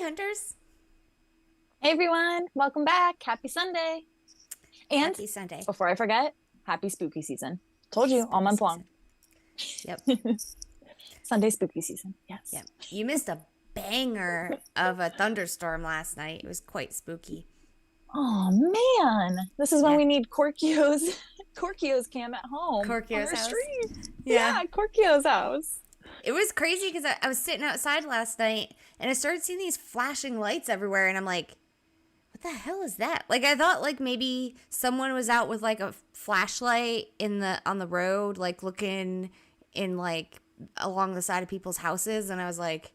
Hunters. Hey everyone, welcome back. Happy Sunday. And Happy Sunday. before I forget, happy spooky season. Told you, all month long. Yep. Sunday spooky season. Yes. Yep. You missed a banger of a thunderstorm last night. It was quite spooky. Oh man. This is when we need Korkio's cam at home. Korkio's on our house. Stream. Yeah. Korkio's house. It was crazy because I was sitting outside last night and I started seeing these flashing lights everywhere and I'm like, what the hell is that? Like I thought like maybe someone was out with like a flashlight on the road, like looking in like along the side of people's houses, and I was like,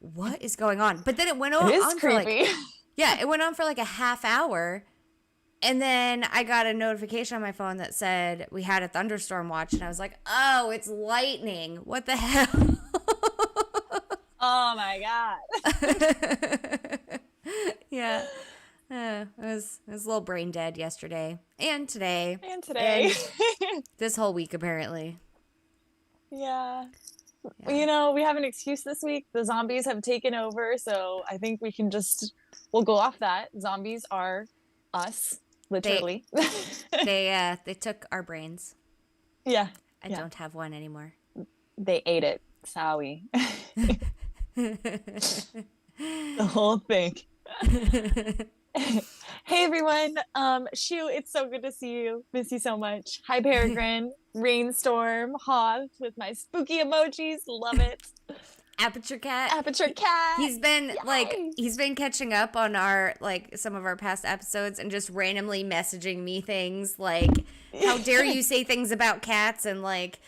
what is going on? But then it went on, It is on creepy. it went on for like a half hour. And then I got a notification on my phone that said we had a thunderstorm watch. And I was like, oh, it's lightning. What the hell? Oh my God. Yeah. I was a little brain dead yesterday. And today. And today. And this whole week, apparently. Yeah. Well, you know, we have an excuse this week. The zombies have taken over. So I think we'll go off that. Zombies are us. Literally. They took our brains. Yeah. I don't have one anymore. They ate it. Sowie. The whole thing. Hey everyone. Shu, it's so good to see you. Miss you so much. Hi Peregrine. Rainstorm. Hoth with my spooky emojis. Love it. Aperture Cat. He's been he's been catching up on our some of our past episodes and just randomly messaging me things like, how dare you say things about cats, and like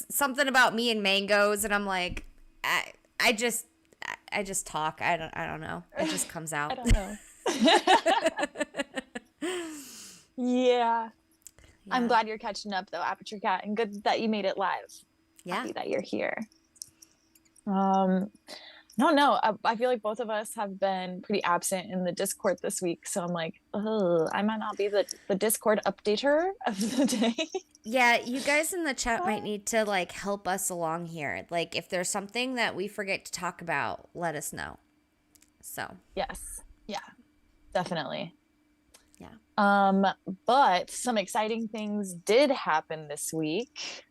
something about me and mangoes, and I'm like, I just talk. I don't know. It just comes out. I don't know. Yeah. I'm glad you're catching up though, Aperture Cat, and good that you made it live. Yeah. Happy that you're here. No, I feel like both of us have been pretty absent in the Discord this week, so I'm like, oh, I might not be the Discord updater of the day. Yeah, you guys in the chat might need to help us along here. Like if there's something that we forget to talk about, let us know. So yes, yeah, definitely. Yeah. But some exciting things did happen this week.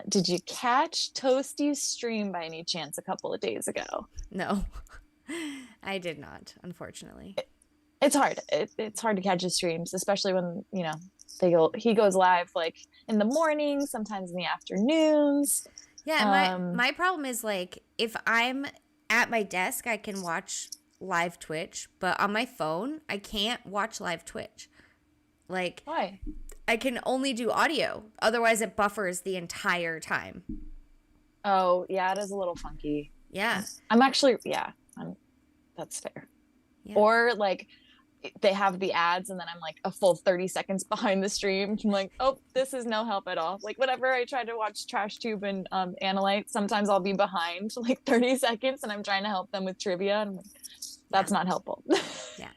Did you catch Toasty's stream by any chance a couple of days ago? No, I did not, unfortunately. It's hard. It's hard to catch his streams, especially when, he goes live in the morning, sometimes in the afternoons. Yeah, my problem is if I'm at my desk, I can watch live Twitch, but on my phone, I can't watch live Twitch. Why? I can only do audio. Otherwise, it buffers the entire time. Oh, yeah, it is a little funky. Yeah. That's fair. Yeah. Or they have the ads and then I'm a full 30 seconds behind the stream. I'm like, oh, this is no help at all. Whenever I try to watch Trash Tube and Analyte, sometimes I'll be behind 30 seconds and I'm trying to help them with trivia. And I'm like, that's not helpful. Yeah.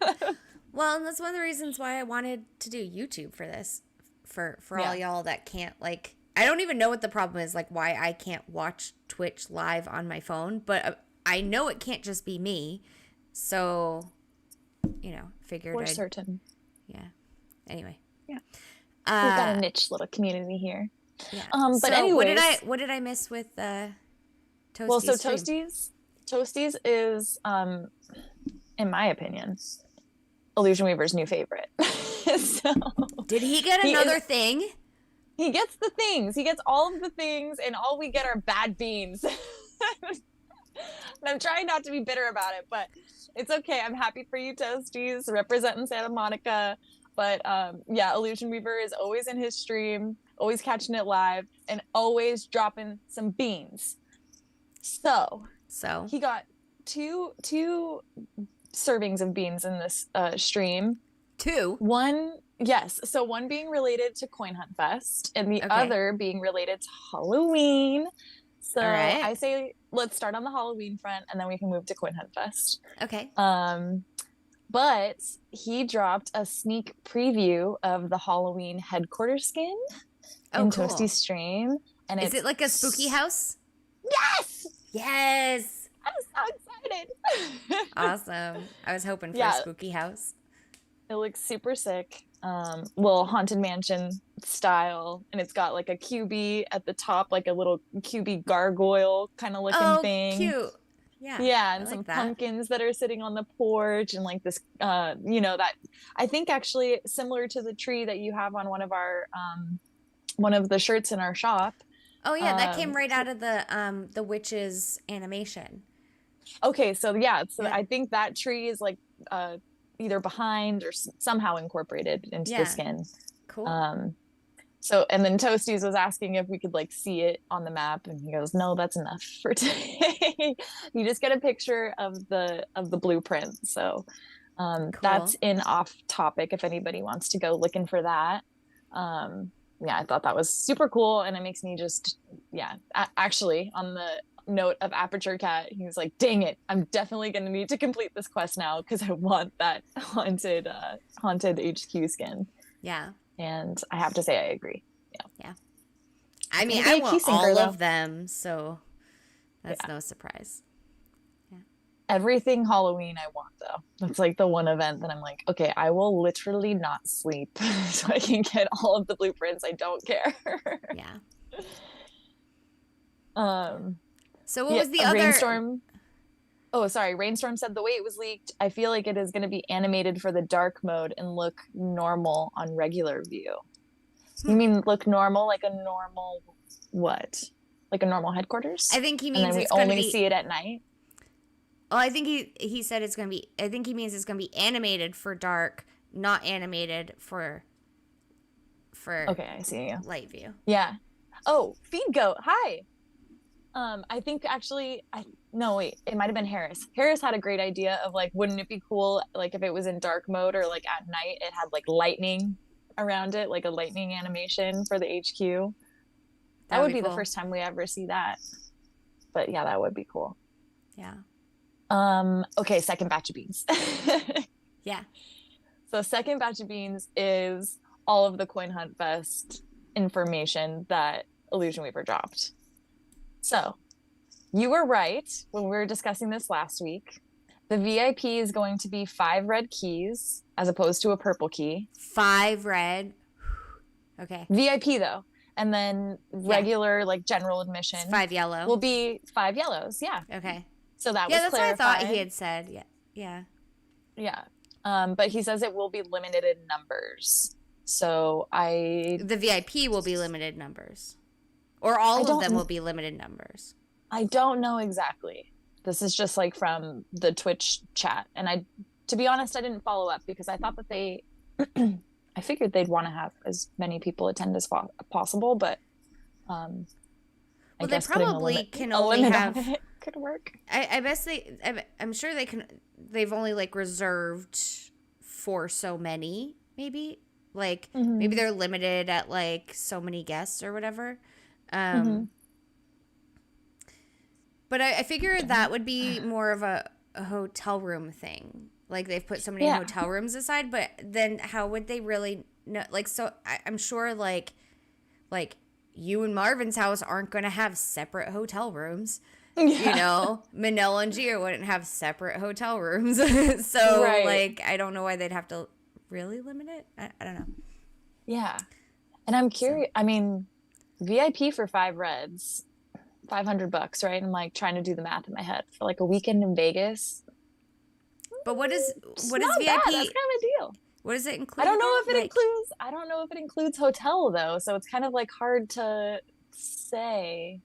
Well, and that's one of the reasons why I wanted to do YouTube for this. For all y'all that can't I don't even know what the problem is, why I can't watch Twitch live on my phone, but I know it can't just be me. So, figured We're certain. Yeah. Anyway. Yeah. We've got a niche little community here. Yeah. But so anyways, what did I miss with Toasty's Well, so stream? Toasty's is in my opinion, Illusion Weaver's new favorite. So did he get another thing? He gets the things. He gets all of the things, and all we get are bad beans. And I'm trying not to be bitter about it, but it's okay. I'm happy for you, Toasties, representing Santa Monica. But Illusion Weaver is always in his stream, always catching it live, and always dropping some beans. So he got two servings of beans in this stream. Two? One being related to Coin Hunt Fest and the other being related to Halloween. So right. I say let's start on the Halloween front and then we can move to Coin Hunt Fest. Okay. But he dropped a sneak preview of the Halloween headquarters skin in cool. Toasty's stream. And is it like a spooky house? Yes! Yes! I'm so excited. awesome. I was hoping for a spooky house. It looks super sick. Little haunted mansion style, and it's got like a QB at the top, like a little QB gargoyle kind of looking thing. Cute. Yeah. Yeah, and some pumpkins that are sitting on the porch, and like this, that I think actually similar to the tree that you have on one of the shirts in our shop. Oh yeah, that came right out of the witch's animation. Okay, so I think that tree is like either behind or somehow incorporated into the skin. Cool. So, and then Toasties was asking if we could like see it on the map, and he goes, "No, that's enough for today. You just get a picture of the blueprint." So, cool. That's in off topic if anybody wants to go looking for that. I thought that was super cool, and it makes me just actually on the note of Aperture Cat, he was like, "Dang it, I'm definitely gonna need to complete this quest now because I want that haunted HQ skin." Yeah. And I have to say, I agree. Yeah. I mean, I want all of them, so that's no surprise. Yeah. Everything Halloween I want, though. That's like the one event that I'm like, okay, I will literally not sleep so I can get all of the blueprints. I don't care. Yeah. So what was the other... Rainstorm... Oh, sorry. Rainstorm said the way it was leaked, I feel like it is going to be animated for the dark mode and look normal on regular view. You mean look normal, like a normal what? Like a normal headquarters? I think he means and then we only see it at night. Oh, I think he said it's going to be. I think he means it's going to be animated for dark, not animated for. Okay, I see you. Light view. Yeah. Oh, Feed Goat. Hi. I think actually, no, wait, it might have been Harris. Harris had a great idea of like, wouldn't it be cool, like if it was in dark mode or like at night, it had like lightning around it, like a lightning animation for the HQ. That would be cool. The first time we ever see that. But yeah, that would be cool. Yeah. Okay, second batch of beans. Yeah. So second batch of beans is all of the Coin Hunt Fest information that Illusion Weaver dropped. So, you were right when we were discussing this last week. The VIP is going to be 5 red keys as opposed to a purple key. 5 red. Okay. VIP though. And then regular, like general admission. It's 5 yellow. Will be 5 yellows. Yeah. Okay. So that was clarified. Yeah, that's what I thought he had said. Yeah. Yeah. Yeah. But he says it will be limited in numbers. So The VIP will be limited numbers. Or all of them will be limited numbers. I don't know exactly. This is just like from the Twitch chat. And to be honest, I didn't follow up because I thought that I figured they'd want to have as many people attend as possible, but I guess they probably can only have could work. I guess I'm sure they can. They've only like reserved for so many, maybe like maybe they're limited at like so many guests or whatever. But I figured that would be more of a hotel room thing. Like they've put so many hotel rooms aside, but then how would they really know? Like, so I'm sure like you and Marvin's house aren't going to have separate hotel rooms. Yeah. You know, Manel and Gia wouldn't have separate hotel rooms. So like, I don't know why they'd have to really limit it. I don't know. Yeah. And I'm curious. I mean, VIP for 5 reds, $500, right? I'm like trying to do the math in my head for like a weekend in Vegas. But what is VIP? Bad. That's kind of a deal. What does it include? I don't know if it includes hotel though, so it's kind of like hard to say.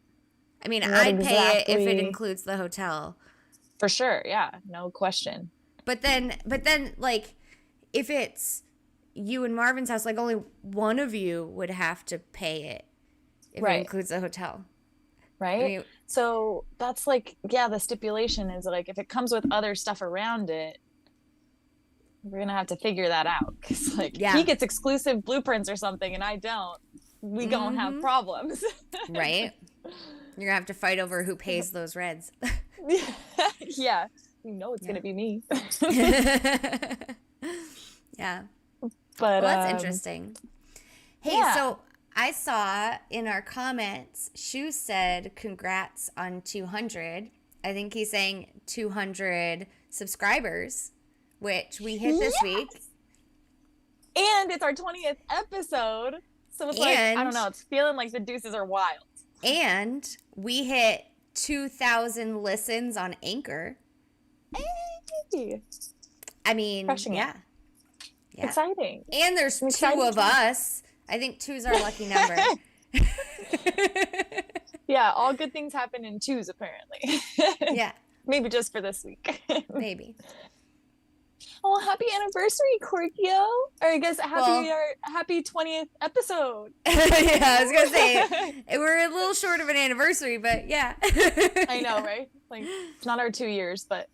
I mean, I'd pay it if it includes the hotel. For sure, yeah, no question. But then like if it's you and Marvin's house, like only one of you would have to pay it if it includes the hotel. Right? I mean, so that's like, the stipulation is like, if it comes with other stuff around it, we're going to have to figure that out. Because like, he gets exclusive blueprints or something and I don't. We don't have problems. Right? You're going to have to fight over who pays those reds. Yeah. You know it's going to be me. Yeah. But that's interesting. Hey, so I saw in our comments, Shu said, congrats on 200. I think he's saying 200 subscribers, which we hit this week. And it's our 20th episode. So it's like, I don't know, it's feeling like the deuces are wild. And we hit 2,000 listens on Anchor. Hey. I mean, Crushing it. Yeah. Exciting. And there's two of us. I think 2's our lucky number. Yeah, all good things happen in 2s, apparently. Yeah. Maybe just for this week. Maybe. Oh, happy anniversary, Korkio. Or I guess happy 20th episode. Yeah, I was going to say, we're a little short of an anniversary, but yeah. I know, right? Like, it's not our 2 years, but.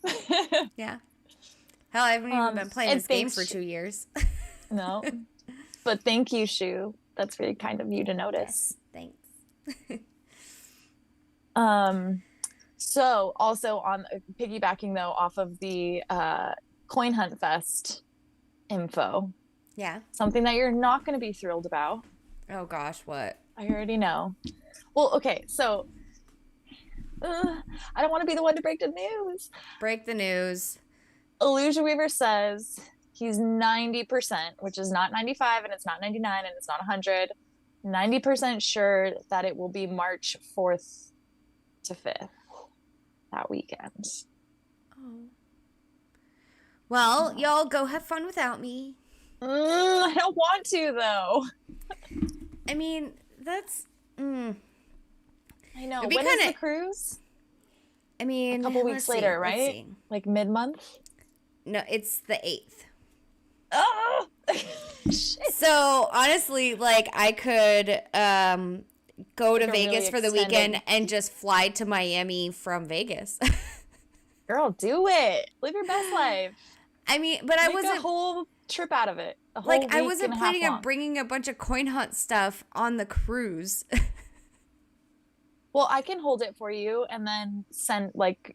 Yeah. Hell, I haven't even been playing this game for 2 years. No. But thank you, Shu. That's really kind of you to notice. Yes, thanks. So also on piggybacking though off of the Coin Hunt Fest info. Yeah. Something that you're not going to be thrilled about. Oh gosh, what? I already know. Well, okay, so I don't want to be the one to break the news. Break the news. Illusion Weaver says he's 90%, which is not 95 and it's not 99 and it's not 100. 90% sure that it will be March 4th to 5th that weekend. Oh. Well, y'all go have fun without me. I don't want to, though. I mean, that's... I know. When is the cruise? I mean... A couple weeks later, right? Like mid-month? No, it's the 8th. Oh! Shit. So, honestly, like, I could go to Vegas really for the weekend and just fly to Miami from Vegas. Girl, do it. Live your best life. I mean, but I wasn't... a whole trip out of it. Like, I wasn't planning on bringing a bunch of coin hunt stuff on the cruise. Well, I can hold it for you and then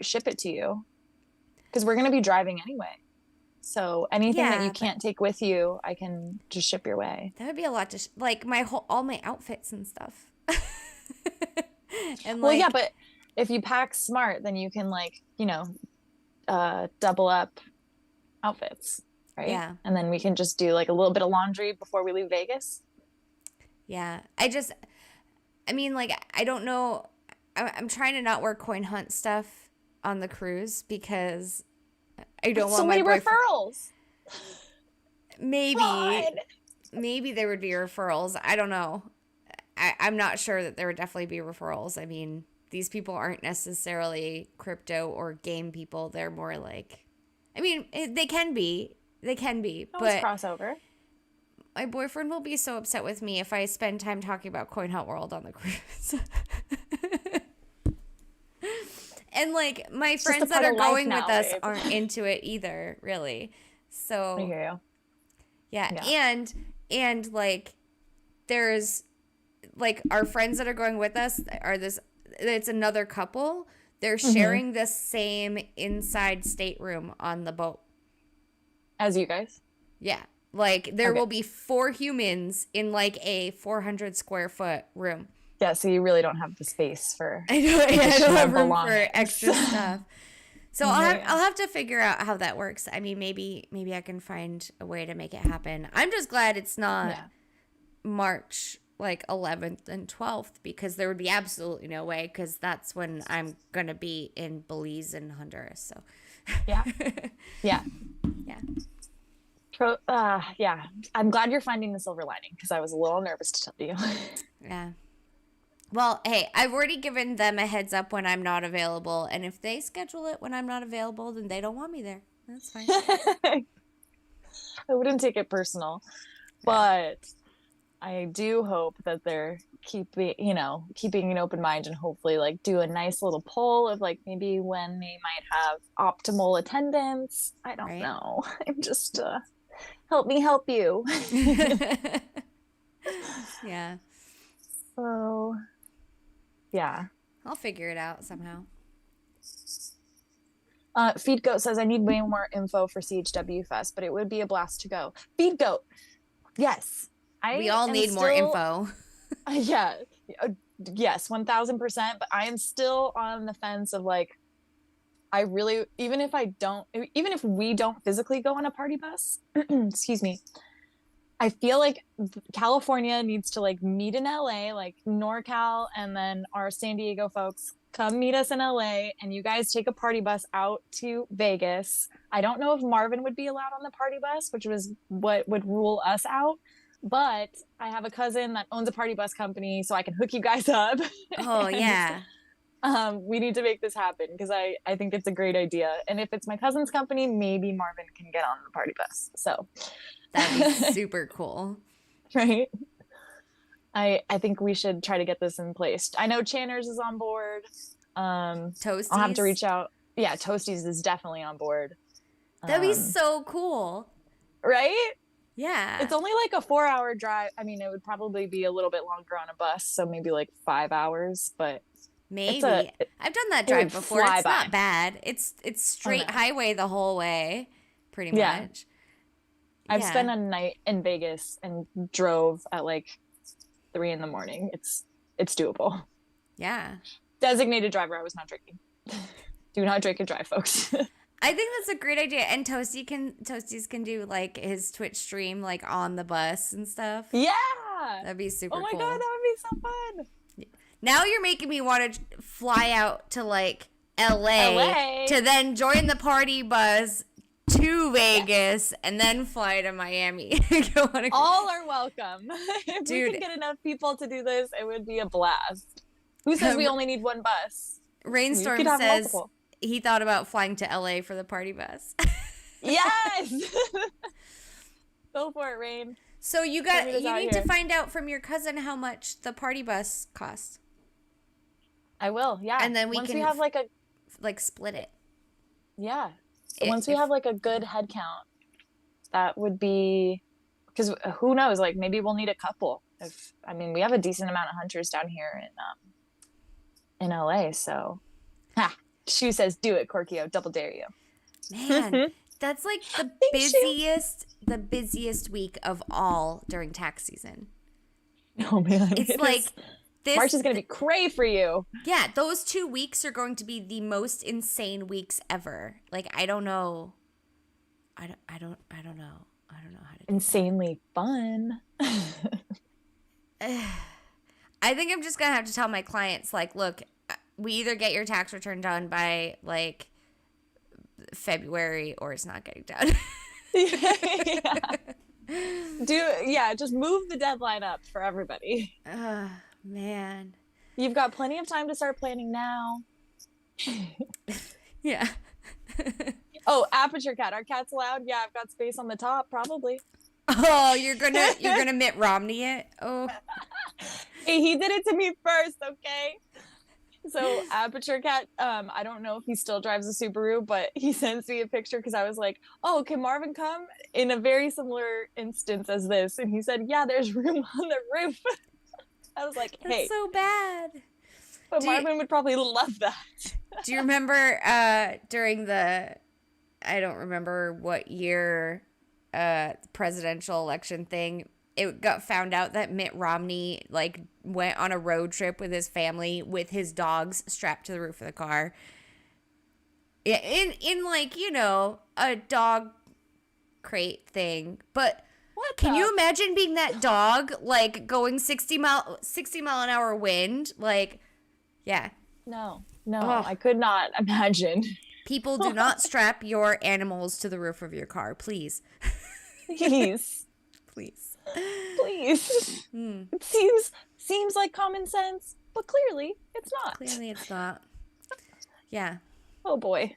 ship it to you. Because we're going to be driving anyway. So anything that you can't take with you, I can just ship your way. That would be a lot to like all my outfits and stuff. And well, yeah, but if you pack smart, then you can double up outfits, right? Yeah. And then we can just do like a little bit of laundry before we leave Vegas. Yeah. I don't know. I'm trying to not wear coin hunt stuff on the cruise because I don't want so many referrals. Maybe there would be referrals. I don't know. I'm not sure that there would definitely be referrals. I mean, these people aren't necessarily crypto or game people. They're more like, I mean, they can be, but crossover. My boyfriend will be so upset with me if I spend time talking about Coin Hunt World on the cruise. And like my friends that are going with us aren't into it either, really. So I hear you. Yeah. And like there's like our friends that are going with us it's another couple. They're sharing the same inside stateroom on the boat. As you guys? Yeah. Like there will be 4 humans in like a 400 square foot room. Yeah, so you really don't have the space for. I don't have room for extra stuff. So I'll have to figure out how that works. I mean, maybe I can find a way to make it happen. I'm just glad it's not March like 11th and 12th because there would be absolutely no way because that's when I'm gonna be in Belize and Honduras. So yeah. I'm glad you're finding the silver lining because I was a little nervous to tell you. Yeah. Well, hey, I've already given them a heads up when I'm not available, and if they schedule it when I'm not available, then they don't want me there. That's fine. I wouldn't take it personal, but I do hope that they're keeping an open mind and hopefully like do a nice little poll of like maybe when they might have optimal attendance. I don't know. I'm just help me help you. Yeah. So, yeah. I'll figure it out somehow. Feed Goat says, I need way more info for CHW Fest, but it would be a blast to go. Feed Goat. Yes. We all need more info. Yeah. Yes, 1000%. But I am still on the fence of like, even if we don't physically go on a party bus, excuse me, I feel like California needs to like meet in LA, like NorCal, and then our San Diego folks come meet us in LA, and you guys take a party bus out to Vegas. I don't know if Marvin would be allowed on the party bus, which was what would rule us out. But I have a cousin that owns a party bus company, so I can hook you guys up. Oh, yeah. We need to make this happen because I think it's a great idea. And if it's my cousin's company, maybe Marvin can get on the party bus. So that'd be super cool. Right? I think we should try to get this in place. I know Channers is on board. Toasties? I'll have to reach out. Yeah, Toasties is definitely on board. That'd be so cool. Right? Yeah. It's only like a 4-hour drive. I mean, it would probably be a little bit longer on a bus, so maybe like 5 hours, but maybe. I've done that drive before. It's not bad. It's straight highway the whole way, pretty much. I've spent a night in Vegas and drove at like 3 a.m. It's doable. Yeah. Designated driver. I was not drinking. Do not drink and drive, folks. I think that's a great idea. And Toasties can do like his Twitch stream like on the bus and stuff. Yeah. That'd be super cool. Oh my God, that would be so fun. Now you're making me want to fly out to like LA to then join the party bus to Vegas and then fly to Miami. All are welcome. If we can get enough people to do this, it would be a blast. Who says we only need one bus? Rainstorm says multiple. He thought about flying to LA for the party bus. Yes. Go for it, Rain. So you need to find out from your cousin how much the party bus costs. I will, yeah. And then we have like split it. Yeah. Once we have like a good head count, that would be, because who knows, like maybe we'll need a couple. We have a decent amount of hunters down here in LA, so Shu says do it, Korkio, double dare you. Man, that's like the busiest week of all during tax season. Oh man. It's like March is going to be cray for you. Yeah, those 2 weeks are going to be the most insane weeks ever. Like, I don't know. I don't know. I don't know how to do insanely fun. I think I'm just going to have to tell my clients, like, look, we either get your tax return done by, like, February or it's not getting done. Just move the deadline up for everybody. Man. You've got plenty of time to start planning now. Yeah. Oh, Aperture Cat. Are cats allowed? Yeah, I've got space on the top, probably. Oh, you're gonna Mitt Romney it? Oh. Hey, he did it to me first, okay? So Aperture Cat, I don't know if he still drives a Subaru, but he sends me a picture because I was like, oh, can Marvin come? In a very similar instance as this. And he said, yeah, there's room on the roof. I was like, hey. That's so bad. But Marvin would probably love that. Do you remember during the, I don't remember what year, presidential election thing, it got found out that Mitt Romney like went on a road trip with his family with his dogs strapped to the roof of the car. Yeah, in like, you know, a dog crate thing. But can you imagine being that dog, like going 60 mile an hour wind? Like, yeah. No, I could not imagine. People, do not strap your animals to the roof of your car, please. Please. Please. Please. It seems like common sense, but clearly it's not. Clearly it's not. Yeah. Oh boy.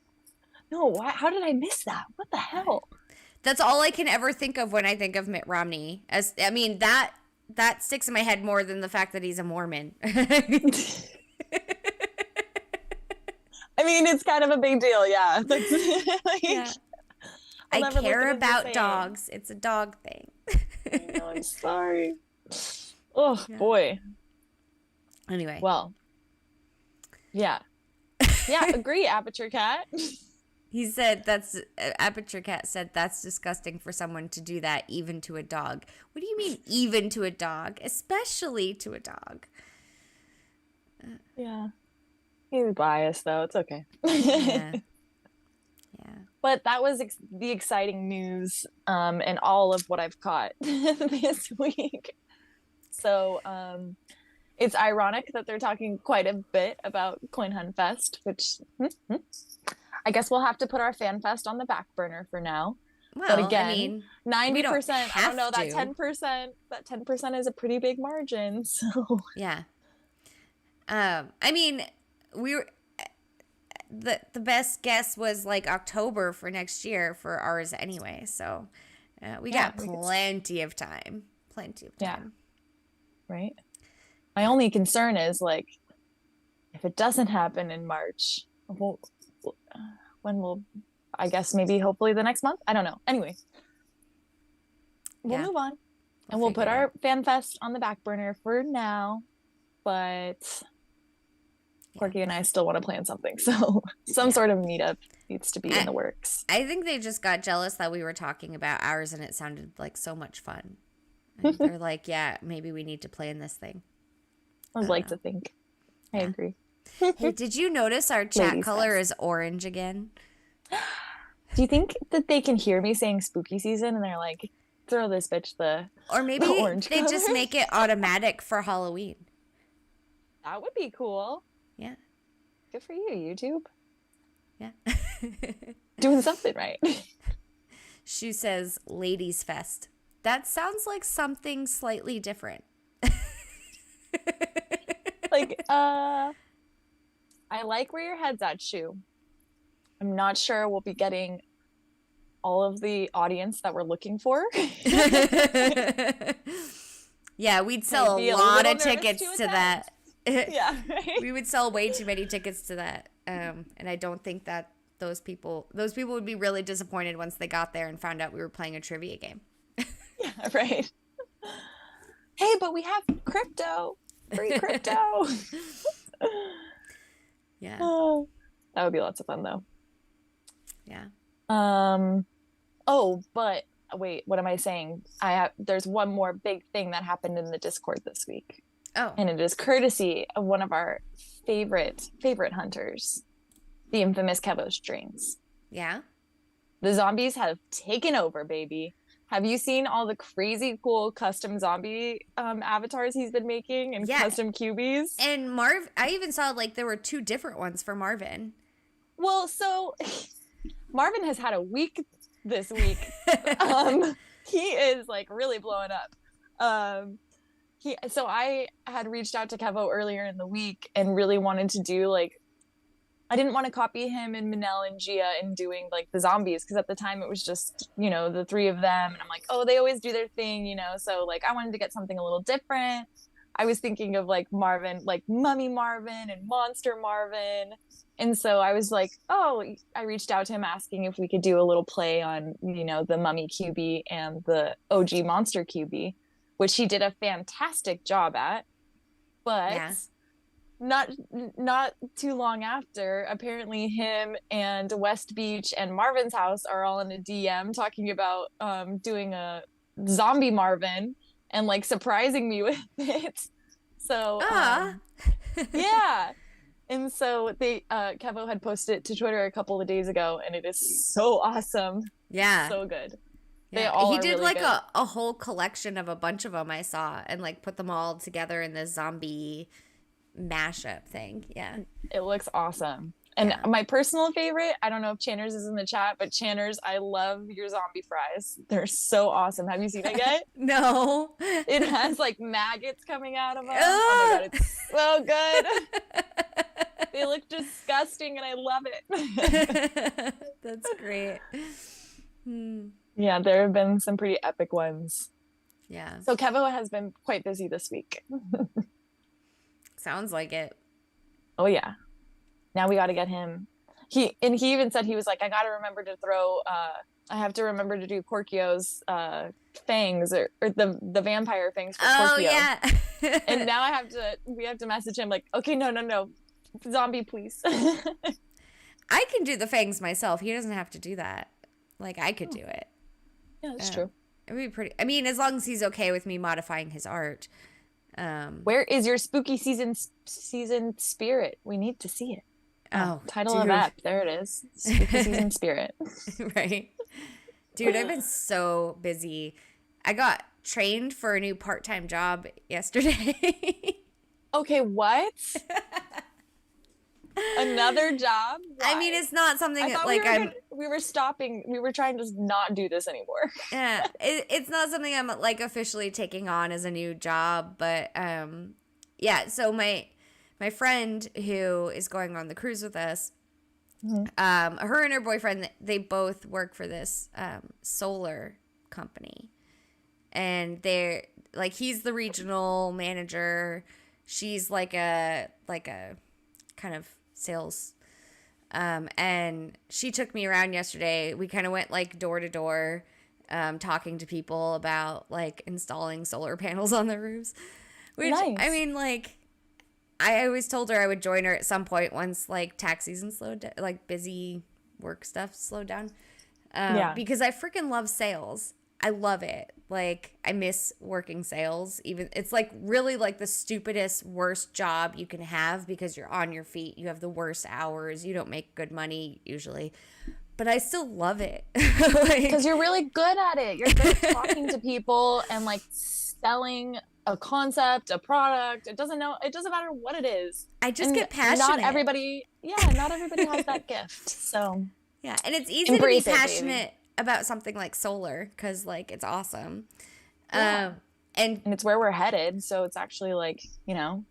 No, how did I miss that? What the hell? That's all I can ever think of when I think of Mitt Romney. That sticks in my head more than the fact that he's a Mormon. I mean, it's kind of a big deal, yeah. Yeah. I care about dogs. It's a dog thing. I know, I'm sorry. Oh, yeah. Boy. Anyway. Well. Yeah. Yeah, agree, Aperture Cat. He said Aperture Cat said that's disgusting for someone to do that even to a dog. What do you mean even to a dog? Especially to a dog. Yeah. He's biased though. It's okay. Yeah. But that was the exciting news and all of what I've caught this week. So it's ironic that they're talking quite a bit about Coin Hunt Fest, which I guess we'll have to put our fan fest on the back burner for now. Well, but again, I mean, 90%, I don't know, that 10% is a pretty big margin. So yeah. I mean, the best guess was like October for next year for ours anyway. So we got plenty of time. Plenty of time. Yeah. Right. My only concern is like, if it doesn't happen in March, when will, I guess maybe hopefully the next month? I don't know. Anyway, we'll move on. And we'll put our fan fest on the back burner for now. But Korkio and I still want to plan something. So some sort of meetup needs to be in the works. I think they just got jealous that we were talking about ours and it sounded like so much fun. And they're like, yeah, maybe we need to plan this thing. I would like to think. I agree. Hey, did you notice our chat color is orange again? Do you think that they can hear me saying spooky season and they're like, throw this bitch or maybe orange they color? just make it automatic for Halloween. That would be cool. Yeah. Good for you, YouTube. Yeah. Doing something right. She says Ladies Fest. That sounds like something slightly different. Like, I like where your head's at, Shu. I'm not sure we'll be getting all of the audience that we're looking for. Yeah, we'd sell a lot of tickets to that. Yeah, right? We would sell way too many tickets to that. And I don't think that those people would be really disappointed once they got there and found out we were playing a trivia game. Yeah, right. Hey, but we have crypto. Free crypto. Yeah. Oh, that would be lots of fun though. Yeah. Oh, but wait, what am I saying? There's one more big thing that happened in the Discord this week. Oh. And it is courtesy of one of our favorite hunters, the infamous Kevo Strings. Yeah. The zombies have taken over, baby. Have you seen all the crazy cool custom zombie avatars he's been making and custom QBs? And I even saw like there were 2 different ones for Marvin. Well, so Marvin has had a week this week. He is like really blowing up. So I had reached out to Kevo earlier in the week and really wanted to do like, I didn't want to copy him and Manel and Gia in doing like the zombies because at the time it was just, the 3 of them. And I'm like, oh, they always do their thing, so like I wanted to get something a little different. I was thinking of like Marvin, like Mummy Marvin and Monster Marvin. And so I was like, I reached out to him asking if we could do a little play on, the Mummy QB and the OG Monster QB, which he did a fantastic job at. But not too long after, apparently him and West Beach and Marvin's house are all in a DM talking about doing a zombie Marvin and like surprising me with it. So yeah. And so they Kevo had posted it to Twitter a couple of days ago and it is so awesome. Yeah. So good. Yeah. He did really like a whole collection of a bunch of them I saw and like put them all together in this zombie mashup thing. Yeah, it looks awesome. And my personal favorite, I don't know if Channers is in the chat, but Channers, I love your zombie fries. They're so awesome. Have you seen it yet? No. It has like maggots coming out of them. Oh my god, it's so good. They look disgusting and I love it. That's great. Yeah, there have been some pretty epic ones. Yeah. So Kevo has been quite busy this week. Sounds like it. Oh yeah. Now we got to get him. He even said, he was like, I got to remember to throw. I have to remember to do Korkio's fangs or the vampire fangs for Korkio. Oh yeah. And now we have to message him like, okay, no, zombie, please. I can do the fangs myself. He doesn't have to do that. Like I could do it. Yeah, that's true. It'd be pretty. I mean, as long as he's okay with me modifying his art. Where is your spooky season spirit? We need to see it. Title of app. There it is. Because he's in spirit. Right. Dude, I've been so busy. I got trained for a new part-time job yesterday. Okay, what? Another job? Why? I mean, it's not something that, like, we were trying to not do this anymore. Yeah, it's not something I'm, like, officially taking on as a new job, but, yeah, so my friend who is going on the cruise with us, her and her boyfriend, they both work for this, solar company, and they're, like, he's the regional manager, she's, like a kind of sales, and she took me around yesterday. We kind of went, like, door to door, talking to people about, like, installing solar panels on their roofs, which, nice. I mean, like, I always told her I would join her at some point once, like, tax season slowed down, like, busy work stuff slowed down, because I freaking love sales. I love it. Like, I miss working sales. Even it's, like, really, like, the stupidest, worst job you can have because you're on your feet. You have the worst hours. You don't make good money usually. But I still love it. Because you're really good at it. You're good at talking to people and, like, selling a concept, a product. It doesn't matter what it is. I just get passionate. Not everybody has that gift. So yeah, and it's easy to be passionate about something like solar because, like, it's awesome. Yeah. And it's where we're headed, so it's actually, like,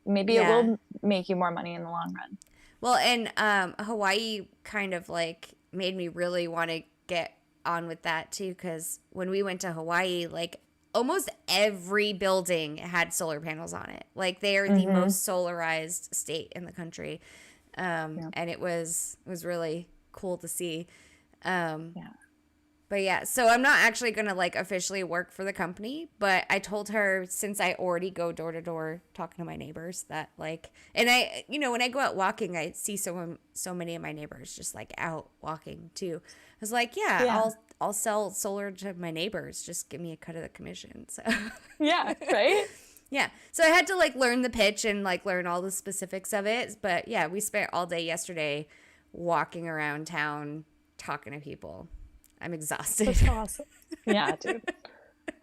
maybe it will make you more money in the long run. Well, and Hawaii kind of, like, made me really want to get on with that too, because when we went to Hawaii, like, almost every building had solar panels on it. Like, they are the most solarized state in the country, and it was really cool to see. But yeah, so I'm not actually going to, like, officially work for the company, but I told her, since I already go door to door talking to my neighbors, that, like, and I, when I go out walking, I see so many of my neighbors just, like, out walking too. I was like, I'll sell solar to my neighbors. Just give me a cut of the commission. So yeah, right? Yeah. So I had to, like, learn the pitch and, like, learn all the specifics of it. But yeah, we spent all day yesterday walking around town talking to people. I'm exhausted. That's awesome. Yeah, dude.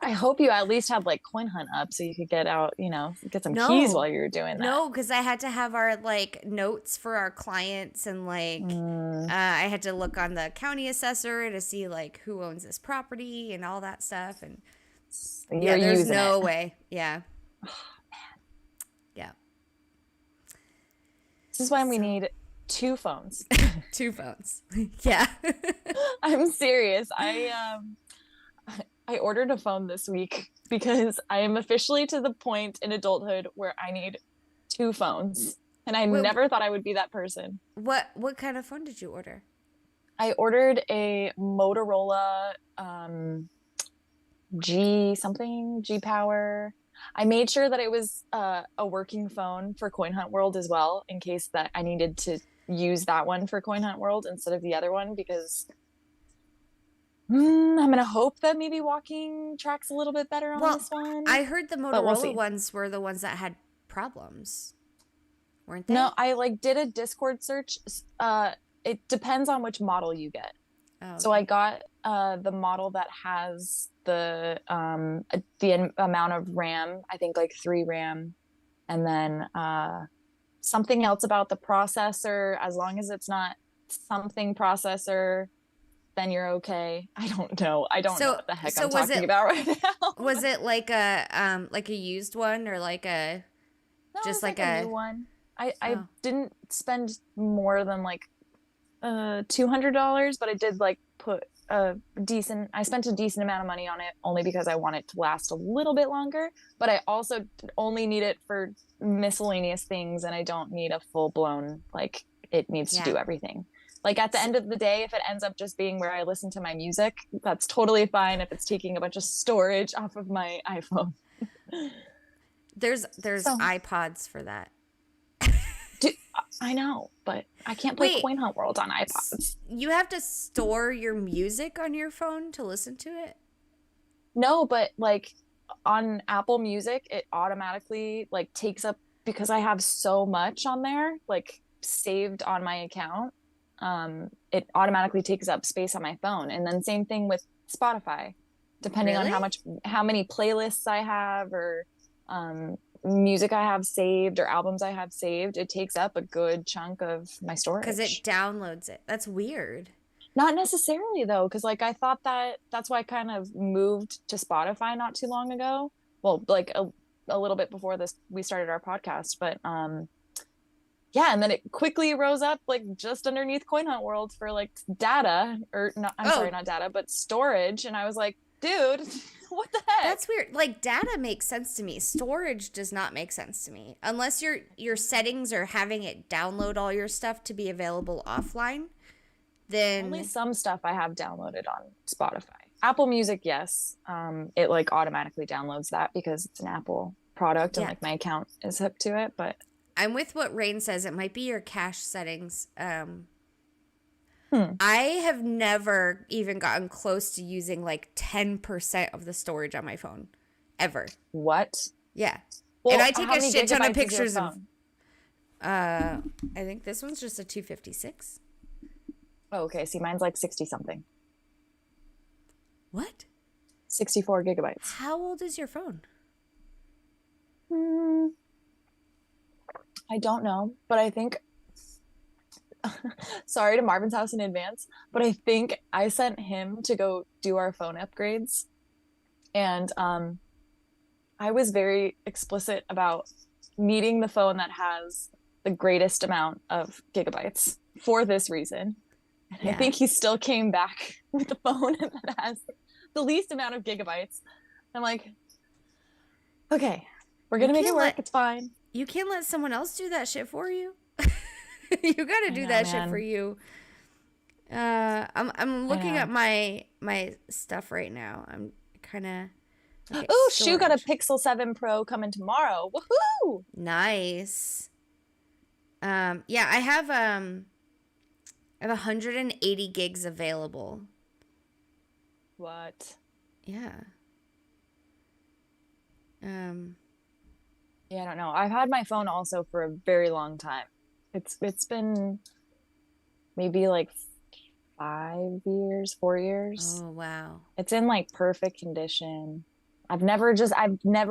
I hope you at least had, like, Coin Hunt up so you could get out, get some keys while you were doing that. No, because I had to have our, like, notes for our clients, and, like, I had to look on the county assessor to see, like, who owns this property and all that stuff. And there's no way. Yeah. Oh, man. Yeah. This is why we need 2 phones. 2 phones. Yeah. I'm serious. I ordered a phone this week because I am officially to the point in adulthood where I need 2 phones. And I never thought I would be that person. What kind of phone did you order? I ordered a Motorola G Power. I made sure that it was a working phone for Coin Hunt World as well, in case that I needed to use that one for Coin Hunt World instead of the other one, because I'm gonna hope that maybe walking tracks a little bit better on this one. I heard the Motorola ones were the ones that had problems, weren't they? No, I, like, did a Discord search. It depends on which model you get. Oh, okay. So I got the model that has the amount of RAM, I think, like, 3 RAM, and then something else about the processor. As long as it's not something processor, then you're okay. I don't know. I don't know what the heck I'm talking about right now. Was it like a used one, or like a just like a new one? I didn't spend more than, like, $200, but I did, like, put I spent a decent amount of money on it, only because I want it to last a little bit longer, but I also only need it for miscellaneous things, and I don't need a full-blown, like, it needs to do everything. Like, at the end of the day, if it ends up just being where I listen to my music, that's totally fine if it's taking a bunch of storage off of my iPhone. There's iPods for that. I know, but I can't play Coin Hunt World on iPods. You have to store your music on your phone to listen to it? No, but, like, on Apple Music, it automatically, like, takes up, because I have so much on there, like, saved on my account, it automatically takes up space on my phone. And then same thing with Spotify, depending on how many playlists I have, or music I have saved, or albums I have saved, it takes up a good chunk of my storage. Because it downloads it. That's weird. Not necessarily though, because like I thought that's why I kind of moved to Spotify not too long ago. Well, like a little bit before this, we started our podcast, but yeah, and then it quickly rose up like just underneath Coin Hunt World for like data, or not, sorry, not data, but storage. And I was like, dude, what the heck? That's weird. Like, data makes sense to me. Storage does not make sense to me. Unless your settings are having it download all your stuff to be available offline, then... Only some stuff I have downloaded on Spotify. Apple Music, yes. It like automatically downloads that because it's an Apple product and like my account is hooked to it, but... I'm with what Rain says. It might be your cache settings. I have never even gotten close to using like 10% of the storage on my phone. Ever. What? Yeah. Well, and I take a shit ton of pictures of... I think this one's just a 256. Oh, okay. See, mine's like 60-something. What? 64 gigabytes. How old is your phone? I don't know, but I think, sorry to Marvin's house in advance, but I think I sent him to go do our phone upgrades. And I was very explicit about needing the phone that has the greatest amount of gigabytes for this reason. And I think he still came back with the phone that has the least amount of gigabytes. I'm like, okay, we're going to make it work. It's fine. You can't let someone else do that shit for you. You got to do that shit for you. I'm looking at my stuff right now. I'm kind of... Okay, Shu got a Pixel 7 Pro coming tomorrow. Woohoo! Nice. Yeah, I have 180 gigs available. What? Yeah. Yeah, I don't know. I've had my phone also for a very long time. It's been maybe like 4 years. Oh, wow. It's in like perfect condition. I've never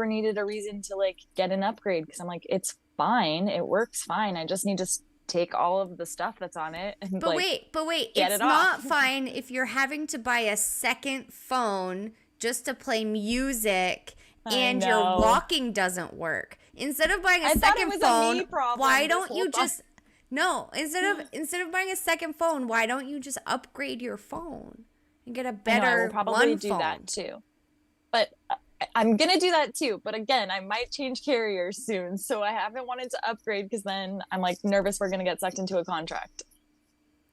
needed a reason to like get an upgrade because I'm like, it's fine. It works fine. I just need to take all of the stuff that's on it and but wait, it's not fine if you're having to buy a second phone just to play music and your walking doesn't work. Instead of buying a second phone, why don't you just instead of buying a second phone, why don't you just upgrade your phone and get a better one phone? I will probably do that too. But I'm going to do that too. But again, I might change carriers soon. So I haven't wanted to upgrade because then I'm like nervous we're going to get sucked into a contract.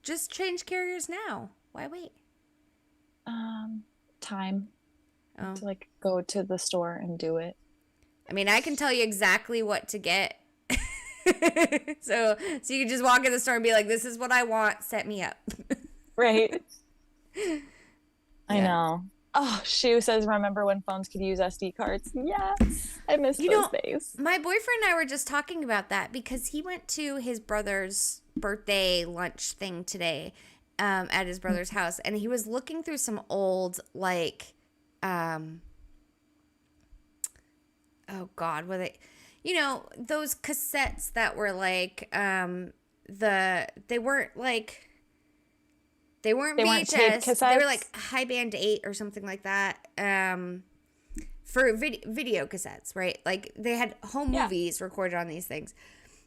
Just change carriers now. Why wait? Time. To like go to the store and do it. I mean, I can tell you exactly what to get. so you can just walk in the store and be like, this is what I want. Set me up. Right. I know. Oh, Shu says, remember when phones could use SD cards? Yes. I miss those days. My boyfriend and I were just talking about that because he went to his brother's birthday lunch thing today at his brother's house. And he was looking through some old, like, oh God, were they, those cassettes that were like, they weren't VHS. They were like high band 8 or something like that. For video cassettes, right? Like they had home movies recorded on these things.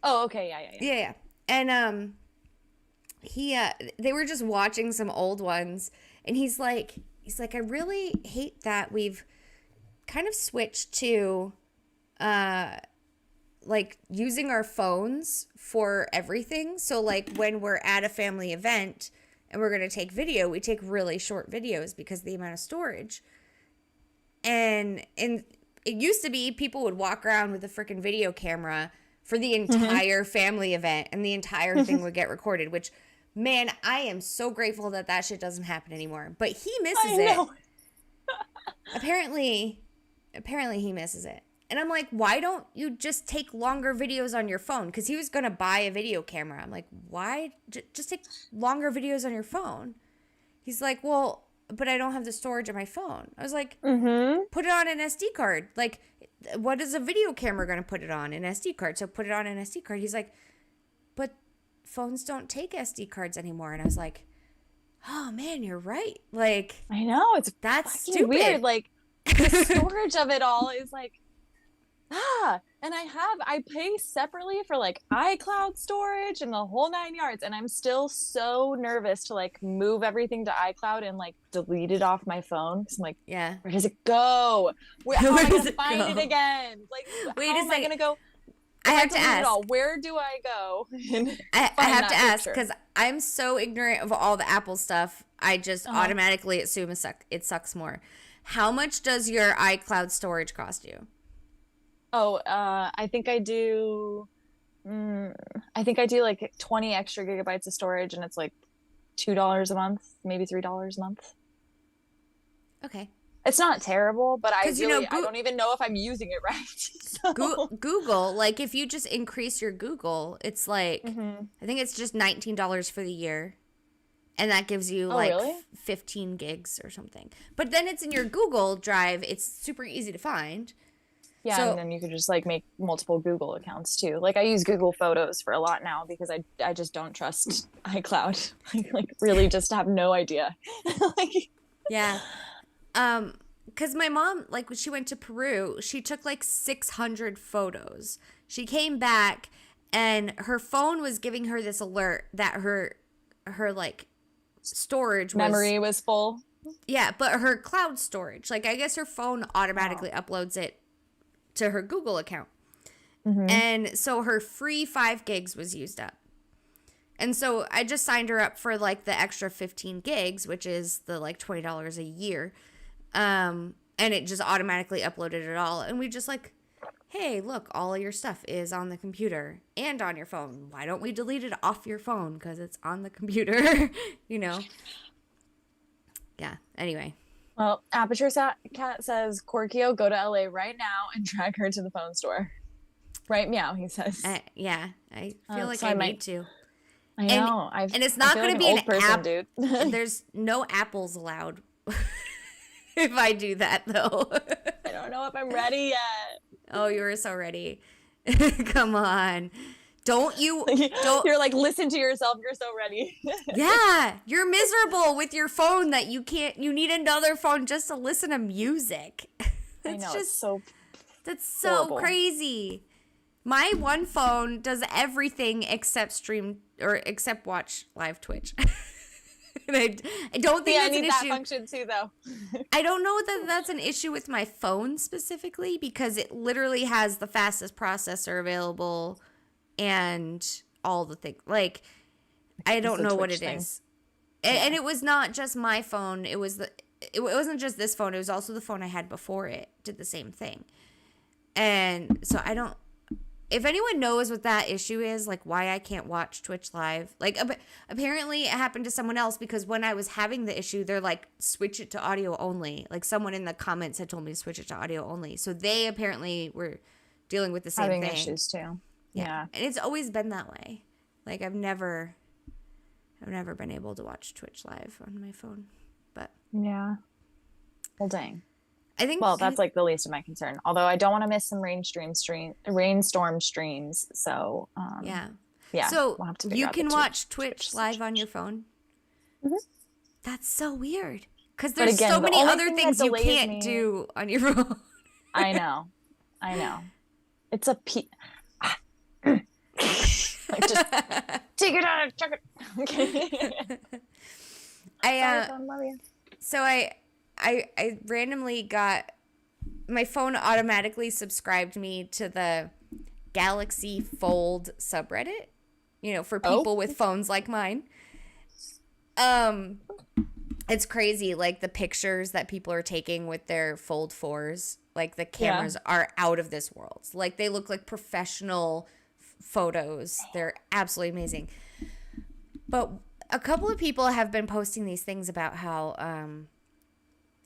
Oh, okay. Yeah. And they were just watching some old ones, and he's like, I really hate that we've kind of switched to like using our phones for everything. So like when we're at a family event and we're going to take video, we take really short videos because of the amount of storage. And it used to be people would walk around with a freaking video camera for the entire family event, and the entire thing would get recorded, which, man, I am so grateful that shit doesn't happen anymore. But he misses it. Apparently he misses it. And I'm like, why don't you just take longer videos on your phone? Because he was going to buy a video camera. I'm like, why? Just take longer videos on your phone. He's like, well, but I don't have the storage on my phone. I was like, put it on an SD card. Like, what is a video camera going to put it on? An SD card. So put it on an SD card. He's like, but phones don't take SD cards anymore. And I was like, oh man, you're right. Like, I know, that's fucking stupid. weird. Like, the storage of it all is like, and I pay separately for like iCloud storage and the whole 9 yards, and I'm still so nervous to like move everything to iCloud and like delete it off my phone. I'm like, yeah, where does it go? How am I gonna find it again? Like, wait, how am I gonna go? I have to ask. Where do I go? I have to ask because I'm so ignorant of all the Apple stuff. I just automatically assume it sucks more. How much does your iCloud storage cost you? Oh, I think I do like 20 extra gigabytes of storage, and it's like $2 a month, maybe $3 a month. Okay. It's not terrible, but I don't even know if I'm using it right. So. Google, like if you just increase your Google, it's like, I think it's just $19 for the year. And that gives you really? 15 gigs or something. But then it's in your Google Drive. It's super easy to find. Yeah, so, and then you could just like make multiple Google accounts too. Like I use Google Photos for a lot now because I just don't trust iCloud. I like really just have no idea. Yeah. Because my mom, like when she went to Peru, she took like 600 photos. She came back and her phone was giving her this alert that her like storage memory was full. Yeah, but her cloud storage, like I guess her phone automatically uploads it to her Google account. And so her free 5 gigs was used up. And so I just signed her up for like the extra 15 gigs, which is the like $20 a year. And it just automatically uploaded it all. And we just like, hey, look, all of your stuff is on the computer and on your phone. Why don't we delete it off your phone? Because it's on the computer, you know? Yeah, anyway. Well, Aperture Cat says, Korkio, go to LA right now and drag her to the phone store. Right, meow, he says. Yeah, I feel like I need to. I know. And it's not going to be an app. Dude. There's no apples allowed if I do that, though. I don't know if I'm ready yet. Oh, you were so ready. Come on. You're like, listen to yourself. You're so ready. Yeah. You're miserable with your phone that you need another phone just to listen to music. I know. That's so horrible. Crazy. My one phone does everything except stream or except watch live Twitch. And I don't think that's an issue. That function too, though. I don't know that that's an issue with my phone specifically because it literally has the fastest processor available and all the things. Like, I don't know what it is. And it was not just my phone. It wasn't just this phone. It was also the phone I had before it did the same thing. And so if anyone knows what that issue is, like why I can't watch Twitch live, like apparently it happened to someone else because when I was having the issue, they're like, switch it to audio only. Like someone in the comments had told me to switch it to audio only. So they apparently were dealing with the same thing. Having issues too. Yeah. And it's always been that way. Like I've never been able to watch Twitch live on my phone, but yeah. Well, dang. I think that's like the least of my concern. Although I don't want to miss some rainstorm streams. So yeah. So we'll have to you can watch Twitch live on your phone. Mm-hmm. That's so weird because there's so many other things you can't do on your phone. I know. It's a like just take it out, chuck it. Okay. I randomly got my phone automatically subscribed me to the Galaxy Fold subreddit, for people with phones like mine. It's crazy, like the pictures that people are taking with their Fold 4s, like the cameras are out of this world. Like they look like professional photos. They're absolutely amazing. But a couple of people have been posting these things about how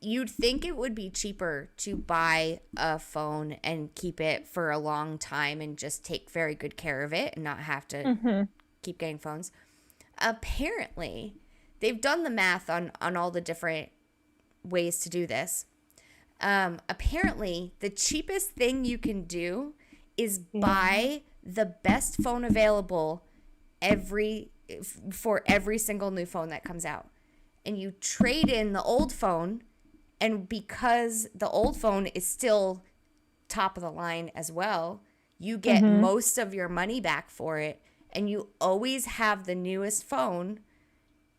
you'd think it would be cheaper to buy a phone and keep it for a long time and just take very good care of it and not have to keep getting phones. Apparently, they've done the math on all the different ways to do this. Apparently, the cheapest thing you can do is buy the best phone available for every single new phone that comes out. And you trade in the old phone, and because the old phone is still top of the line as well, you get most of your money back for it, and you always have the newest phone,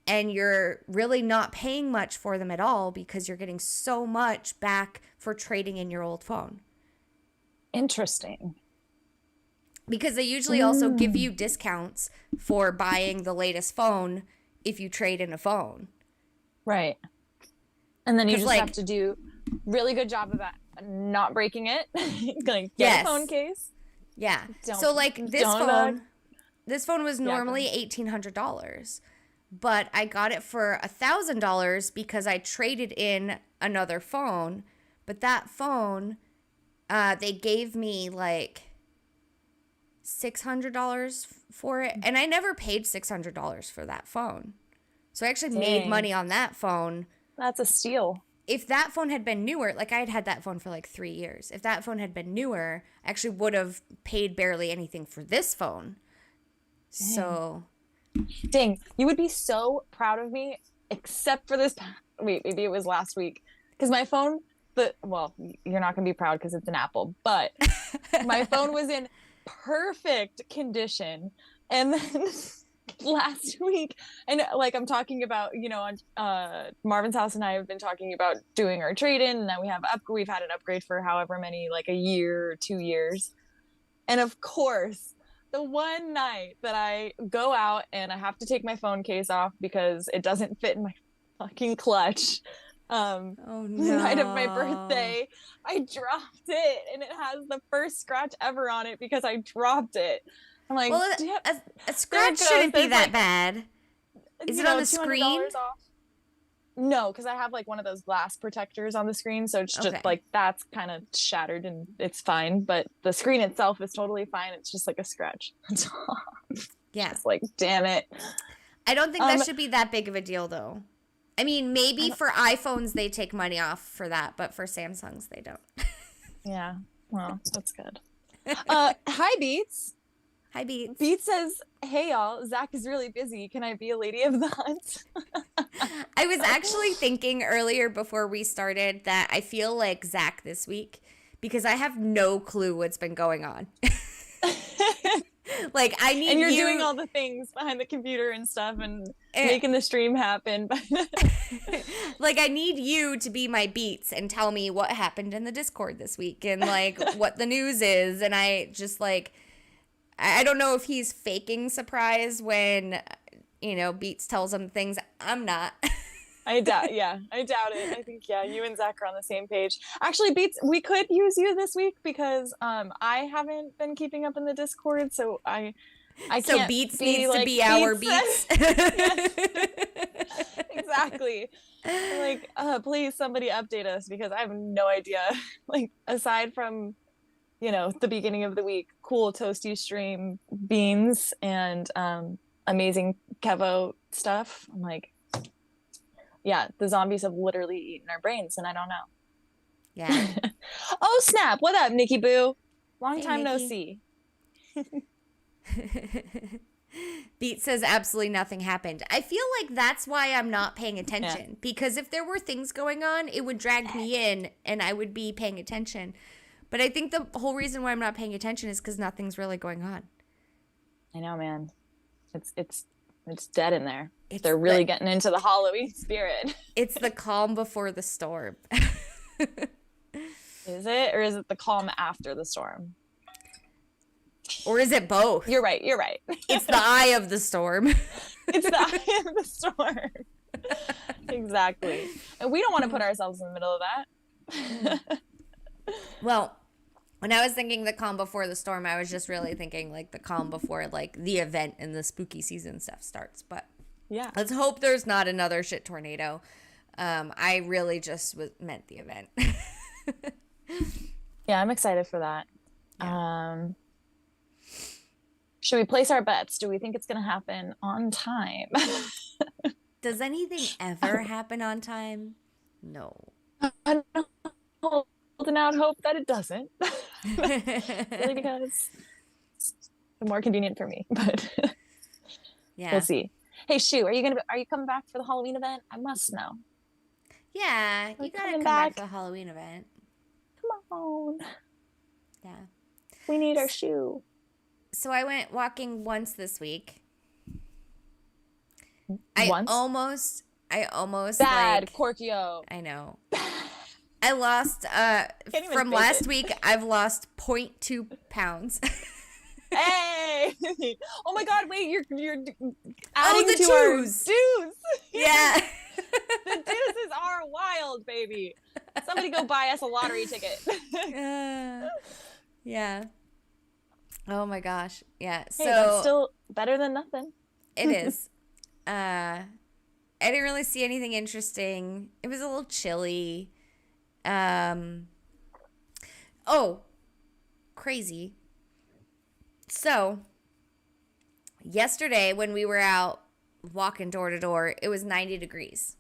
and you're really not paying much for them at all because you're getting so much back for trading in your old phone. Interesting. Because they usually also give you discounts for buying the latest phone if you trade in a phone. Right. And then you just have to do really good job about not breaking it. Like, get a phone case. Yeah. So like this phone was normally $1,800, but I got it for $1,000 because I traded in another phone. But that phone, they gave me like $600 for it, and I never paid $600 for that phone. So I actually made money on that phone. That's a steal. If that phone had been newer, like I had that phone for like 3 years. If that phone had been newer, I actually would have paid barely anything for this phone. Dang. So. Dang, you would be so proud of me, except for this. Wait, maybe it was last week. Because my phone, well, you're not going to be proud because it's an Apple, but my phone was in perfect condition. And then last week, and like I'm talking about, you know, on Marvin's house and I have been talking about doing our trade-in, and now we've had an upgrade for however many, like a year or 2 years. And of course, the one night that I go out and I have to take my phone case off because it doesn't fit in my fucking clutch. The night of my birthday, I dropped it, and it has the first scratch ever on it because I dropped it. I'm like, well, a scratch shouldn't be that bad. Is it on the screen? Off. No, because I have like one of those glass protectors on the screen, so it's just like that's kind of shattered and it's fine. But the screen itself is totally fine. It's just like a scratch. Yeah, it's like, damn it. I don't think that should be that big of a deal, though. I mean, maybe for iPhones they take money off for that, but for Samsungs they don't. Yeah, well, that's good. Hi, Beats. Hi, Beats. Beats says, hey, y'all, Zach is really busy. Can I be a lady of the hunt? I was actually thinking earlier before we started that I feel like Zach this week because I have no clue what's been going on. Like, I need and you're doing all the things behind the computer and stuff and making the stream happen. Like, I need you to be my Beats and tell me what happened in the Discord this week and, like, what the news is. And I just, like, I don't know if he's faking surprise when, you know, Beats tells him things. I'm not. I doubt it. I think, you and Zach are on the same page. Actually, Beats, we could use you this week because I haven't been keeping up in the Discord, so I can't. So Beats needs like, to be our Beats. Exactly. Like, please, somebody update us because I have no idea. Like, aside from, you know, the beginning of the week, cool toasty stream beans and amazing Kevo stuff. I'm like, yeah, the zombies have literally eaten our brains, and I don't know. Yeah. Oh, snap. What up, Nikki Boo? Long time no see. Beat says absolutely nothing happened. I feel like that's why I'm not paying attention. Yeah. Because if there were things going on, it would drag me in, and I would be paying attention. But I think the whole reason why I'm not paying attention is because nothing's really going on. I know, man. It's dead in there. They're really getting into the Halloween spirit. It's the calm before the storm. Is it? Or is it the calm after the storm? Or is it both? You're right. It's the eye of the storm. It's the eye of the storm. Exactly. And we don't want to put ourselves in the middle of that. Well, when I was thinking the calm before the storm, I was just really thinking like the calm before like the event and the spooky season stuff starts. But yeah, let's hope there's not another shit tornado. I really just meant the event. Yeah, I'm excited for that. Yeah. Should we place our bets? Do we think it's going to happen on time? Does anything ever happen on time? No. I'm holding out hope that it doesn't. Really, because it's more convenient for me. But yeah, we'll see. Hey, Shu, are you coming back for the Halloween event? I must know. Yeah, you gotta come back for the Halloween event. Come on. Yeah. We need our Shu. So I went walking once this week. I almost bad, Korkio. I know. I lost from last week. I've lost 0.2 pounds. Hey! Oh my God! Wait, you're adding the to our dues. Yeah. The deuces are wild, baby. Somebody go buy us a lottery ticket. Yeah. Oh my gosh. Yeah. Hey, that's still better than nothing. It is. I didn't really see anything interesting. It was a little chilly. Oh, crazy. So, yesterday when we were out walking door to door, it was 90 degrees.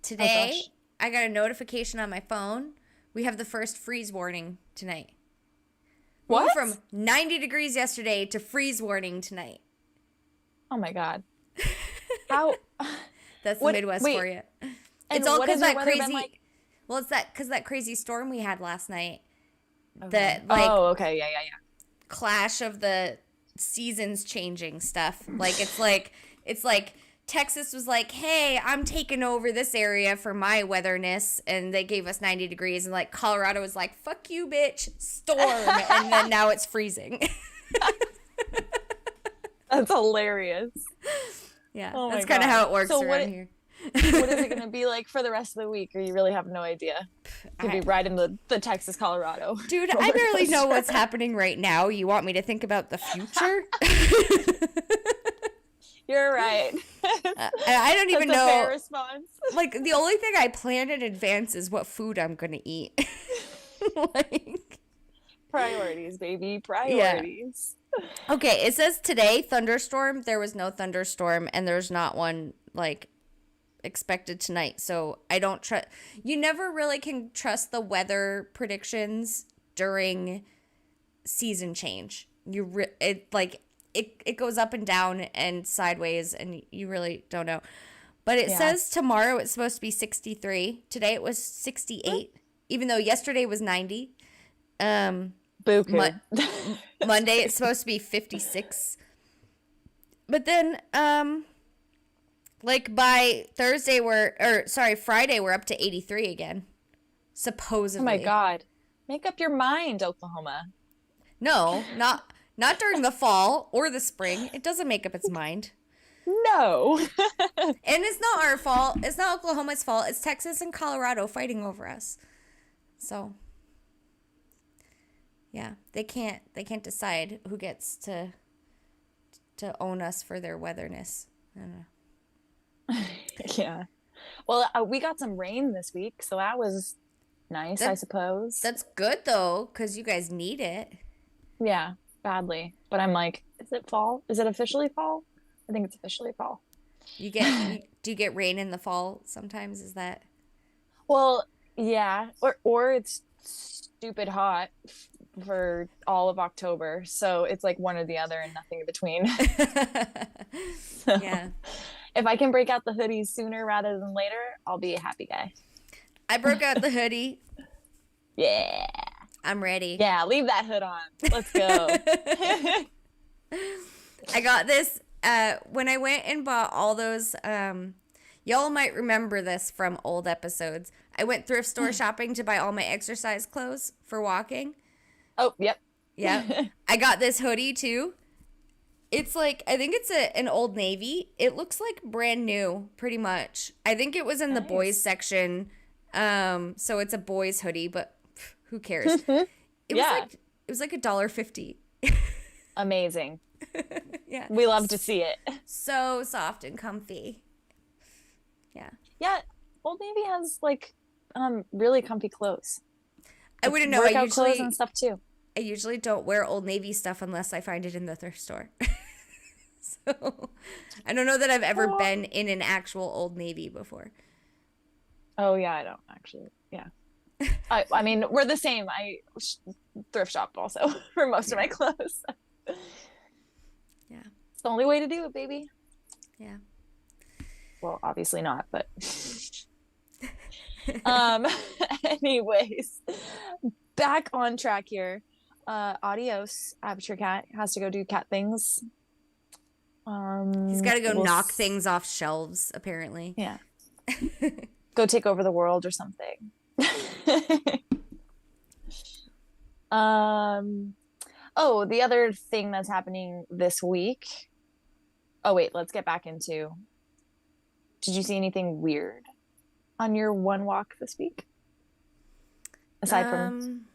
Today, I got a notification on my phone. We have the first freeze warning tonight. What? We went from 90 degrees yesterday to freeze warning tonight. Oh my God. How? That's the Midwest for you. It's all because that crazy. Like? Well, it's because that crazy storm we had last night. Okay. Okay. Yeah. Clash of the seasons changing stuff. Like it's like Texas was like, hey, I'm taking over this area for my weatherness, and they gave us 90 degrees, and like Colorado was like, fuck you, bitch, storm, and then now it's freezing. That's hilarious. Yeah, that's kind of how it works around here. What is it going to be like for the rest of the week? Or you really have no idea? Could be right in the Texas, Colorado. Dude, I barely know what's happening right now. You want me to think about the future? You're right. I don't even know. That's a fair response. Like, the only thing I plan in advance is what food I'm going to eat. Like, priorities, baby. Priorities. Yeah. Okay, it says today, thunderstorm. There was no thunderstorm, and there's not one, like, expected tonight. So I don't trust. You never really can trust the weather predictions during season change. It goes up and down and sideways, and you really don't know. But it says tomorrow it's supposed to be 63. Today it was 68, even though yesterday was 90. Buku. Monday it's supposed to be 56. But then, like by Friday we're up to 83 again. Supposedly. Oh my God. Make up your mind, Oklahoma. No, not during the fall or the spring. It doesn't make up its mind. No. And it's not our fault. It's not Oklahoma's fault. It's Texas and Colorado fighting over us. So, yeah, they can't decide who gets to own us for their weatherness. I don't know. Yeah. Well, we got some rain this week, so that was nice, I suppose. That's good though, because you guys need it. Yeah. Badly, but I'm like, is it fall? Is it officially fall? I think it's officially fall. Do you get rain in the fall sometimes? Is that? Well, yeah, or it's stupid hot for all of October, so it's like one or the other and nothing in between. Yeah. If I can break out the hoodies sooner rather than later, I'll be a happy guy. I broke out the hoodie. Yeah. I'm ready. Yeah, leave that hood on. Let's go. I got this when I went and bought all those. Y'all might remember this from old episodes. I went thrift store shopping to buy all my exercise clothes for walking. Oh, yep. Yeah. I got this hoodie too. It's like, I think it's an Old Navy. It looks like brand new, pretty much. I think it was in the boys section. So it's a boys hoodie, but who cares? It was like $1.50. Amazing. Yeah. We love to see it. So soft and comfy. Yeah. Yeah. Old Navy has like really comfy clothes. I wouldn't know. Workout clothes and stuff too. I usually don't wear Old Navy stuff unless I find it in the thrift store. So I don't know that I've ever been in an actual Old Navy before. Oh yeah, I don't actually. Yeah. I mean, we're the same. I thrift shop also for most of my clothes. Yeah. It's the only way to do it, baby. Yeah. Well, obviously not, but anyways, back on track here. Adios, Aperture Cat has to go do cat things. He's got to go knock things off shelves, apparently. Yeah. Go take over the world or something. Oh, the other thing that's happening this week. Oh, wait, let's get back into. Did you see anything weird on your one walk this week? Aside from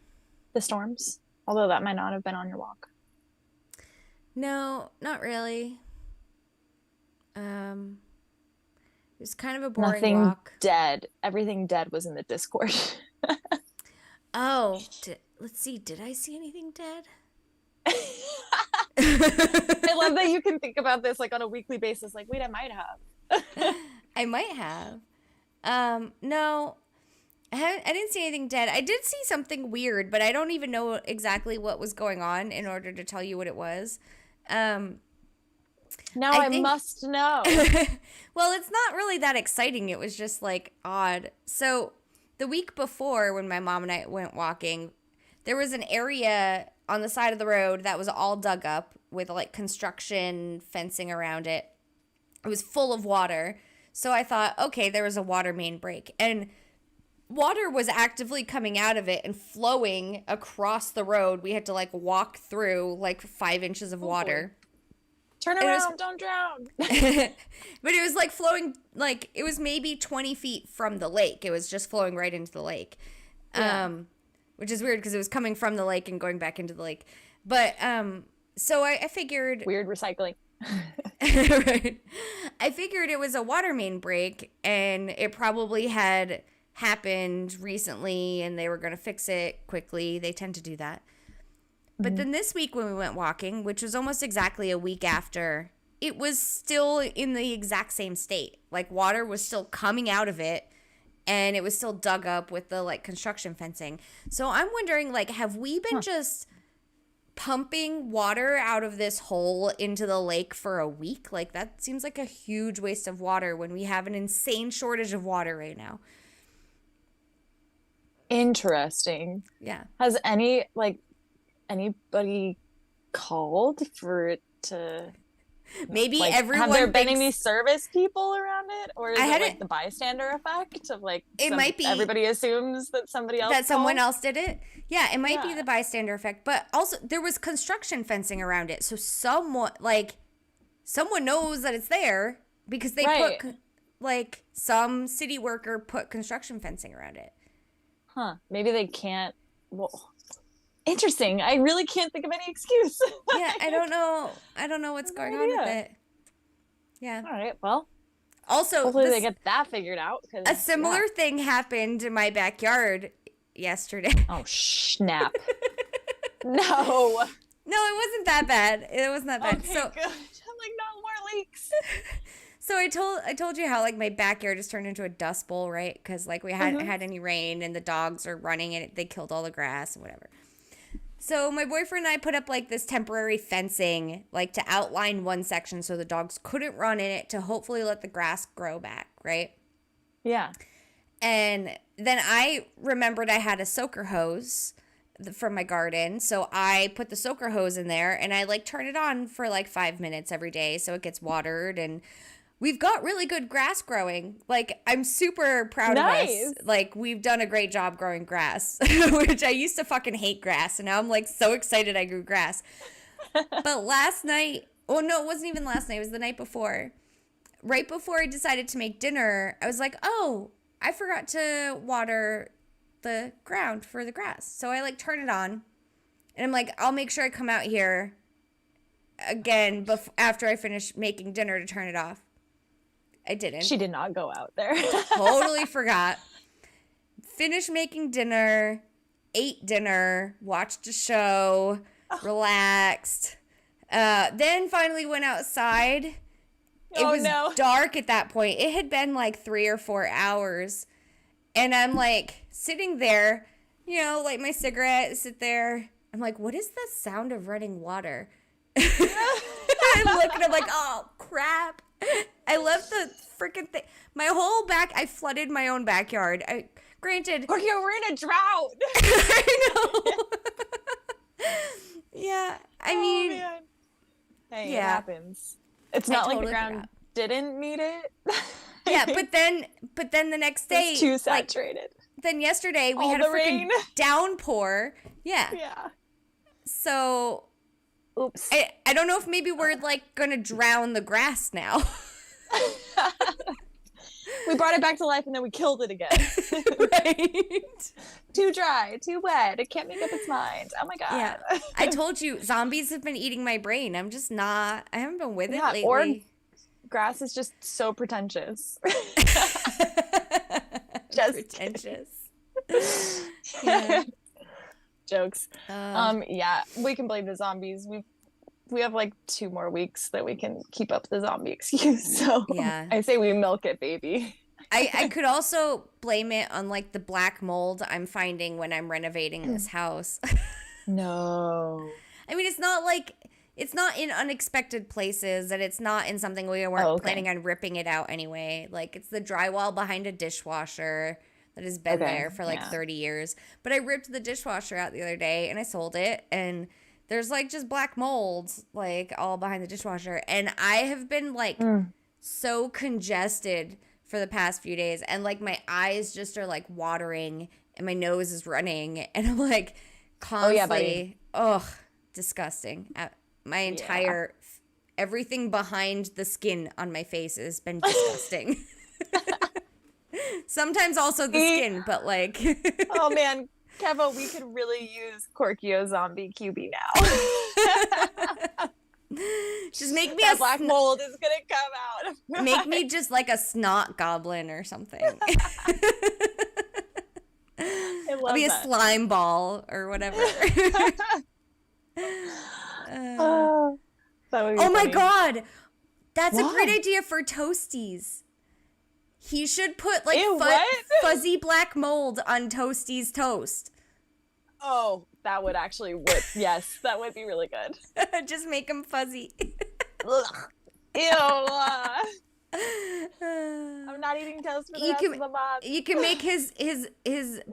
the storms? Although that might not have been on your walk. No, not really. It was kind of a boring Nothing walk. Dead. Everything dead was in the Discord. Oh, let's see. Did I see anything dead? I love that you can think about this like on a weekly basis. Like, wait, I might have. I might have. No, I didn't see anything dead. I did see something weird, but I don't even know exactly what was going on in order to tell you what it was. Now I must know. Well, it's not really that exciting. It was just like odd. So the week before when my mom and I went walking, there was an area on the side of the road that was all dug up with like construction fencing around it. It was full of water. So I thought, okay, there was a water main break. And water was actively coming out of it and flowing across the road. We had to like walk through like 5 inches of water. Boy. Turn around, don't drown. But it was like flowing, like it was maybe 20 feet from the lake. It was just flowing right into the lake. Yeah. Which is weird because it was coming from the lake and going back into the lake. But so I figured... Weird recycling. Right. I figured it was a water main break and it probably had happened recently and they were going to fix it quickly. They tend to do that. But then this week when we went walking, which was almost exactly a week after, it was still in the exact same state. Like water was still coming out of it and it was still dug up with the like construction fencing. So I'm wondering, like, have we been just pumping water out of this hole into the lake for a week? Like that seems like a huge waste of water when we have an insane shortage of water right now. Interesting. Yeah. Has anybody called for it to maybe like, everyone have there been any service people around it, or is it had like the bystander effect of like it might be everybody assumes that somebody else that someone called? else did it? Yeah, it might be the bystander effect, but also there was construction fencing around it, so someone knows that it's there because they put like some city worker put construction fencing around it. Maybe they can't. Well, interesting. I really can't think of any excuse. Yeah, I don't know what's going on with it. Yeah. All right. Well, also hopefully they get that figured out. A similar thing happened in my backyard yesterday. Oh, snap. No, it wasn't that bad. It wasn't that bad. Okay, so good. I'm like, no more leaks. So I told you how like my backyard just turned into a dust bowl, right? Because like we hadn't had any rain and the dogs are running and they killed all the grass and whatever. So my boyfriend and I put up like this temporary fencing like to outline one section so the dogs couldn't run in it to hopefully let the grass grow back, right? Yeah. And then I remembered I had a soaker hose from my garden. So I put the soaker hose in there and I like turn it on for like 5 minutes every day so it gets watered, and we've got really good grass growing. Like, I'm super proud of us. Like, we've done a great job growing grass, which I used to fucking hate grass. And now I'm, like, so excited I grew grass. But last night, it wasn't even last night. It was the night before. Right before I decided to make dinner, I was like, oh, I forgot to water the ground for the grass. So I, like, turn it on. And I'm like, I'll make sure I come out here again after I finish making dinner to turn it off. I didn't. She did not go out there. Totally forgot. Finished making dinner, ate dinner, watched a show, relaxed. Then finally went outside. It was dark at that point. It had been like 3 or 4 hours. And I'm like sitting there, light my cigarette, sit there. I'm like, what is the sound of running water? I'm looking, I'm like, oh, crap. I left the freaking thing. My whole I flooded my own backyard. Granted. Korkio, we're in a drought. I know. Yeah, I mean. Man. Hey, it happens. It's not like the ground didn't need it. Yeah, but then the next day. It's too saturated. Then yesterday we had a freaking downpour. Yeah. Yeah. So. Oops. I don't know if maybe we're like gonna drown the grass now. We brought it back to life and then we killed it again. Right. Too dry, too wet. It can't make up its mind. Oh my god. Yeah. I told you, zombies have been eating my brain. I'm just not. I haven't been with it lately. Or grass is just so pretentious. Just pretentious. Yeah. Jokes. Yeah, we can blame the zombies. We have like 2 more weeks that we can keep up the zombie excuse. So yeah. I say we milk it, baby. I could also blame it on like the black mold I'm finding when I'm renovating this house. No. I mean, it's not in unexpected places, and it's not in something we weren't planning on ripping it out anyway. Like, it's the drywall behind a dishwasher that has been there for like 30 years. But I ripped the dishwasher out the other day and I sold it, and there's like just black mold like all behind the dishwasher. And I have been like so congested for the past few days, and like my eyes just are like watering and my nose is running, and I'm like constantly disgusting. My entire everything behind the skin on my face has been disgusting. Sometimes also the skin, but like. Oh man, Kevo, we could really use Korkio zombie QB now. Just make me that black mold is gonna come out. Make me just like a snot goblin or something. I'll be a slime ball or whatever. Oh my god, that's a great idea for Toasties. He should put like fuzzy black mold on Toastie's toast. Oh, that would actually work. Yes, that would be really good. Just make him fuzzy. Ew. I'm not eating toast for the rest of the month. You can make his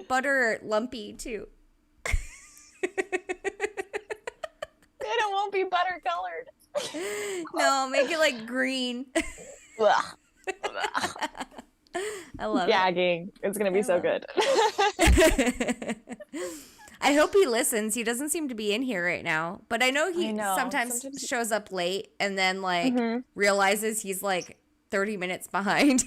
butter lumpy too. It won't be butter colored. No, make it like green. I love gagging. It's gonna be so good. I hope he listens. He doesn't seem to be in here right now, but I know he sometimes shows up late and then like realizes he's like 30 minutes behind.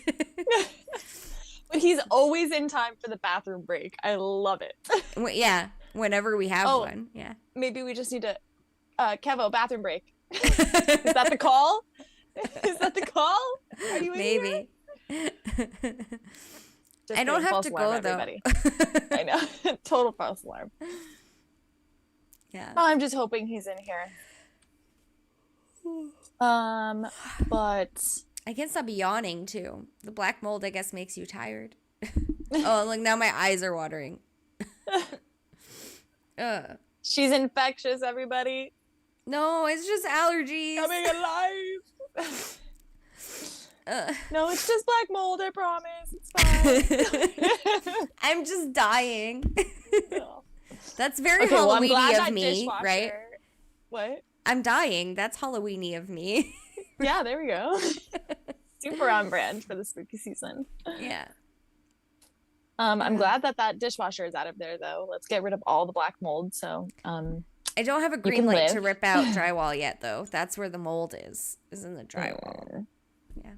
But he's always in time for the bathroom break. I love it. Yeah, whenever we have one. Yeah. Maybe we just need to Kevo, bathroom break. Is that the call? Is that the call? Are you in Maybe. I don't have to go everybody. Though. I know. Total false alarm. Yeah. Oh, I'm just hoping he's in here. But I can't stop yawning too. The black mold, I guess, makes you tired. Oh, look, now my eyes are watering. She's infectious, everybody. No, it's just allergies. Coming alive. No, it's just black mold, I promise. It's fine. I'm just dying. That's very Halloween-y of me, right? What? I'm dying. That's Halloween-y of me. Yeah, there we go. Super on brand for the spooky season. Yeah. I'm glad that dishwasher is out of there, though. Let's get rid of all the black mold. So, I don't have a green light to rip out drywall yet, though. That's where the mold is in the drywall. Yeah.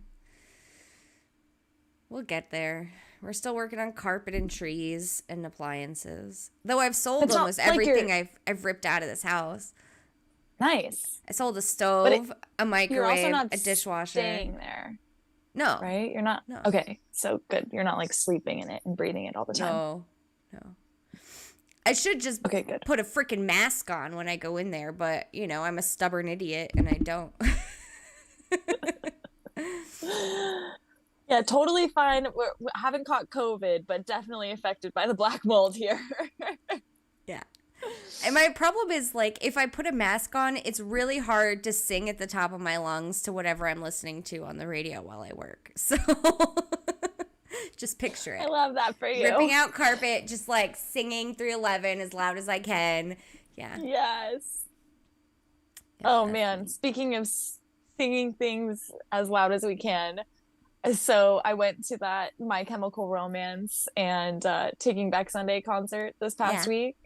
We'll get there. We're still working on carpet and trees and appliances. Though I've sold almost everything I've ripped out of this house. Nice. I sold a stove, a microwave, a dishwasher. Staying there. No. Right? You're not? No. Okay, so good. You're not like sleeping in it and breathing it all the time. No. I should just good. Put a freaking mask on when I go in there, but, you know, I'm a stubborn idiot and I don't. Yeah, totally fine. We haven't caught COVID, but definitely affected by the black mold here. Yeah. And my problem is, like, if I put a mask on, it's really hard to sing at the top of my lungs to whatever I'm listening to on the radio while I work. So just picture it. I love that for you. Ripping out carpet, just like singing 311 as loud as I can. Yeah. Yes. Oh, man. Speaking of singing things as loud as we can. So I went to that My Chemical Romance and Taking Back Sunday concert this past week.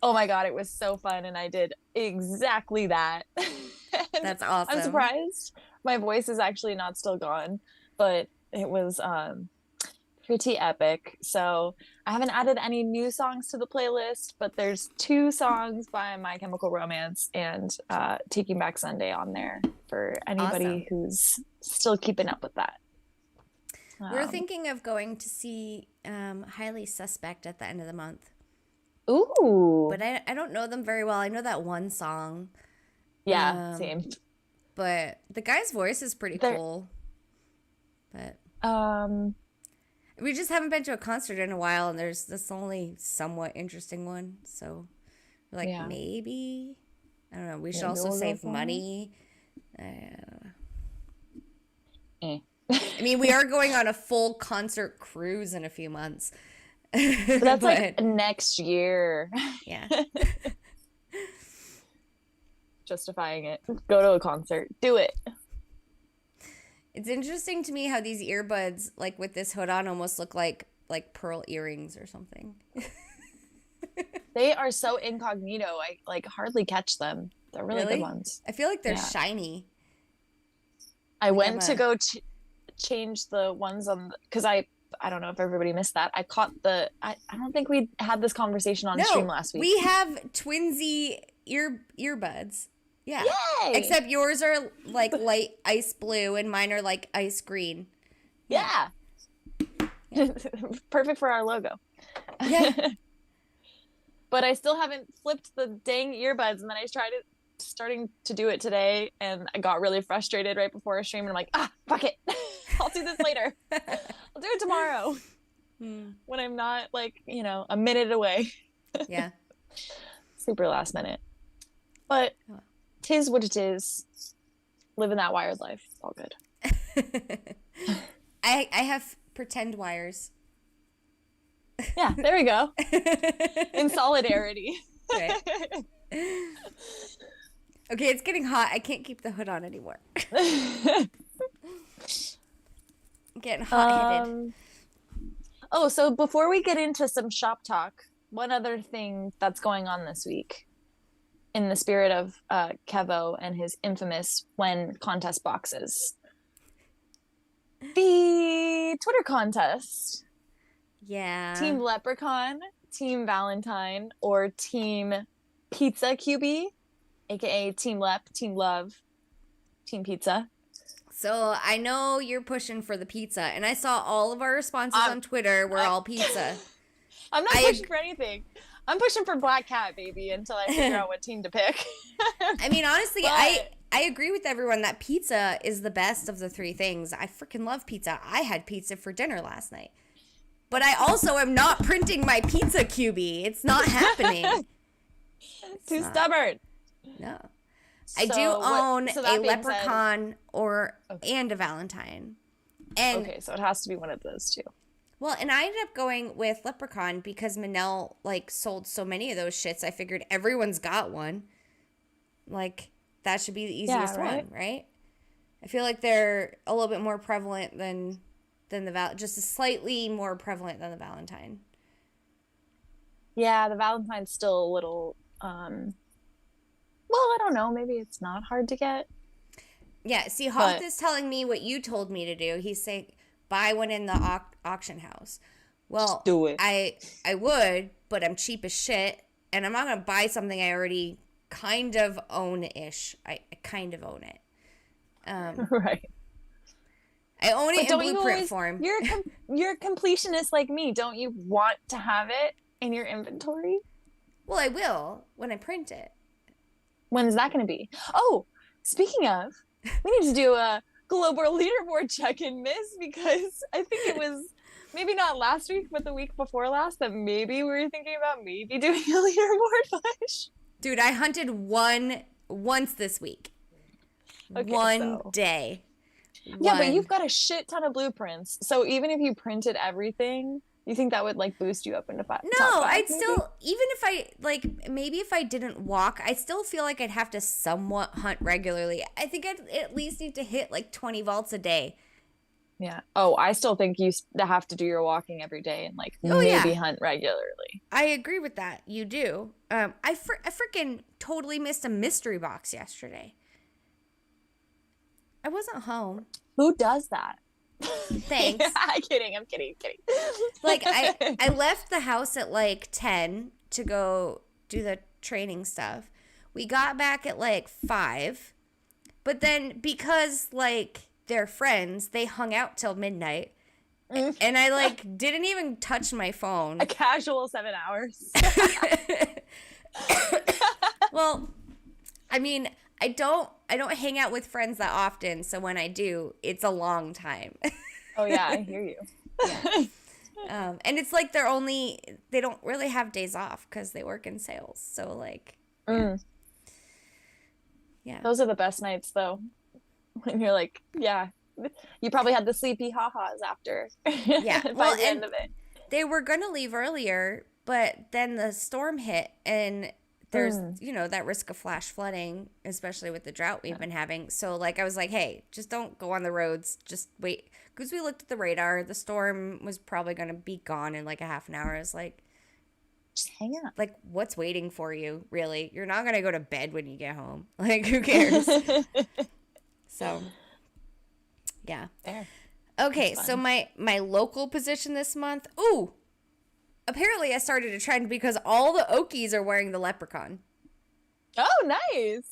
Oh my God, it was so fun. And I did exactly that. That's awesome. I'm surprised my voice is actually not still gone, but it was pretty epic. So I haven't added any new songs to the playlist, but there's 2 songs by My Chemical Romance and Taking Back Sunday on there for anybody who's still keeping up with that. We're thinking of going to see Highly Suspect at the end of the month. Ooh. But I don't know them very well. I know that one song. Yeah, same. But the guy's voice is pretty cool. But we just haven't been to a concert in a while, and there's this only somewhat interesting one. So we're like, maybe. I don't know. We should also save money. I mean, we are going on a full concert cruise in a few months. But that's like next year. Yeah. Justifying it. Go to a concert. Do it. It's interesting to me how these earbuds, like with this hood on, almost look like pearl earrings or something. They are so incognito. I like hardly catch them. They're really good ones. I feel like they're shiny. I went to go change the ones on because I don't know if everybody missed that. I caught I don't think we had this conversation on stream last week. We have twinsy earbuds. Yeah. Yay! Except yours are like light ice blue and mine are like ice green. Yeah. Perfect for our logo. Yeah. But I still haven't flipped the dang earbuds, and then I starting to do it today, and I got really frustrated right before a stream, and I'm like, fuck it. I'll do this later. I'll do it tomorrow. When I'm not like, a minute away. Yeah. Super last minute. But 'tis what it is. Living that wired life. It's all good. I have pretend wires. Yeah, there we go. In solidarity. Right. Okay, it's getting hot. I can't keep the hood on anymore. I'm getting hot-headed. So before we get into some shop talk, one other thing that's going on this week, in the spirit of Kevo and his infamous when contest boxes, the Twitter contest. Yeah. Team Leprechaun, Team Valentine, or Team Pizza QB, aka Team Lep, Team Love, Team Pizza. So I know you're pushing for the pizza, and I saw all of our responses on Twitter were all pizza. I'm not pushing for anything. I'm pushing for Black Cat, baby, until I figure out what team to pick. I mean, honestly, I agree with everyone that pizza is the best of the 3 things. I freaking love pizza. I had pizza for dinner last night. But I also am not printing my pizza QB. It's not happening. Too stubborn. No. I do own a Leprechaun and a Valentine. And okay, so it has to be one of those 2. Well, and I ended up going with Leprechaun because Manel sold so many of those shits. I figured everyone's got one. That should be the easiest one, right? I feel like they're a little bit more prevalent than the just slightly more prevalent than the Valentine. Yeah, the Valentine's still a little well, I don't know, maybe it's not hard to get. Yeah, see, Hoth is telling me what you told me to do. He's saying buy one in the auction house. Well, just do it. I would, but I'm cheap as shit, and I'm not gonna buy something I already kind of own-ish. I kind of own it. Right. I own it in blueprint form. You're a completionist like me. Don't you want to have it in your inventory? Well, I will when I print it. When is that going to be? Oh, speaking of, we need to do a global leaderboard check-in, miss, because I think it was maybe not last week, but the week before last that maybe we were thinking about maybe doing a leaderboard push. Dude, I hunted once this week. Okay, one day. Yeah, but you've got a shit ton of blueprints. So even if you printed everything, you think that would like boost you up into five? No, I'd still, even if I like, maybe if I didn't walk, I still feel like I'd have to somewhat hunt regularly. I think I'd at least need to hit like 20 vaults a day. Yeah. Oh, I still think you have to do your walking every day and like maybe hunt regularly. I agree with that. You do. I freaking totally missed a mystery box yesterday. I wasn't home. Who does that? Thanks. I'm kidding. Like I left the house at like 10 to go do the training stuff. We got back at like 5. But then because like they're friends, they hung out till midnight. And I like didn't even touch my phone. A casual 7 hours. Well, I mean, I don't hang out with friends that often, so when I do, it's a long time. Oh yeah, I hear you. Yeah. And it's like they don't really have days off because they work in sales. So like, yeah. Those are the best nights though. When you're like, yeah, you probably had the sleepy ha-has after. Yeah. By the end of it. They were going to leave earlier, but then the storm hit and there's, that risk of flash flooding, especially with the drought we've been having. So, like, I was like, hey, just don't go on the roads. Just wait. Because we looked at the radar. The storm was probably going to be gone in, like, a half an hour. I was like, just hang out. Like, what's waiting for you, really? You're not going to go to bed when you get home. Like, who cares? So, yeah. Fair. Okay, so my local position this month. Ooh! Apparently, I started a trend because all the Okies are wearing the leprechaun. Oh, nice.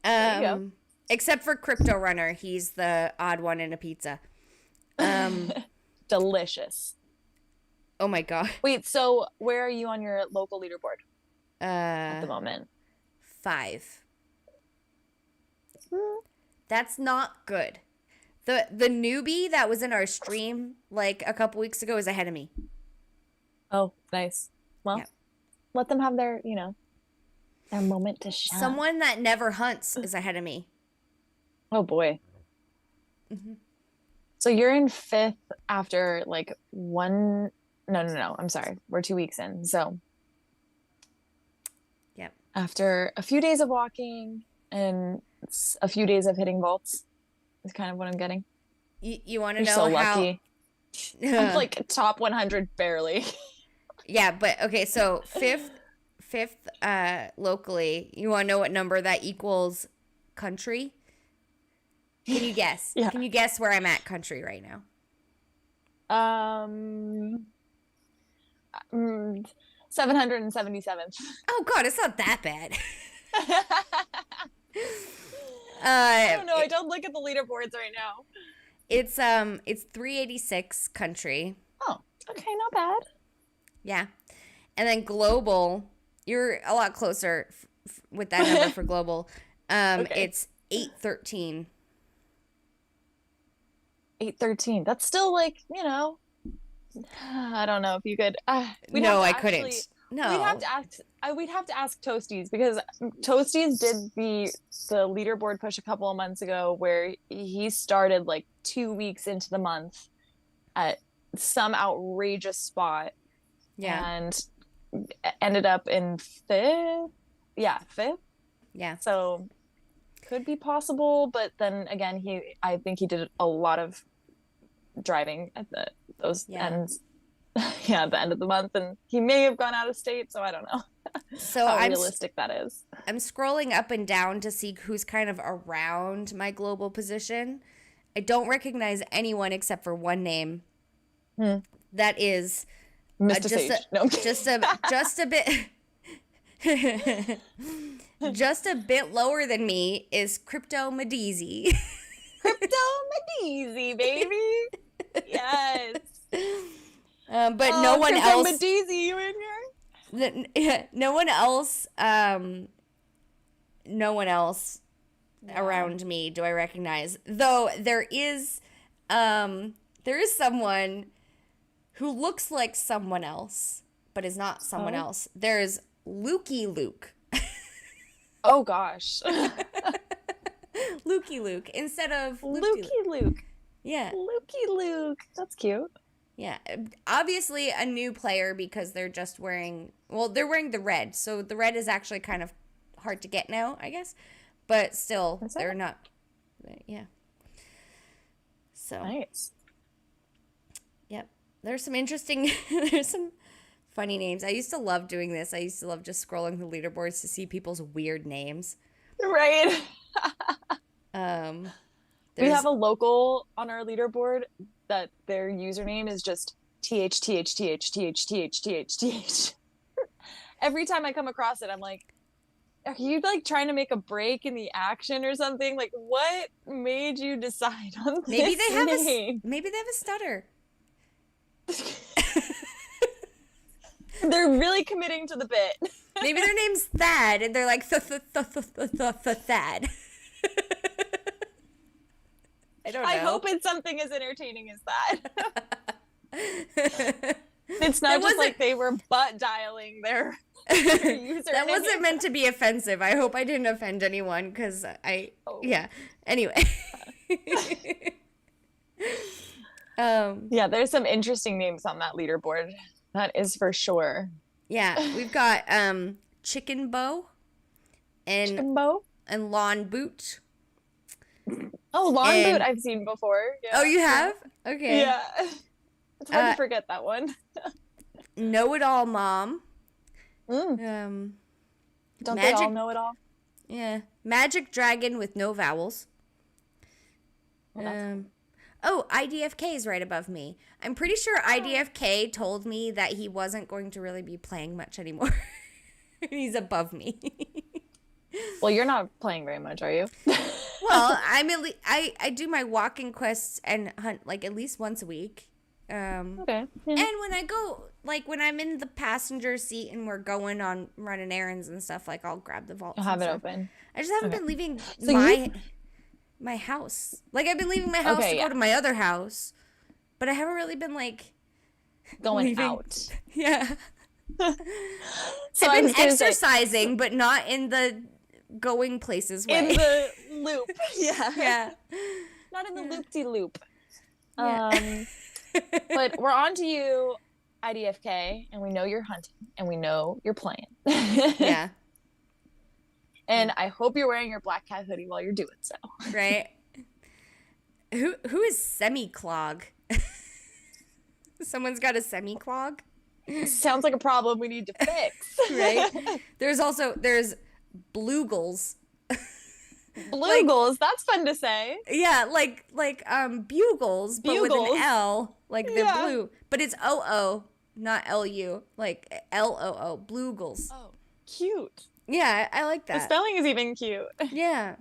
There you go. Except for Crypto Runner. He's the odd one in a pizza. Delicious. Oh, my God. Wait, so where are you on your local leaderboard at the moment? 5. That's not good. The newbie that was in our stream like a couple weeks ago is ahead of me. Oh, nice. Well, let them have their, their moment to shine. Someone that never hunts is ahead of me. Oh, boy. Mm-hmm. So you're in 5th after like one... No. I'm sorry. We're 2 weeks in. So yep. After a few days of walking and a few days of hitting vaults is kind of what I'm getting. You want to know so how... lucky. I'm like top 100 barely. Yeah, but okay, so 5th locally. You want to know what number that equals country? Can you guess? Yeah. Can you guess where I'm at country right now? 777th. Oh God, it's not that bad. I don't know. I don't look at the leaderboards right now. It's 386 country. Oh, okay, not bad. Yeah, and then global, you're a lot closer with that number for global. Okay. It's 813. 813. That's still like, I don't know if you could. No, I couldn't. No, we'd have to ask Toasties because Toasties did the leaderboard push a couple of months ago where he started like 2 weeks into the month at some outrageous spot. Yeah. And ended up in 5th. Yeah, 5th. Yeah. So could be possible, but then again, I think he did a lot of driving at those ends. Yeah, at the end of the month, and he may have gone out of state, so I don't know. So how realistic that is. I'm scrolling up and down to see who's kind of around my global position. I don't recognize anyone except for one name. That is Mr. Sage. Just a bit just a bit lower than me is Crypto Medizi. Crypto Medizi. Easy, baby. Yes. But no one else. Medizi, you in here? No one else. No one else around me do I recognize. Though there is someone who looks like someone else, but is not someone else. There's Lukey Luke. Oh gosh. Lukey Luke instead of Lukey Luke. Yeah. Lukey Luke. That's cute. Yeah. Obviously a new player because they're just wearing, well, they're wearing the red. So the red is actually kind of hard to get now, I guess. But still, they're not. Yeah. So. Nice. Yep. There's some funny names. I used to love doing this. I used to love just scrolling the leaderboards to see people's weird names. Right. We have a local on our leaderboard that their username is just TH. Every time I come across it, I'm like, are you like trying to make a break in the action or something? Like, what made you decide on maybe this name? Maybe they have a stutter. They're really committing to the bit. Maybe their name's Thad, and they're like Thad. I don't know. I hope it's something as entertaining as that. It's not just like they were butt dialing their username. That wasn't meant to be offensive. I hope I didn't offend anyone because yeah. Anyway. Yeah, there's some interesting names on that leaderboard. That is for sure. Yeah, we've got Chicken Bow and Lawn Boot. Oh, Lawn Boot I've seen before. Yeah. Oh, you have? Okay. Yeah. It's hard to forget that one. Know-It-All Mom. Don't they all know it all? Yeah. Magic Dragon with no vowels. IDFK is right above me. I'm pretty sure IDFK told me that he wasn't going to really be playing much anymore. He's above me. Well, you're not playing very much, are you? Well, I do my walking quests and hunt like at least once a week. Okay. Yeah. And when I go, like when I'm in the passenger seat and we're going on running errands and stuff, like I'll grab the vault. I'll have it open. I just haven't been leaving my house. Like I've been leaving my house to go to my other house, but I haven't really been like going out. Yeah. So I've been exercising, but not in the going places way. In the loop. Yeah. Not in the loop-de-loop. But we're on to you, IDFK, and we know you're hunting, and we know you're playing. Yeah. And I hope you're wearing your black cat hoodie while you're doing so. Right. Who is Semiclog? Someone's got a Semiclog? Sounds like a problem we need to fix. Right? There's Bloogles. Bloogles, that's fun to say. Yeah, like bugles, but with an L, like the blue. But it's O-O, not L-U, like L-O-O, Bloogles. Oh, cute. Yeah, I like that. The spelling is even cute. Yeah.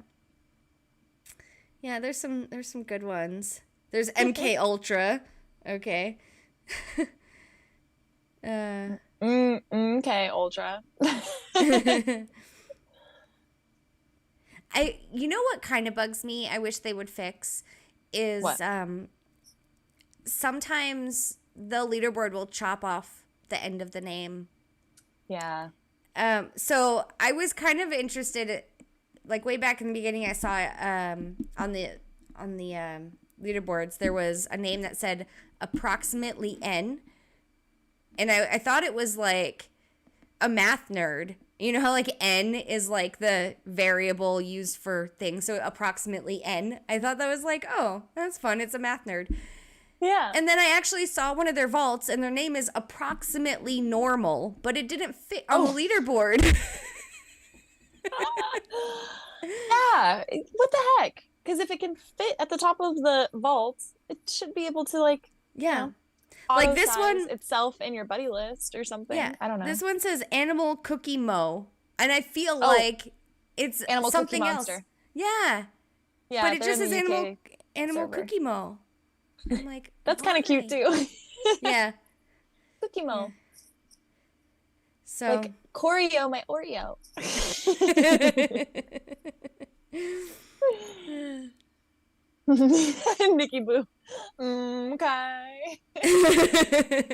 Yeah, there's some good ones. There's MK Ultra. Okay. Okay, Ultra. You know what kind of bugs me? I wish they would fix is sometimes the leaderboard will chop off the end of the name. Yeah. So I was kind of interested, like way back in the beginning, I saw on the leaderboards there was a name that said approximately N, and I thought it was like a math nerd. You know how like N is like the variable used for things, so approximately N. I thought that was like, oh, that's fun. It's a math nerd. Yeah. And then I actually saw one of their vaults, and their name is approximately normal, but it didn't fit on the leaderboard. Yeah. What the heck? Because if it can fit at the top of the vault, it should be able to like, like this one itself in your buddy list or something. Yeah. I don't know. This one says Animal Cookie Mo, and I feel like it's Animal something Cookie else. Monster. Yeah. Yeah. But it just says Animal Cookie Mo. I'm like, that's kind of cute too. Yeah. Cookie Mo. Yeah. So like Korkio, my Oreo. Nikki Boo. Okay.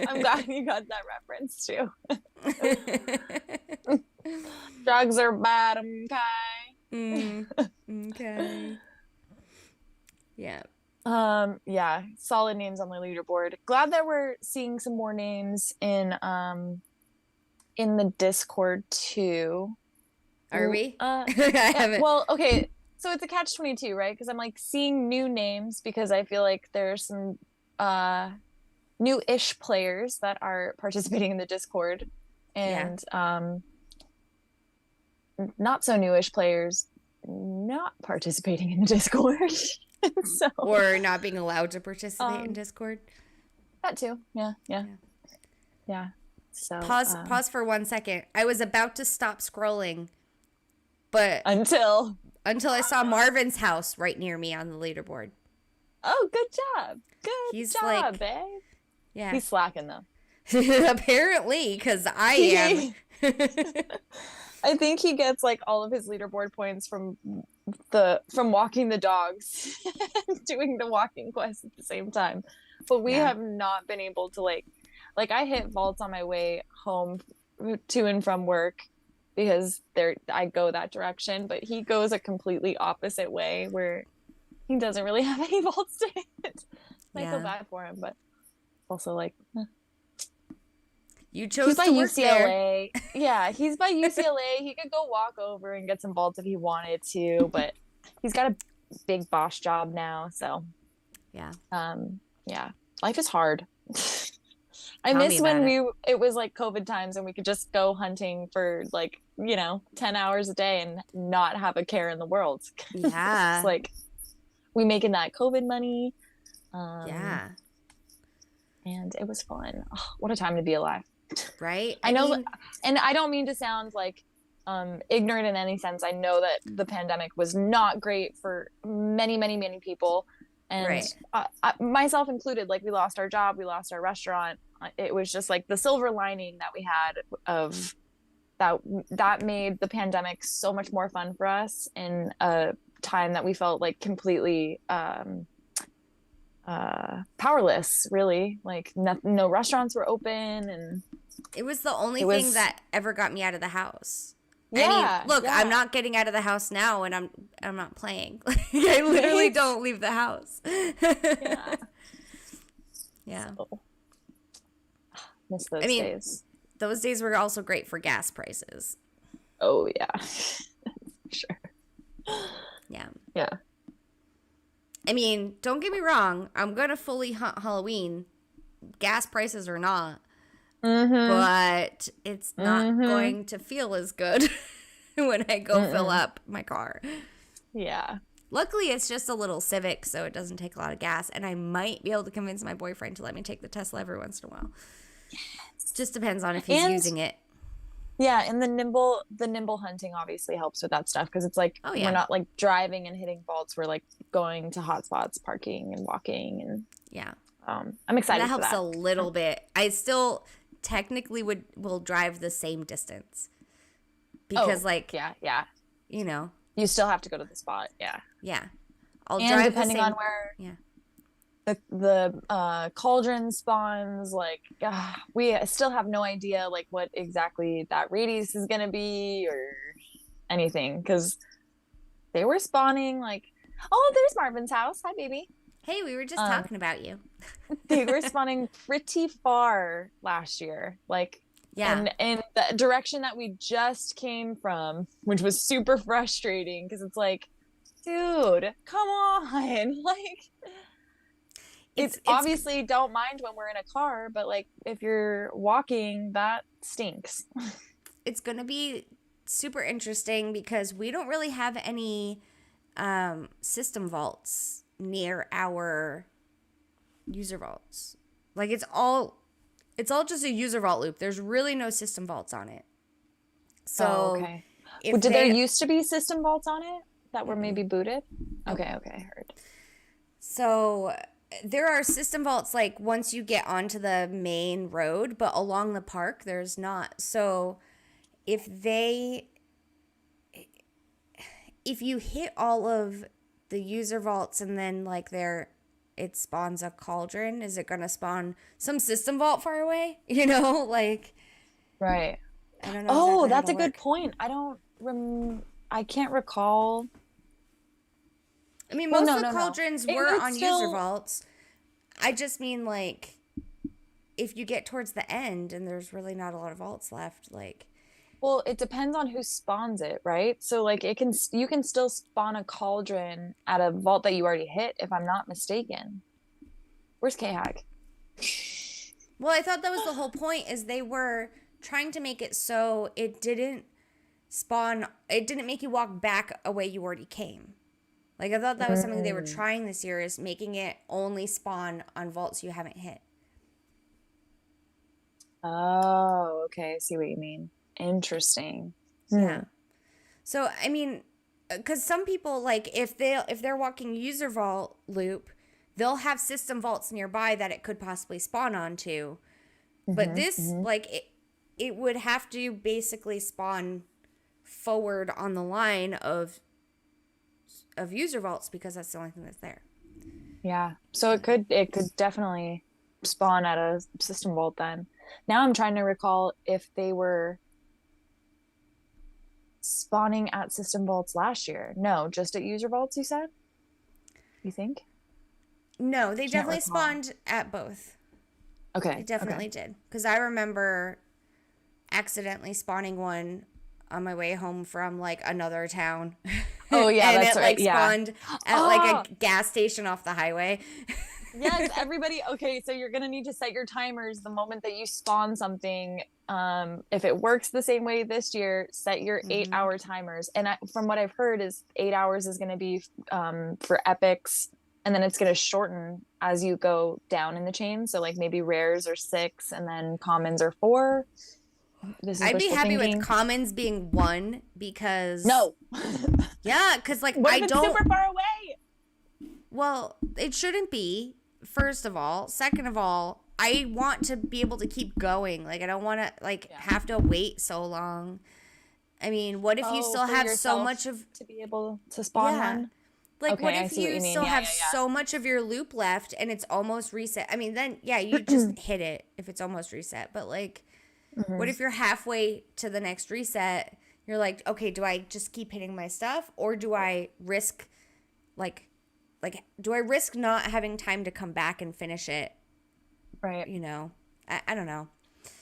I'm glad you got that reference too. Drugs are bad. Okay. Yeah. Yeah, solid names on the leaderboard. Glad that we're seeing some more names in the Discord too. Are we? I haven't. Well, okay. So it's a catch-22, right? Because I'm like seeing new names because I feel like there's some new-ish players that are participating in the Discord, and not so newish players not participating in the Discord. So, or not being allowed to participate in Discord. That too. Yeah. So pause for 1 second. I was about to stop scrolling, but until I saw Marvin's house right near me on the leaderboard. Oh, good job. Good job, babe. Yeah. He's slacking though. Apparently, because I am. I think he gets like all of his leaderboard points from walking the dogs, doing the walking quest at the same time. But we have not been able to like I hit vaults on my way home to and from work because I go that direction, but he goes a completely opposite way where he doesn't really have any vaults to hit. I feel bad for him, but also like you chose to work UCLA. There. Yeah, he's by UCLA. He could go walk over and get some vaults if he wanted to, but he's got a big boss job now, so yeah. Life is hard. I miss when it was like COVID times and we could just go hunting for 10 hours a day and not have a care in the world. Yeah. It's like we making that COVID money. Yeah. And it was fun. Oh, what a time to be alive. Right? I know, and I don't mean to sound like ignorant in any sense. I know that the pandemic was not great for many, many, many people. And myself included, like we lost our job, we lost our restaurant. It was just like the silver lining that we had of that made the pandemic so much more fun for us in a time that we felt like completely powerless, really. Like no restaurants were open, and it was the only thing that ever got me out of the house. Yeah, I mean, look, I'm not getting out of the house now, and I'm not playing. I literally don't leave the house. Yeah. So, miss those days. Those days were also great for gas prices. Oh yeah, sure. Yeah. I mean, don't get me wrong. I'm gonna fully hunt Halloween, gas prices or not. But it's not going to feel as good when I go fill up my car. Yeah. Luckily, it's just a little Civic, so it doesn't take a lot of gas, and I might be able to convince my boyfriend to let me take the Tesla every once in a while. Yes. Just depends on if he's using it. Yeah, and the nimble hunting obviously helps with that stuff because it's like we're not like driving and hitting vaults. We're like going to hotspots, parking and walking, and I'm excited. And that helps for that. a little bit. I still technically will drive the same distance because you know, you still have to go to the spot. Yeah, I'll and drive depending on where the cauldron spawns. Like we still have no idea like what exactly that radius is gonna be or anything because they were spawning like, oh, there's Marvin's house. Hi, baby. Hey, we were just talking about you. They were spawning pretty far last year. Like, and in the direction that we just came from, which was super frustrating because it's like, dude, come on. Like, it's obviously don't mind when we're in a car, but like if you're walking, that stinks. It's going to be super interesting because we don't really have any system vaults near our user vaults. Like it's all just a user vault loop. There's really no system vaults on it. So did there used to be system vaults on it that were maybe booted? Okay, heard. So there are system vaults like once you get onto the main road, but along the park there's not. So if you hit all of the user vaults and then like it spawns a cauldron, is it gonna spawn some system vault far away? Like Right. I don't know. Oh, that's a good point. I can't recall. I mean, most of the cauldrons were on user vaults. I just mean, like, if you get towards the end and there's really not a lot of vaults left, like... Well, it depends on who spawns it, right? So, like, you can still spawn a cauldron at a vault that you already hit, if I'm not mistaken. Where's K-Hack? Well, I thought that was the whole point, is they were trying to make it so it didn't make you walk back a way you already came. Like, I thought that was something they were trying this year, is making it only spawn on vaults you haven't hit. Oh, okay. I see what you mean. Interesting. Yeah. So, I mean, because some people, like, if they're walking user vault loop, they'll have system vaults nearby that it could possibly spawn onto. But this, like, it would have to basically spawn forward on the line of user vaults, because that's the only thing that's there. Yeah. So it could definitely spawn at a system vault then. Now I'm trying to recall if they were spawning at system vaults last year. No, just at user vaults, you said? You think? No, they definitely spawned at both. Okay. They definitely did. Because I remember accidentally spawning one on my way home from, like, another town. Oh, yeah, and that's it, right. like, spawned at, like, a gas station off the highway. Yes, everybody. Okay, so you're going to need to set your timers the moment that you spawn something. If it works the same way this year, set your 8-hour timers. And from what I've heard is 8 hours is going to be for epics, and then it's going to shorten as you go down in the chain. So, like, maybe rares are 6 and then commons are 4. I'd be happy with commons being 1 because... No. Yeah, because, like, what if it's super far away? Well, it shouldn't be, first of all. Second of all, I want to be able to keep going. Like, I don't want to, like, have to wait so long. I mean, what if you still have so much of... To be able to spawn one? Like, what if you still have so much of your loop left and it's almost reset? I mean, then, yeah, you just hit it if it's almost reset. But, like, what if you're halfway to the next reset? You're like, okay, do I just keep hitting my stuff? Or do I risk, do I risk not having time to come back and finish it? Right. You know, I don't know.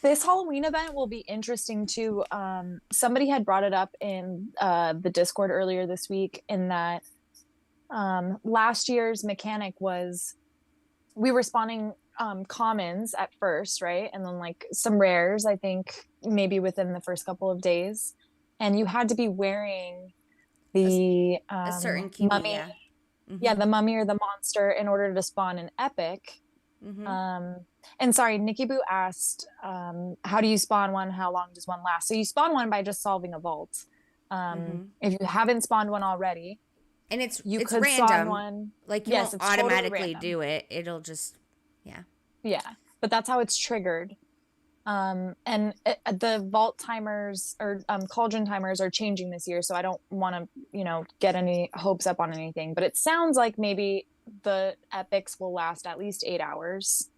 This Halloween event will be interesting too. Somebody had brought it up in the Discord earlier this week, in that last year's mechanic was we were spawning commons at first, right? And then, like, some rares, I think maybe within the first couple of days. And you had to be wearing the a certain QB, mummy. yeah. Yeah, the mummy or the monster in order to spawn an epic. And sorry, Nikki Boo asked, how do you spawn one? How long does one last? So you spawn one by just solving a vault. If you haven't spawned one already, and it's could random. spawn one. Like, you don't automatically totally do it. It'll just, yeah. But that's how it's triggered. And the vault timers or cauldron timers are changing this year, so I don't want to, get any hopes up on anything. But it sounds like maybe the epics will last at least 8 hours.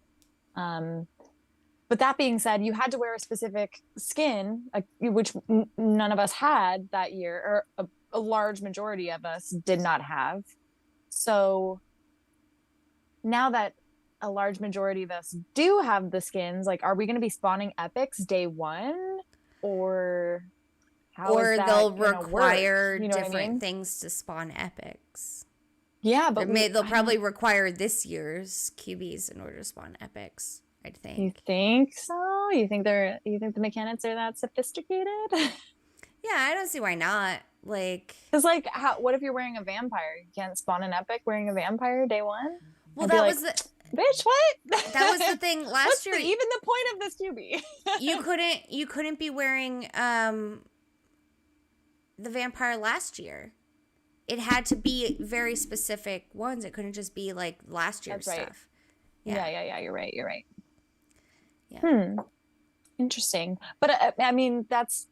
But that being said, you had to wear a specific skin, which none of us had that year, or a large majority of us did not have. So now that a large majority of us do have the skins, like, are we going to be spawning epics day 1, or how is that they'll require work? different things to spawn epics. Yeah, but they'll probably require this year's QBs in order to spawn epics, I think. You think so? You think the mechanics are that sophisticated? Yeah, I don't see why not. Like, because, like, what if you're wearing a vampire? You can't spawn an epic wearing a vampire day 1? Well, that was the bitch. What? That was the thing last year. Even the point of this QB. you couldn't be wearing the vampire last year. it had to be very specific ones. It couldn't just be like last year's stuff. Yeah. You're right. Yeah. Interesting. But I mean, that's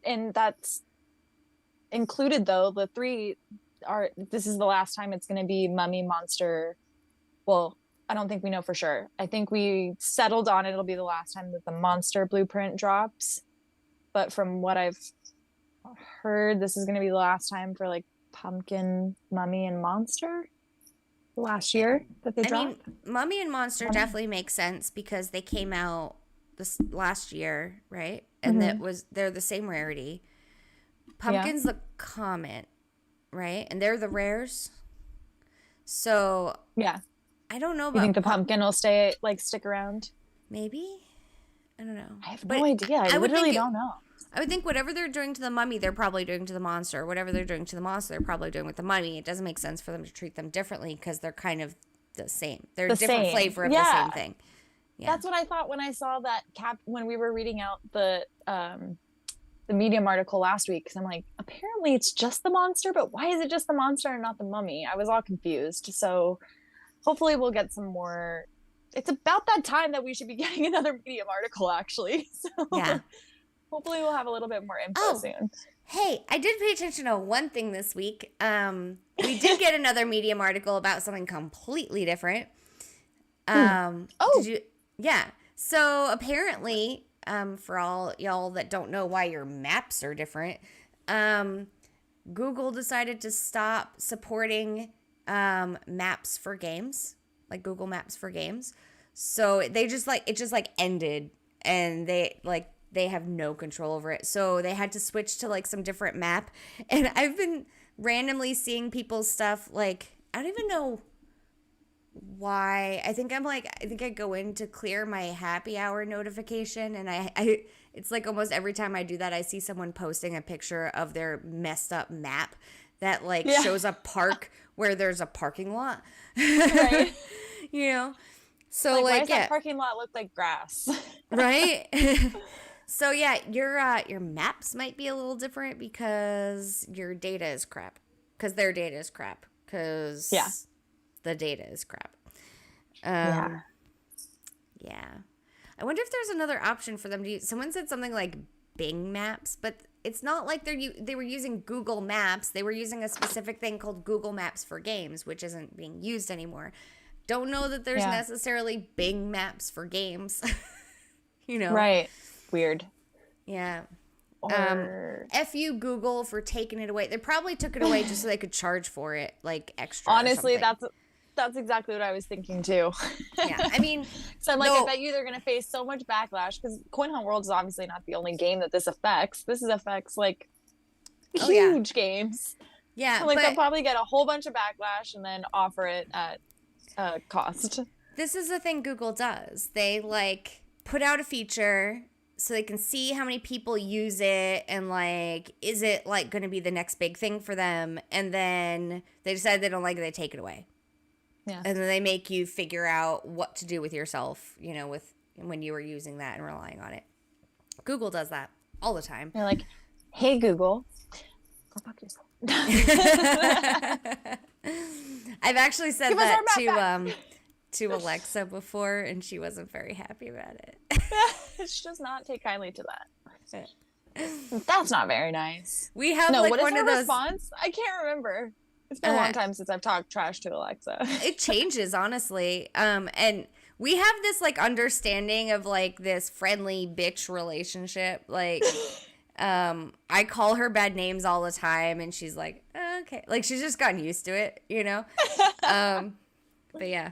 included though. The 3 are. This is the last time it's going to be Mummy, Monster. Well, I don't think we know for sure. I think we settled on it'll be the last time that the Monster blueprint drops. But from what I've heard, this is going to be the last time for like Pumpkin, Mummy, and Monster. Last year that they dropped. I mean, Mummy and Monster definitely makes sense because they came out this last year, right? And they're the same rarity. Pumpkin's the common, right? And they're the rares. So yeah, I don't know about. You think the pumpkin will stick around? Maybe. I don't know. I have no idea. I literally don't know. I would think whatever they're doing to the Mummy, they're probably doing to the Monster. Whatever they're doing to the Monster, they're probably doing with the Mummy. It doesn't make sense for them to treat them differently because they're kind of the same. They're a different flavor of the same thing. Yeah. That's what I thought when I saw that when we were reading out the Medium article last week. Because I'm like, apparently it's just the Monster, but why is it just the Monster and not the Mummy? I was all confused. So hopefully we'll get some more. It's about that time that we should be getting another Medium article, actually. So yeah. Hopefully we'll have a little bit more info soon. Hey, I did pay attention to one thing this week. We did get another Medium article about something completely different. Did you? Yeah. So apparently, for all y'all that don't know why your maps are different, Google decided to stop supporting maps for games, like Google Maps for games. So it just ended, and they have no control over it. So they had to switch to like some different map. And I've been randomly seeing people's stuff. Like, I don't even know why. I think I go in to clear my happy hour notification. And I it's like almost every time I do that, I see someone posting a picture of their messed up map that shows a park where there's a parking lot. Right. You know? So why does that parking lot look like grass? Right? So yeah, your maps might be a little different because your data is crap. Because their data is crap. Because the data is crap. Yeah. I wonder if there's another option for them to use. Someone said something like Bing Maps, but it's not like they were using Google Maps. They were using a specific thing called Google Maps for games, which isn't being used anymore. Don't know that there's necessarily Bing Maps for games. You know? Right. Weird. Yeah. F you Google for taking it away. They probably took it away just so they could charge for it, like extra. Honestly, that's exactly what I was thinking too. Yeah, I mean, so I'm like, I bet you they're gonna face so much backlash because Coin Hunt World is obviously not the only game that this affects. This affects like huge games. Yeah, so, they'll probably get a whole bunch of backlash and then offer it at cost. This is the thing Google does. They put out a feature so they can see how many people use it and is it going to be the next big thing for them, and then they decide they don't like it, they take it away. Yeah. And then they make you figure out what to do with yourself, with when you were using that and relying on it. Google does that all the time. They're like, hey Google, go fuck yourself. I've actually said that to Alexa before, and she wasn't very happy about it. She does not take kindly to that. That's not very nice. We have what is one her of those response? I can't remember. It's been a long time since I've talked trash to Alexa. It changes, honestly. And we have this understanding of this friendly bitch relationship. I call her bad names all the time, and she's like, okay. She's just gotten used to it, But yeah.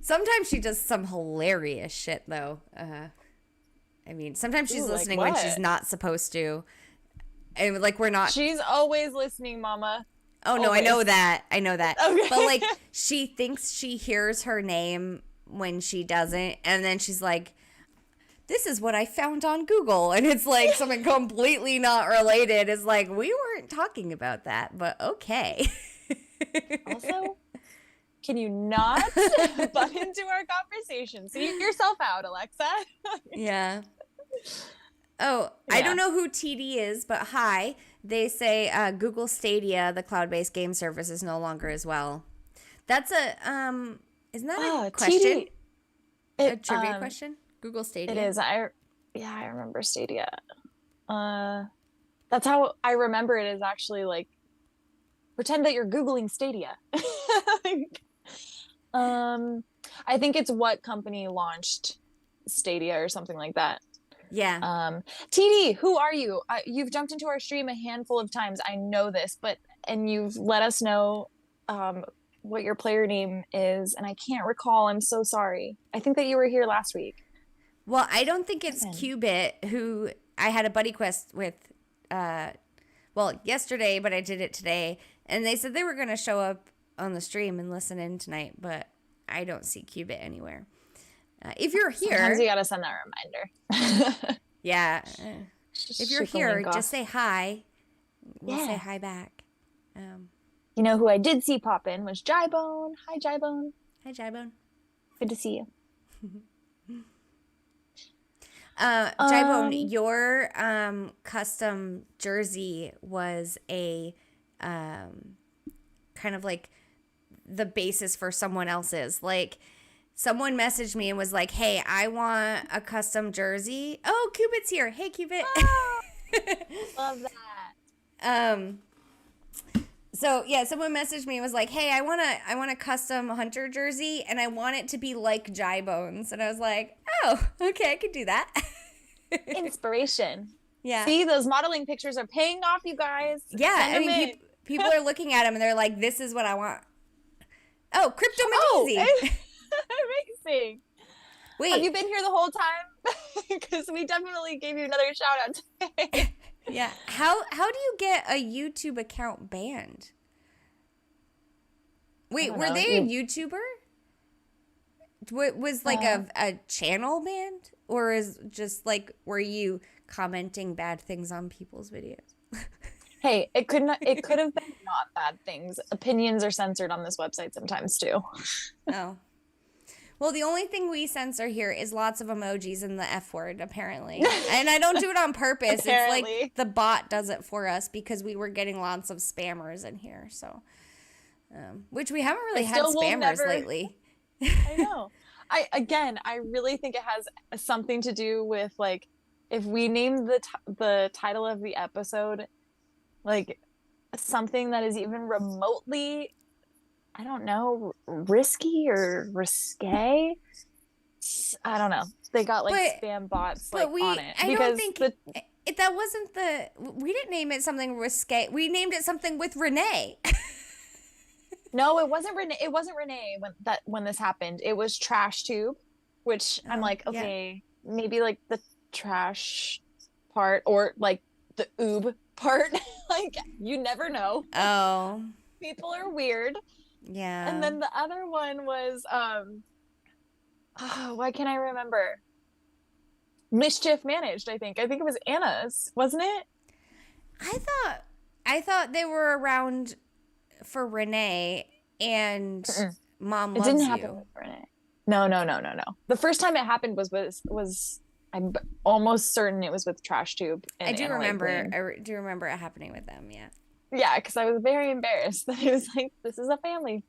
Sometimes she does some hilarious shit, though. I mean, sometimes she's listening when she's not supposed to. And we're not. She's always listening, Mama. Oh, no, always. I know that. Okay. But she thinks she hears her name when she doesn't. And then she's like, this is what I found on Google. And it's something completely not related. It's we weren't talking about that, but okay. Also, can you not butt into our conversation? See yourself out, Alexa. Yeah. Oh, yeah. I don't know who TD is, but hi. They say Google Stadia, the cloud-based game service, is no longer as well. That's isn't that a question? A trivia question? Google Stadia. It is. I remember Stadia. That's how I remember it, is actually like, pretend that you're Googling Stadia. I think it's what company launched Stadia or something like that. Yeah. TD, who are you? You've jumped into our stream a handful of times. I know this, and you've let us know what your player name is, and I can't recall. I'm so sorry. I think that you were here last week. Well, I don't think it's Qubit, who I had a buddy quest with, yesterday, but I did it today, and they said they were going to show up on the stream and listen in tonight, but I don't see Qubit anywhere. If you're here... Sometimes you gotta send that reminder. Yeah. If you're here, just say hi. We'll say hi back. You know who I did see pop in was Jybone. Hi, Jybone. Hi, Jybone. Good to see you. Jybone, your custom jersey was a kind of like the basis for someone else's. Like, someone messaged me and was like, hey, I want a custom jersey. Oh, Cubit's here. Hey, Cubit. Oh, love that. So yeah, someone messaged me and was like, hey, I want a custom hunter jersey, and I want it to be like Jybones. And I was like, oh, okay, I could do that. Inspiration. Yeah. See, those modeling pictures are paying off, you guys. Yeah, I mean, people are looking at them and they're like, this is what I want. Oh, Crypto Medici. Amazing. Wait, have you been here the whole time? Because we definitely gave you another shout out today. Yeah. How do you get a YouTube account banned? Wait, were they a YouTuber? Was like a channel banned, or is just like, were you commenting bad things on people's videos? Hey, it could have been not bad things. Opinions are censored on this website sometimes too. Oh. Well, the only thing we censor here is lots of emojis and the F word, apparently. And I don't do it on purpose. It's like the bot does it for us, because we were getting lots of spammers in here. So, which we haven't really had spammers lately. I know. I really think it has something to do with, like, if we named the title of the episode like something that is even remotely, I don't know, risky or risque. I don't know. They got like spam bots like on it. I don't think that wasn't we didn't name it something risque. We named it something with Renee. No, it wasn't Renee. It wasn't Renee when this happened. It was Trash Tube, which I'm like, okay, maybe like the trash part, or like the oob part. Like, you never know. Oh, people are weird. Yeah. And then the other one was why can't I remember? Mischief Managed, I think it was Anna's, wasn't it? I thought they were around for Renee and Mom Loves You. It didn't happen with Renee. No. The first time it happened was I'm almost certain it was with Trash Tube. And I do remember it happening with them. Yeah. Yeah, because I was very embarrassed that it was like, this is a family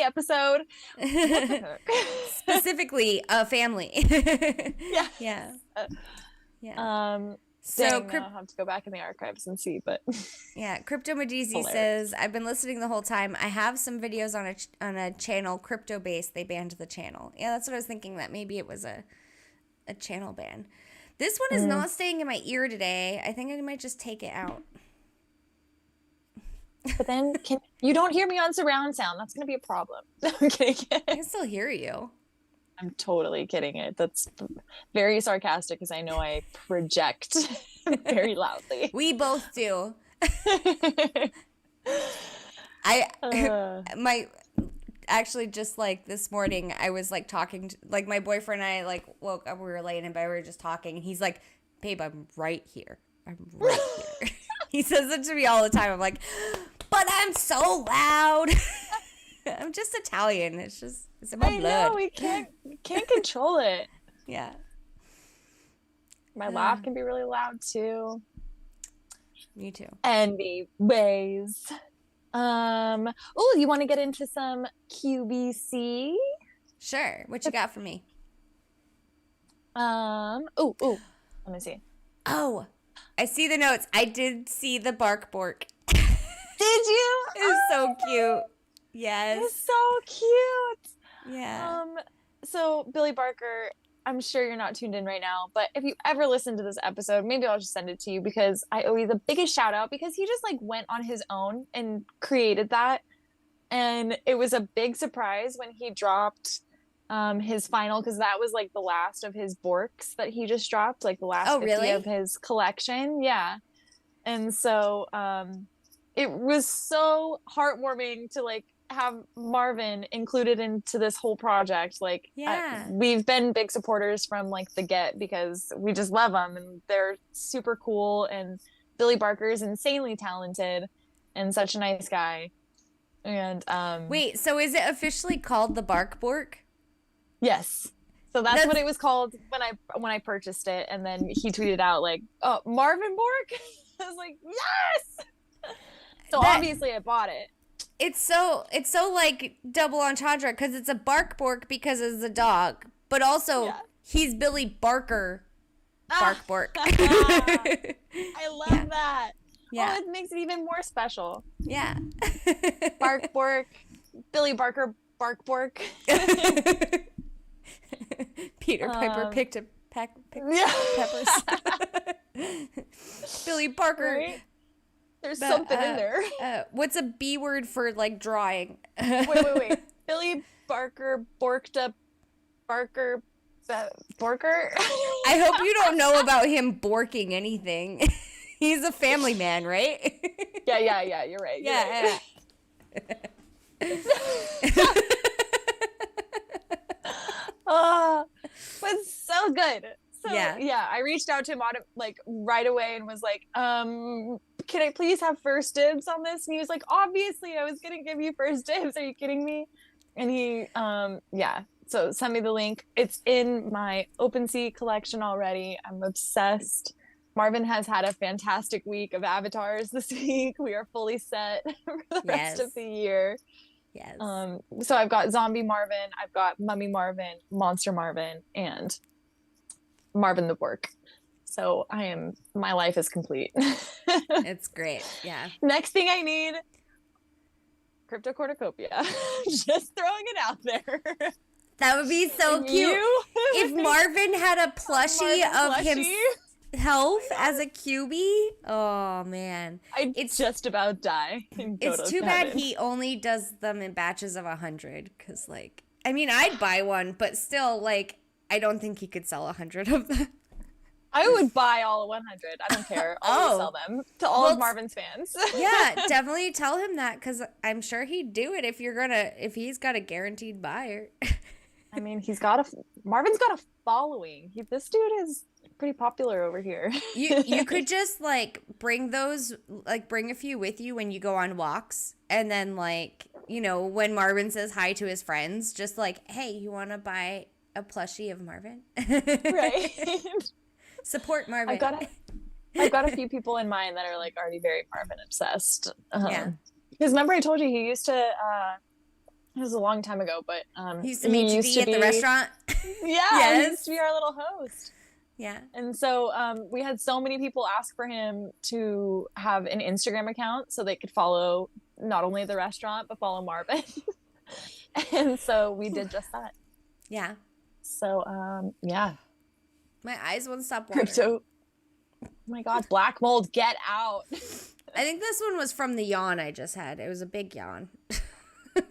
episode. Specifically a family. Yeah. Yeah. So I'll have to go back in the archives and see, but yeah, Crypto Medici says, I've been listening the whole time. I have some videos on a channel, crypto based. They banned the channel. Yeah, that's what I was thinking, that maybe it was a channel ban. This one is not staying in my ear today. I think I might just take it out. But then you don't hear me on surround sound. That's going to be a problem. I'm kidding. I can still hear you. I'm totally kidding it. That's very sarcastic, because I know I project very loudly. We both do. Actually, just like this morning, I was like talking to, like, my boyfriend and I like woke up, we were laying in bed, we were just talking, and he's like, babe, I'm right here. He says it to me all the time. I'm like, but I'm so loud. I'm just Italian. It's in my blood. I know, we can't control it. Yeah. My laugh can be really loud too. Me too. Anyways. Oh, you want to get into some QVC? Sure. What you got for me? Let me see. Oh, I see the notes. I did see the bark bork. Did you? It's so cute. Yes. It's so cute. Yeah. So Billy Barker, I'm sure you're not tuned in right now, but if you ever listen to this episode, maybe I'll just send it to you because I owe you the biggest shout out because he just like went on his own and created that. And it was a big surprise when he dropped his final, because that was like the last of his borks that he just dropped, like the last 50 of his collection. Yeah. And so it was so heartwarming to like have Marvin included into this whole project. Like, we've been big supporters from like the get because we just love them and they're super cool. And Billy Barker is insanely talented and such a nice guy. And wait, so is it officially called the bark bork? Yes. So that's what it was called when I purchased it. And then he tweeted out like, "Oh, Marvin Bork." I was like, yes. So obviously I bought it. It's so like double entendre because it's a bark bork because it's a dog, but also he's Billy Barker bark bork. I love that. Yeah. Oh, it makes it even more special. Yeah. Bark bork, Billy Barker bark bork. Peter Piper picked peppers. Billy Barker. Right? There's something in there. What's a B word for like drawing? Wait. Billy Barker borked up Barker. Borker? I hope you don't know about him borking anything. He's a family man, right? Yeah. You're right. Yeah. Oh, was so good. So yeah, I reached out to him like right away and was like, can I please have first dibs on this? And he was like, obviously, I was gonna give you first dibs. Are you kidding me? And he, so send me the link. It's in my OpenSea collection already. I'm obsessed. Marvin has had a fantastic week of avatars this week. We are fully set for the rest of the year. Yes. So I've got Zombie Marvin, I've got Mummy Marvin, Monster Marvin, and Marvin the Bork. So my life is complete. It's great. Yeah. Next thing I need, Crypto Cornucopia. Just throwing it out there. That would be so cute. If Marvin had a plushie of himself as a QB, oh man. I'd just about die. It's too bad he only does them in batches of 100, because like, I mean, I'd buy one, but still, like, I don't think he could sell 100 of them. I would buy all 100. I don't care. I'll sell them to all of Marvin's fans. Yeah, definitely tell him that, because I'm sure he'd do it if he's got a guaranteed buyer. I mean, Marvin's got a following. This dude is pretty popular over here. You could just like bring a few with you when you go on walks, and then like, you know, when Marvin says hi to his friends, just like, hey, you want to buy a plushie of Marvin? Right. Support Marvin. I've got a few people in mind that are like already very Marvin obsessed. Yeah. Because remember I told you he used to it was a long time ago, but he used to meet you at the restaurant. Yeah, he used to be our little host. Yeah. And so we had so many people ask for him to have an Instagram account so they could follow not only the restaurant, but follow Marvin. And so we did just that. Yeah. So, yeah. My eyes won't stop watering. Crypto. Oh my God, black mold, get out. I think this one was from the yawn I just had. It was a big yawn. I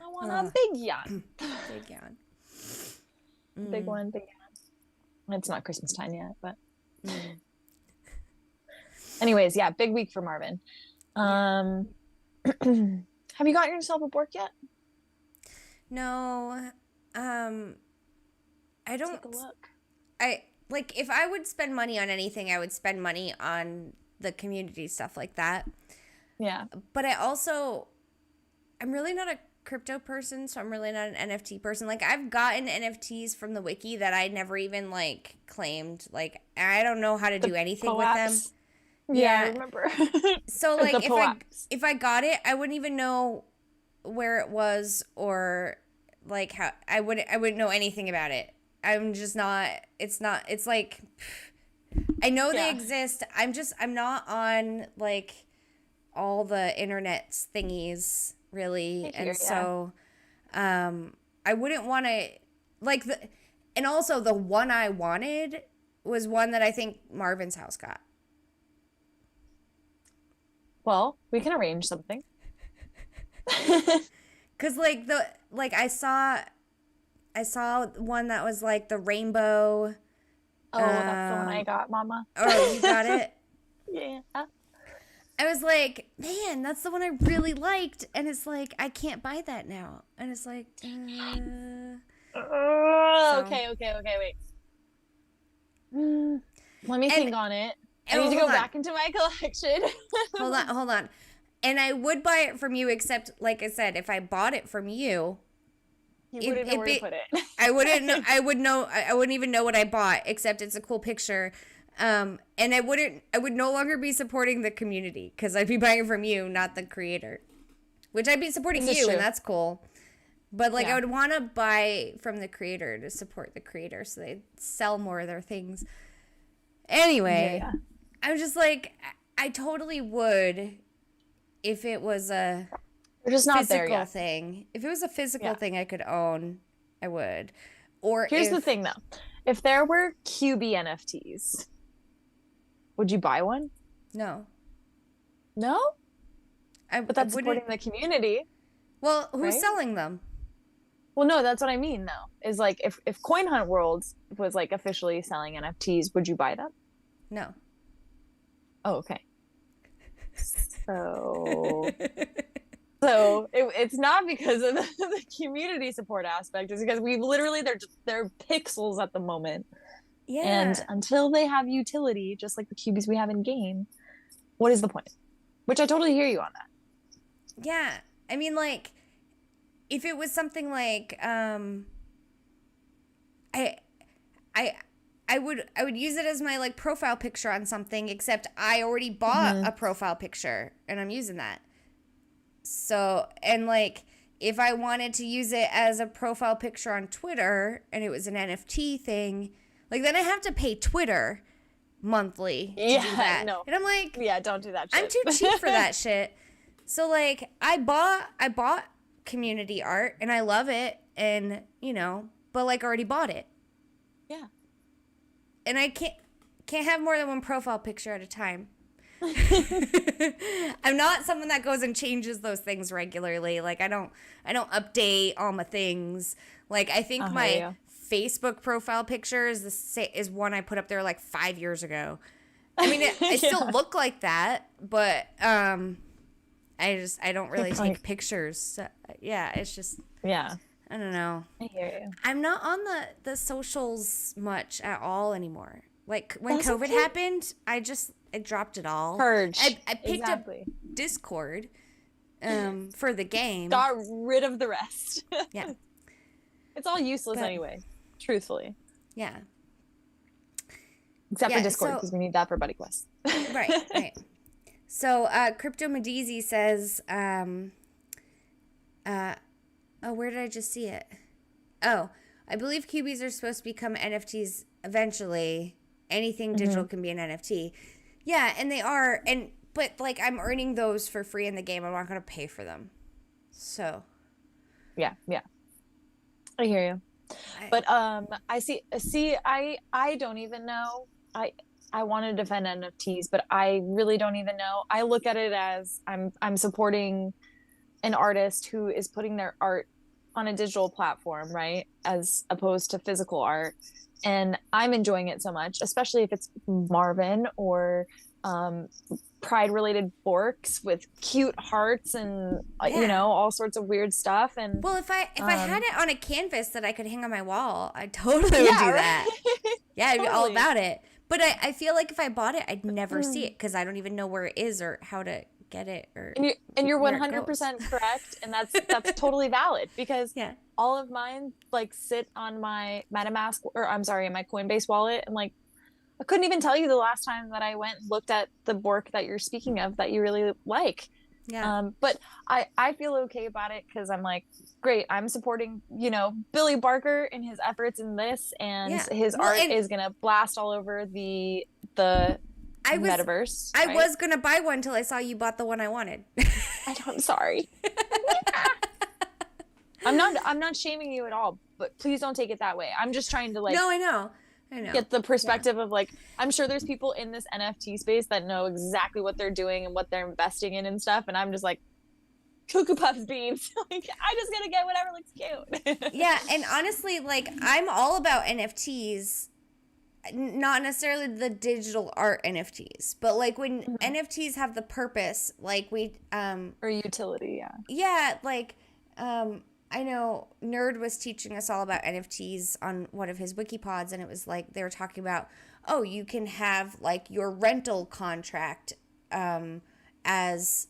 want a big yawn. Big yawn. Big one, big yawn. It's not Christmas time yet, but anyways, yeah, big week for Marvin. Have you gotten yourself a bork yet? No. I don't. Take a look. Like, if I would spend money on anything, I would spend money on the community stuff like that. Yeah. But I'm really not a crypto person, so I'm really not an NFT person. Like, I've gotten NFTs from the wiki that I never even like claimed. Like, I don't know how to do anything with them. Yeah, I remember. So like if I got it, I wouldn't even know where it was or like how I wouldn't know anything about it. I'm just not it's like I know they exist. I'm not on like all the internet thingies really. And so I wouldn't want to like and also the one I wanted was one that I think Marvin's house got. Well, we can arrange something. Cause like I saw one that was like the rainbow. Oh, that's the one I got, Mama. Oh, you got it? Yeah. I was like, man, that's the one I really liked, and it's like I can't buy that now, and it's like, okay, wait. Let me think on it. I need to go back into my collection. Hold on. And I would buy it from you, except, like I said, if I bought it from you, wouldn't know where to put it. I wouldn't know. I wouldn't even know what I bought, except it's a cool picture. And I would no longer be supporting the community because I'd be buying from you, not the creator. Which I'd be supporting you, and that's cool. But like, I would want to buy from the creator to support the creator, so they sell more of their things. Anyway, I'm just like, I totally would if it was a physical thing. If it was a physical thing I could own, I would. Or here's the thing, though: if there were QB NFTs, would you buy one? No. No? But that's supporting the community. Well, who's selling them? Well, no, that's what I mean, though. Is like if Coin Hunt Worlds was like officially selling NFTs, would you buy them? No. Oh, okay. So it's not because of the community support aspect. It's because we literally they're pixels at the moment. Yeah. And until they have utility, just like the cubies we have in game, what is the point? Which I totally hear you on that. Yeah. I mean, like, if it was something like, I would use it as my like profile picture on something, except I already bought a profile picture and I'm using that. So, and like, if I wanted to use it as a profile picture on Twitter and it was an NFT thing, like, then I have to pay Twitter monthly to do that. No. And I'm like, don't do that shit. I'm too cheap for that shit. So like, I bought community art and I love it, and but like, already bought it. Yeah. And I can't have more than one profile picture at a time. I'm not someone that goes and changes those things regularly. Like, I don't update all my things. Like, I think my Facebook profile picture is one I put up there like 5 years ago. I mean, I still look like that, but I don't really take pictures. So, it's just I don't know. I hear you. I'm not on the socials much at all anymore. Like, when COVID happened, I dropped it all. Purge. I picked up Discord for the game. Got rid of the rest. Yeah. It's all useless anyway, truthfully. Yeah. Except for Discord, because we need that for Buddy Quest. Right. So, Crypto Medizi says, where did I just see it? Oh, I believe QBs are supposed to become NFTs eventually. Anything digital can be an NFT. Yeah, and they are. But like, I'm earning those for free in the game. I'm not going to pay for them. So. Yeah. I hear you. But I see. I don't even know. I want to defend NFTs, but I really don't even know. I look at it as I'm supporting an artist who is putting their art on a digital platform, right? As opposed to physical art. And I'm enjoying it so much, especially if it's Marvin or pride related forks with cute hearts and all sorts of weird stuff. And well, if I had it on a canvas that I could hang on my wall, I totally would do that. Yeah, I'd be all about it. But I feel like if I bought it, I'd never see it because I don't even know where it is or how to get it. And you're 100% correct, and that's totally valid, because all of mine like sit on my MetaMask, or I'm sorry, my Coinbase wallet, and like I couldn't even tell you the last time that I went and looked at the work that you're speaking of that you really like. Yeah. But I feel okay about it because I'm like, great, I'm supporting, Billy Barker in his efforts in this, and his art is gonna blast all over the metaverse. I was gonna buy one till I saw you bought the one I wanted. I'm sorry. I'm not shaming you at all, but please don't take it that way. I'm just trying to No, I know. Get the perspective of like, I'm sure there's people in this NFT space that know exactly what they're doing and what they're investing in and stuff, and I'm just like, Cuckoo Puffs beans. Like, I just gotta get whatever looks cute. Yeah, and honestly, like, I'm all about NFTs, not necessarily the digital art NFTs, but like when NFTs have the purpose, like or utility, like I know Nerd was teaching us all about NFTs on one of his Wikipods, and it was like they were talking about, oh, you can have like your rental contract as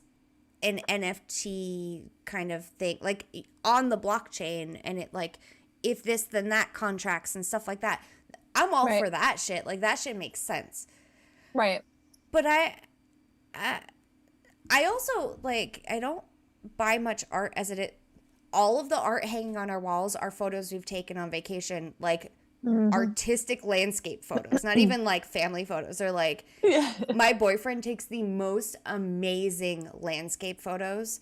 an NFT kind of thing, like on the blockchain, and it like if this then that contracts and stuff like that. I'm all for that shit. Like that shit makes sense. Right. But I also like I don't buy much art as it. All of the art hanging on our walls are photos we've taken on vacation, like artistic landscape photos, not even like family photos. They're like, my boyfriend takes the most amazing landscape photos,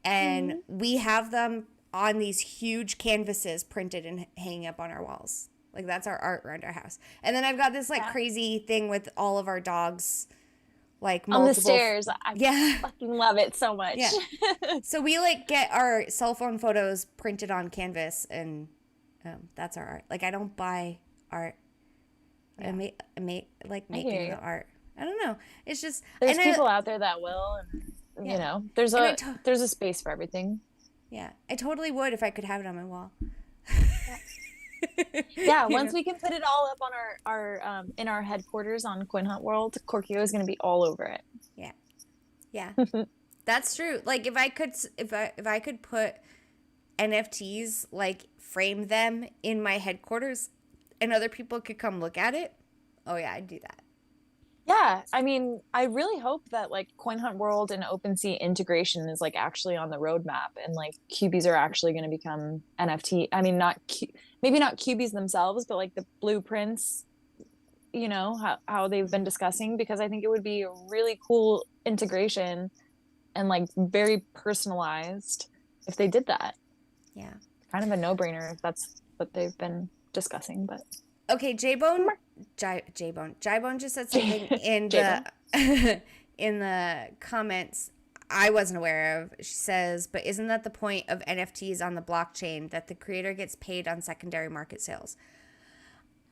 and we have them on these huge canvases printed and hanging up on our walls. Like that's our art around our house. And then I've got this like crazy thing with all of our dogs. Like multiple, on the stairs. I fucking love it so much. Yeah. So we like get our cell phone photos printed on canvas, and that's our art. Like I don't buy art. Yeah. I make making the art. I don't know. It's just there's people out there that will, and there's a space for everything. Yeah, I totally would if I could have it on my wall. Yeah, once we can put it all up on our in our headquarters on Coin Hunt World, Korkio is going to be all over it. Yeah, that's true. Like if I could put NFTs, like frame them in my headquarters, and other people could come look at it. Oh yeah, I'd do that. Yeah, I mean, I really hope that like Coin Hunt World and OpenSea integration is like actually on the roadmap, and like cubies are actually going to become NFT. I mean, maybe not cubies themselves, but like the blueprints, how they've been discussing, because I think it would be a really cool integration and like very personalized if they did that. Yeah. Kind of a no-brainer if that's what they've been discussing, but okay, J-Bone just said something in the in the comments I wasn't aware of. She says, but isn't that the point of NFTs on the blockchain, that the creator gets paid on secondary market sales?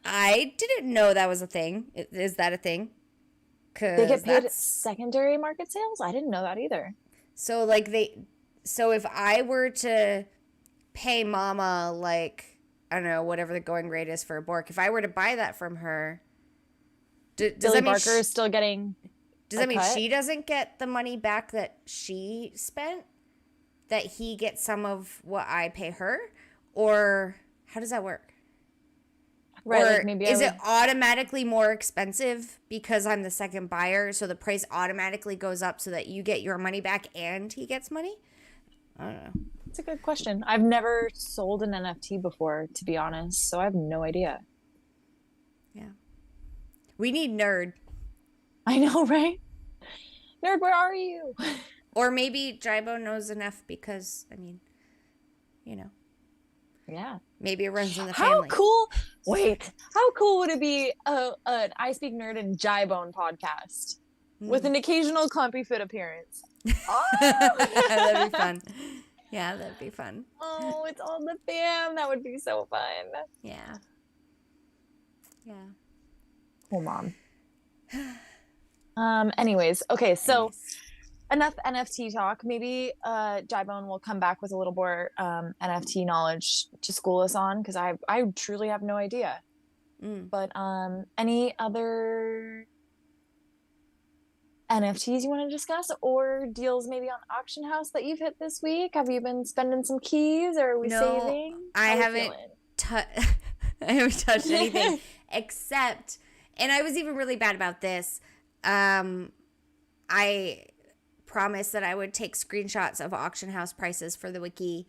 I didn't know that was a thing. Is that a thing? They get paid at secondary market sales? I didn't know that either. So like so if I were to pay Mama like, I don't know, whatever the going rate is for a Bork, if I were to buy that from her, does Billy Barker is still getting does that mean she doesn't get the money back that she spent? That he gets some of what I pay her? Or how does that work? Right, or like maybe is it automatically more expensive because I'm the second buyer, so the price automatically goes up so that you get your money back and he gets money? I don't know. It's a good question. I've never sold an NFT before, to be honest, so I have no idea. Yeah. We need Nerd. I know, right? Nerd, where are you? Or maybe Jaibo knows enough because, I mean, Yeah. Maybe it runs in the family. How cool. Wait, how cool would it be an I Speak Nerd and Jibone podcast with an occasional Clumpy Fit appearance? Oh! That'd be fun. Yeah, that'd be fun. Oh, it's all the fam. That would be so fun. Yeah. Yeah. Cool, Mom. Anyways, okay, so enough NFT talk. Maybe Jibone will come back with a little more NFT knowledge to school us on, because I truly have no idea. But any other NFTs you want to discuss, or deals maybe on Auction House that you've hit this week? Have you been spending some keys, or are we saving? I haven't touched anything except And I was even really bad about this. I promised that I would take screenshots of auction house prices for the wiki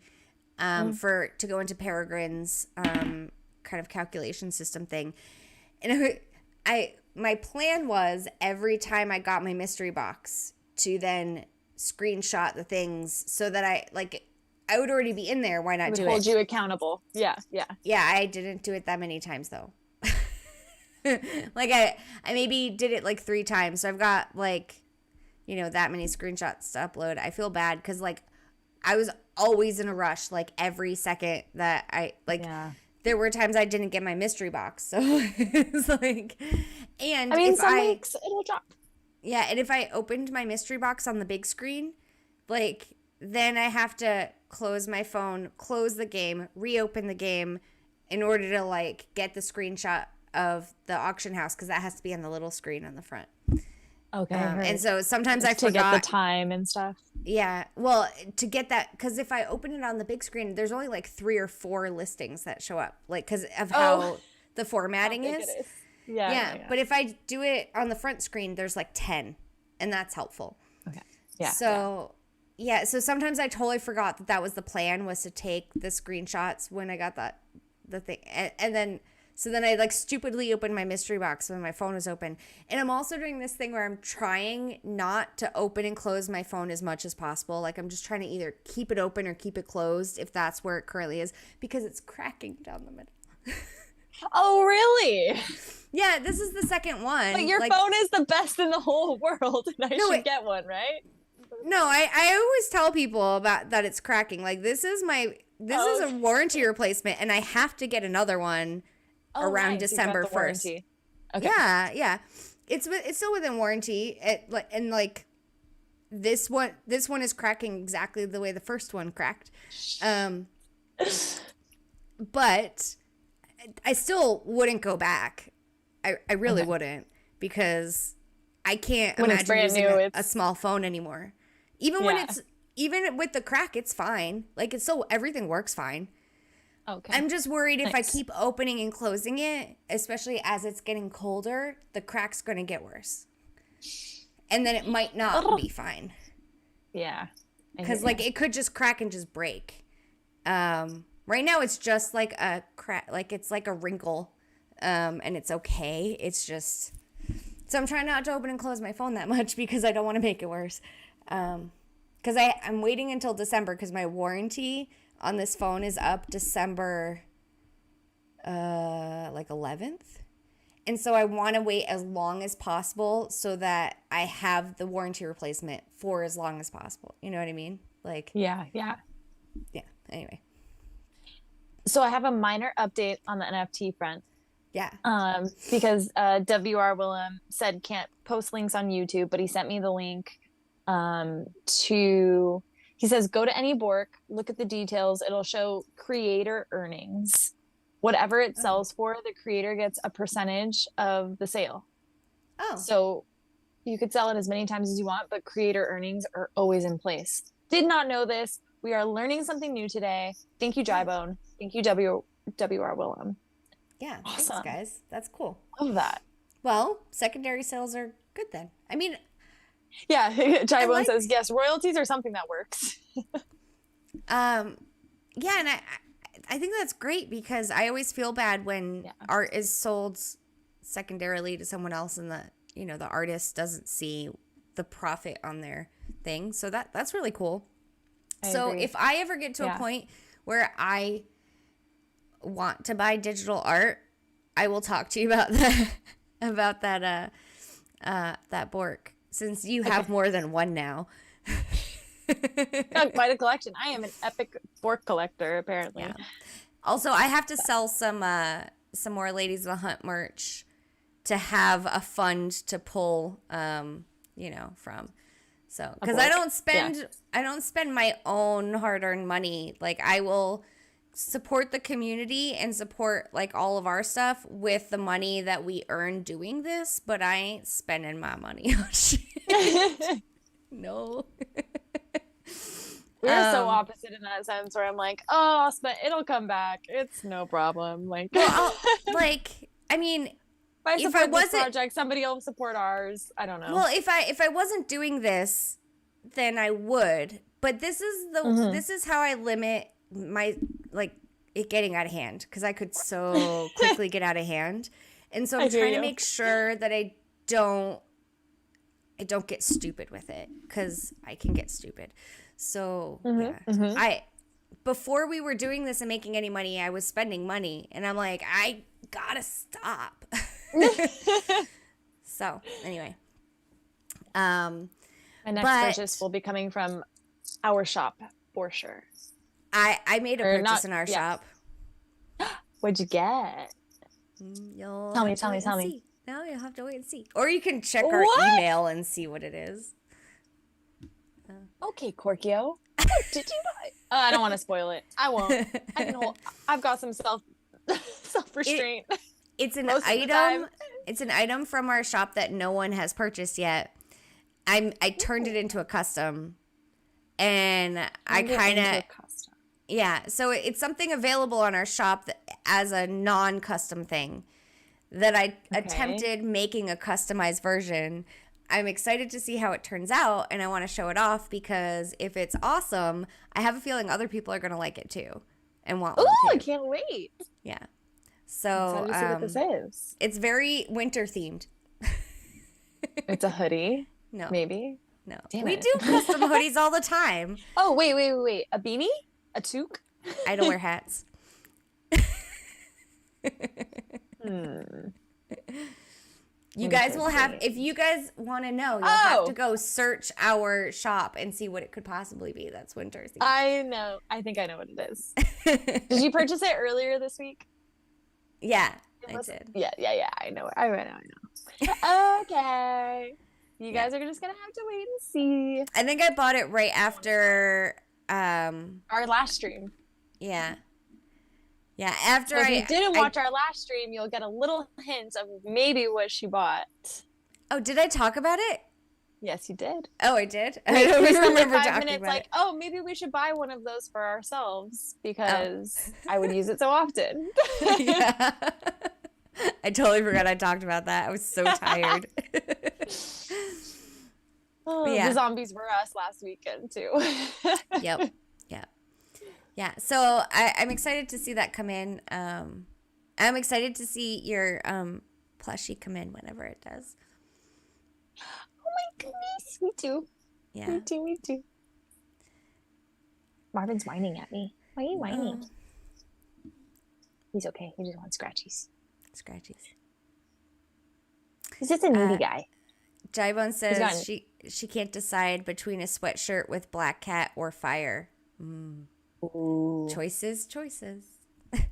to go into Peregrine's kind of calculation system thing. And my plan was every time I got my mystery box to then screenshot the things so that I would already be in there. Why not do it? Hold you accountable. Yeah. Yeah, I didn't do it that many times though. I maybe did it like 3 times. So I've got that many screenshots to upload. I feel bad because I was always in a rush, every second that there were times I didn't get my mystery box. So it's and some weeks it'll drop. Yeah, and if I opened my mystery box on the big screen, then I have to close my phone, close the game, reopen the game in order to get the screenshot of the auction house because that has to be on the little screen on the front. Okay. And so sometimes I forgot. To get the time and stuff. Yeah. Well, to get that, because if I open it on the big screen, there's only 3 or 4 listings that show up, because of how the formatting is. Yeah. But if I do it on the front screen, there's 10, and that's helpful. Okay. Yeah. So, so sometimes I totally forgot that was the plan, was to take the screenshots when I got the thing. And then... So then I stupidly opened my mystery box when my phone was open. And I'm also doing this thing where I'm trying not to open and close my phone as much as possible. I'm just trying to either keep it open or keep it closed if that's where it currently is, because it's cracking down the middle. Oh, really? Yeah, this is the second one. But your phone is the best in the whole world, and I should get one, right? No, I always tell people about that it's cracking. This is a warranty replacement, and I have to get another one. Around December 1st. Okay. Yeah. It's still within warranty. This one is cracking exactly the way the first one cracked. But I still wouldn't go back. I really wouldn't, because I can't imagine using a small phone anymore. Even with the crack, it's fine. It's still, everything works fine. Okay. I'm just worried if I keep opening and closing it, especially as it's getting colder, the crack's going to get worse. And then it might not be fine. Yeah. Because it could just crack and just break. Right now it's just a crack, it's a wrinkle, and it's okay. It's just, so I'm trying not to open and close my phone that much because I don't want to make it worse. Because I'm waiting until December because my warranty on this phone is up December 11th. And so I want to wait as long as possible so that I have the warranty replacement for as long as possible. You know what I mean? Yeah. Anyway. So I have a minor update on the NFT front. Yeah. Because WR Willem said can't post links on YouTube, but he sent me the link he says, go to any Bork, look at the details. It'll show creator earnings. Whatever it sells for, the creator gets a percentage of the sale. Oh. So you could sell it as many times as you want, but creator earnings are always in place. Did not know this. We are learning something new today. Thank you, Drybone. Thank you, WR Willem. Yeah, awesome. Thanks, guys. That's cool. Love that. Well, secondary sales are good then. I mean... Yeah, Drybone says, yes, royalties are something that works. Yeah, and I think that's great because I always feel bad when art is sold secondarily to someone else and the artist doesn't see the profit on their thing. So that's really cool. I agree. If I ever get to a point where I want to buy digital art, I will talk to you about that Bork, since you have more than one now. Got quite a collection. I am an epic Bork collector, apparently. Yeah. Also, I have to sell some more Ladies of the Hunt merch to have a fund to pull, from. So, because I don't spend my own hard-earned money. I will support the community and support all of our stuff with the money that we earn doing this, but I ain't spending my money on shit. No. We're so opposite in that sense where I'm like, oh, but it'll come back. It's no problem. Well, I mean, If I support this project, somebody will support ours. I don't know. Well, if I wasn't doing this, then I would. But this is how I limit my it getting out of hand, because I could so quickly get out of hand. And so I'm trying to make sure that I don't get stupid with it, because I can get stupid. So before we were doing this and making any money, I was spending money, and I'm like, I gotta stop. So anyway, my next purchase will be coming from our shop for sure. I made a purchase in our shop. What'd you get? Tell me. No, you'll have to wait and see. Or you can check our email and see what it is. Okay, Korkio. What did you buy? I don't want to spoil it. I won't. I've got some self-restraint. It's an item. It's an item from our shop that no one has purchased yet. I turned it into a custom, and I kind of so it's something available on our shop as a non-custom thing that I attempted making a customized version. I'm excited to see how it turns out, and I want to show it off, because if it's awesome, I have a feeling other people are going to like it too and want one too. I can't wait. Yeah. So see what this is. It's very winter themed. It's a hoodie? No. Maybe? No. We do custom hoodies all the time. Oh, wait. A beanie? A toque? I don't wear hats. You guys will have, if you guys want to know, you'll have to go search our shop and see what it could possibly be. That's winter themed. I know. I think I know what it is. Did you purchase it earlier this week? Yeah, I did. Yeah. I know. I know. Okay. You guys are just going to have to wait and see. I think I bought it right after our last stream. Yeah. Yeah, after if you didn't watch our last stream, you'll get a little hint of maybe what she bought. Oh, did I talk about it? Yes, you did. Oh, I did? I don't remember 5 minutes like, oh, maybe we should buy one of those for ourselves, because I would use it so often. Yeah. I totally forgot I talked about that. I was so tired. The zombies were us last weekend, too. Yep. Yeah, so I'm excited to see that come in. I'm excited to see your plushie come in whenever it does. Oh my goodness, me too. Yeah. Me too. Marvin's whining at me. Why are you whining? He's okay. He just wants scratchies. He's just a needy guy. Jybone says she can't decide between a sweatshirt with black cat or fire. Ooh. Choices.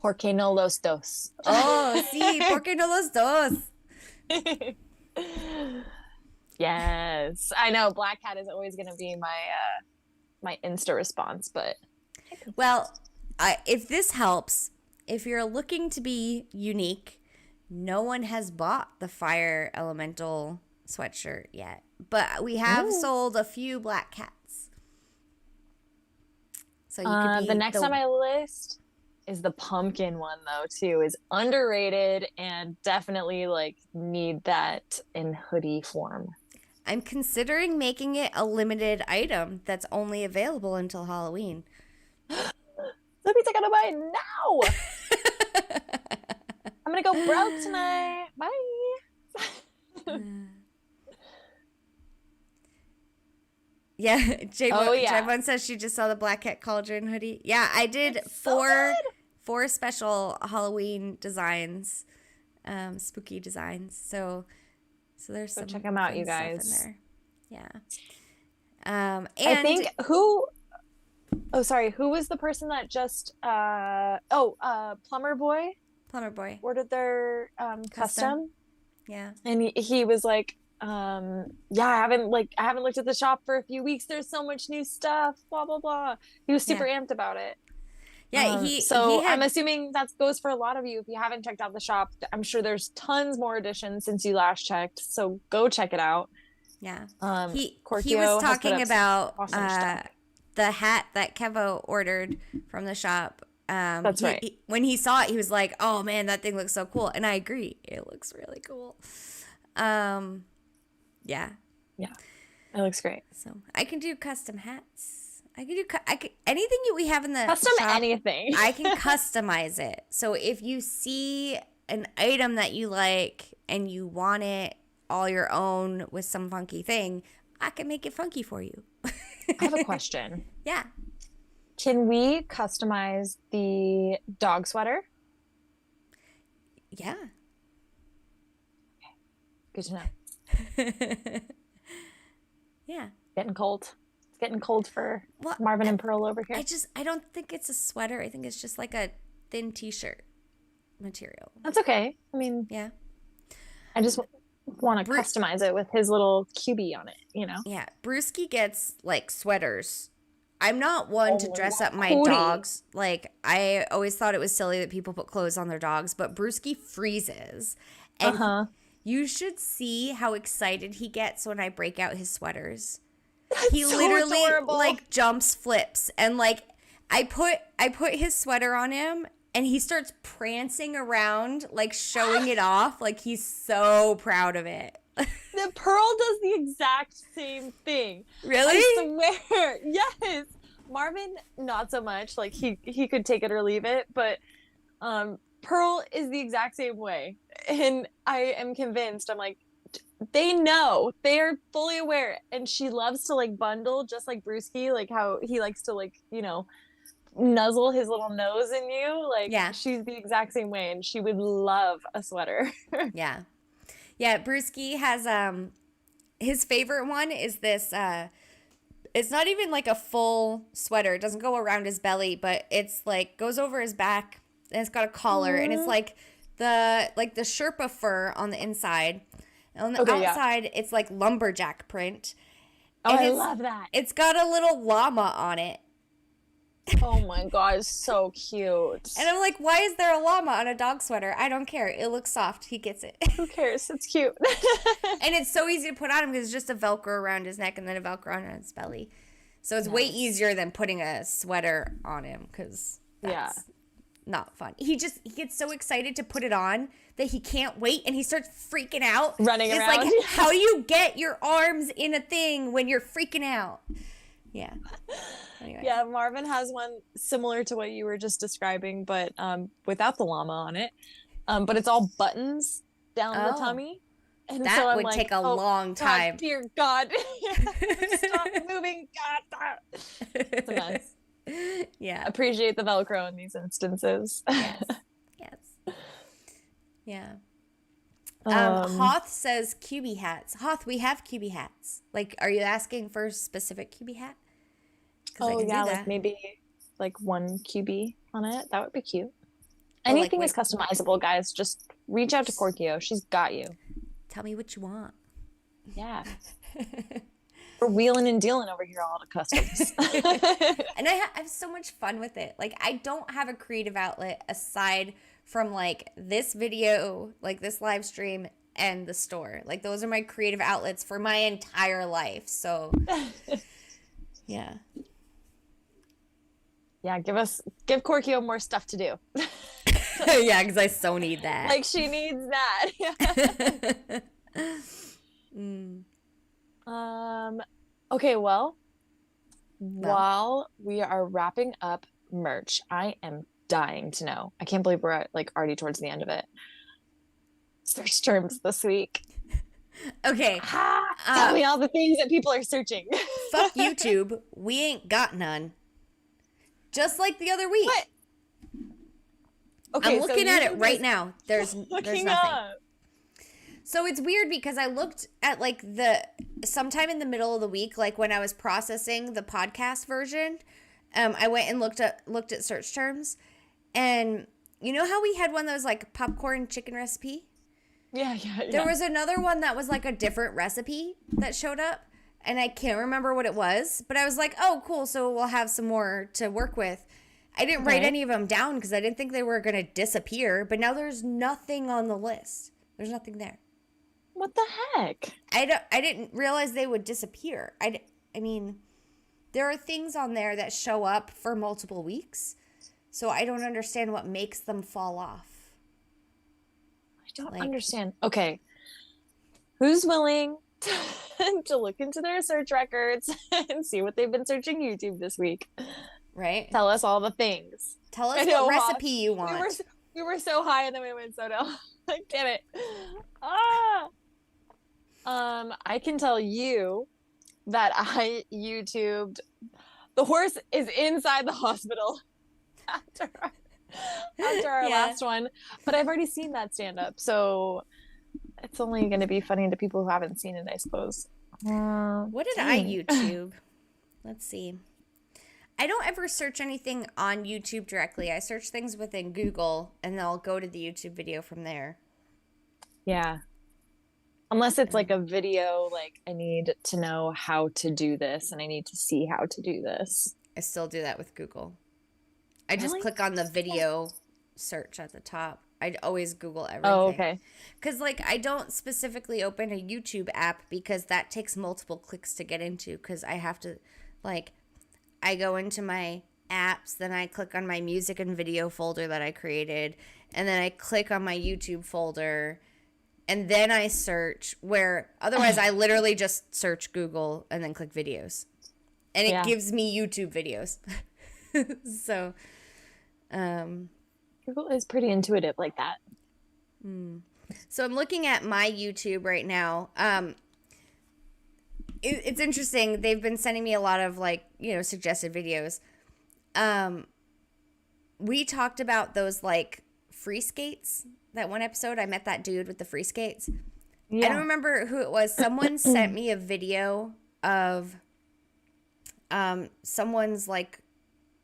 Porque no los dos. Oh, sí, porque no los dos. Yes, I know. Black cat is always going to be my Insta response, but well, if this helps, if you're looking to be unique, no one has bought the fire elemental sweatshirt yet, but we have sold a few black cats. So you could be the next on my list is the pumpkin one, though, too. Is underrated and definitely need that in hoodie form. I'm considering making it a limited item that's only available until Halloween. Sophie's gonna buy it now. I'm gonna go broke tonight. Bye. Yeah, Jayvon says she just saw the Black Cat Cauldron hoodie. Yeah, I did four special Halloween designs, spooky designs. So there's some. Check them out, you guys. In there. Yeah. And I think who was the person that just Plumber Boy ordered their custom. Yeah, and he was like, I haven't looked at the shop for a few weeks. There's so much new stuff, blah blah blah. He was super amped about it. Yeah, I'm assuming that goes for a lot of you. If you haven't checked out the shop, I'm sure there's tons more additions since you last checked. So go check it out. Yeah. He Korkio was talking about awesome the hat that Kevo ordered from the shop. That's right. When he saw it, he was like, "Oh man, that thing looks so cool," and I agree, it looks really cool. Yeah, it looks great. So I can do custom hats. I can do anything we have in the custom shop, anything. I can customize it. So if you see an item that you like and you want it all your own with some funky thing, I can make it funky for you. I have a question. Yeah. Can we customize the dog sweater? Yeah. Okay. Good to know. Yeah. Getting cold. It's getting cold for Marvin and Pearl over here. I don't think it's a sweater. I think it's just like a thin t-shirt material. That's okay. I mean, yeah. I just want to customize it with his little QB on it, you know? Yeah. Brewski gets like sweaters. I'm not one to dress up my dogs. Like, I always thought it was silly that people put clothes on their dogs, but Brewski freezes. And you should see how excited he gets when I break out his sweaters. He so literally adorable. Like jumps, flips, and like I put his sweater on him and he starts prancing around, like showing it off. Like he's so proud of it. The Pearl does the exact same thing. Really? I swear. Yes. Marvin, not so much. Like he could take it or leave it, but Pearl is the exact same way. And I am convinced, I'm like, they know. They are fully aware. And she loves to like bundle just like Brewski, like how he likes to like, you know, nuzzle his little nose in you. Like she's the exact same way and she would love a sweater. Yeah. Yeah, Brewski has his favorite one is this it's not even like a full sweater. It doesn't go around his belly, but it's like goes over his back and it's got a collar and it's like the Sherpa fur on the inside. And on the outside it's like lumberjack print. Oh, I love that. It's got a little llama on it. Oh my god, so cute. And I'm like, why is there a llama on a dog sweater? I don't care. It looks soft. He gets it. Who cares? It's cute. And it's so easy to put on him because it's just a Velcro around his neck and then a Velcro on his belly. So it's way easier than putting a sweater on him because that's not fun. He gets so excited to put it on that he can't wait and he starts freaking out. Running around. It's like, how do you get your arms in a thing when you're freaking out? Yeah. Anyway. Yeah, Marvin has one similar to what you were just describing, but without the llama on it. But it's all buttons down the tummy. And that so would take a long time. God, dear God. Stop moving. God. It's a mess. Yeah. Appreciate the Velcro in these instances. Yes. Yeah. Hoth says QB hats. Hoth, we have QB hats. Like, are you asking for a specific QB hat? Oh, yeah, like maybe like one QB on it. That would be cute. Anything is customizable, guys. Just reach out to Korkio. She's got you. Tell me what you want. Yeah. We're wheeling and dealing over here all the customs. And I have so much fun with it. Like, I don't have a creative outlet aside from like this video, like this live stream and the store. Like, those are my creative outlets for my entire life. So yeah. Yeah, give Korkio more stuff to do. Yeah, because I so need that. Like, she needs that. Okay, well, while we are wrapping up merch, I am dying to know. I can't believe we're like already towards the end of it. Search terms this week. Okay. Tell me all the things that people are searching. Fuck YouTube. We ain't got none. Just like the other week. What? Okay, I'm looking at it right now. There's nothing. So it's weird because I looked at like sometime in the middle of the week, like when I was processing the podcast version, I went and looked at search terms, and you know how we had one that was like popcorn chicken recipe? Yeah. There was another one that was like a different recipe that showed up, and I can't remember what it was, but I was like, oh, cool, so we'll have some more to work with. I didn't write any of them down because I didn't think they were going to disappear, but now there's nothing on the list. There's nothing there. What the heck? I didn't realize they would disappear. I mean, there are things on there that show up for multiple weeks, So I don't understand what makes them fall off. I don't understand. Okay. Who's willing to look into their search records and see what they've been searching YouTube this week? Right? Tell us all the things. Tell us what recipe you want. We were so high and then we went so down. Like, damn it. I can tell you that I YouTubed the horse is inside the hospital after our last one. But I've already seen that stand up, so it's only going to be funny to people who haven't seen it, I suppose. What did I YouTube? Let's see. I don't ever search anything on YouTube directly. I search things within Google, and then I'll go to the YouTube video from there. Yeah. Unless it's like a video, like I need to know how to do this, and I need to see how to do this. I still do that with Google. I just click on the video search at the top. I always Google everything. Oh, okay. Because, like, I don't specifically open a YouTube app because that takes multiple clicks to get into, because I have to, like, I go into my apps, then I click on my music and video folder that I created, and then I click on my YouTube folder, and then I search, where otherwise I literally just search Google and then click videos. And it gives me YouTube videos. So, Google is pretty intuitive like that. So I'm looking at my YouTube right now. It's interesting. They've been sending me a lot of, like, you know, suggested videos. We talked about those, like, free skates. That one episode, I met that dude with the free skates. Yeah. I don't remember who it was. Someone sent me a video of someone's, like,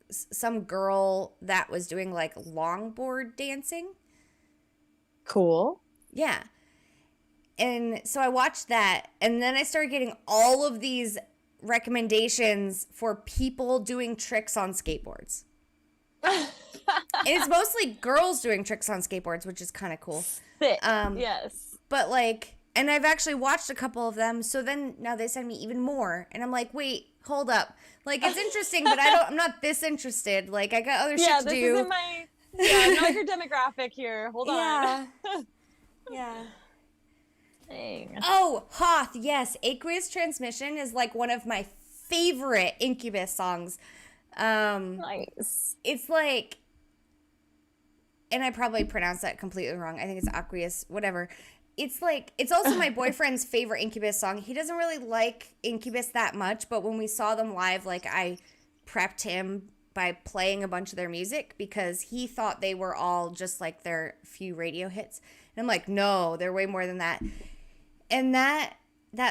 some girl that was doing, like, longboard dancing. Cool. Yeah. And so I watched that, and then I started getting all of these recommendations for people doing tricks on skateboards. And it's mostly girls doing tricks on skateboards, which is kind of cool. Sick. Yes. But, like, and I've actually watched a couple of them, so then now they send me even more, and I'm like, wait, hold up. Like, it's interesting, but I'm not this interested. Like, I got other shit to do. Yeah, this isn't I'm not your demographic here. Hold on. Yeah. Dang. Oh, Hoth, yes. Aqueous Transmission is, like, one of my favorite Incubus songs. Nice. It's like, and I probably pronounced that completely wrong. I think it's Aqueous, whatever. It's like, it's also my boyfriend's favorite Incubus song. He doesn't really like Incubus that much, but when we saw them live, like, I prepped him by playing a bunch of their music because he thought they were all just, like, their few radio hits. And I'm like, no, they're way more than that. And that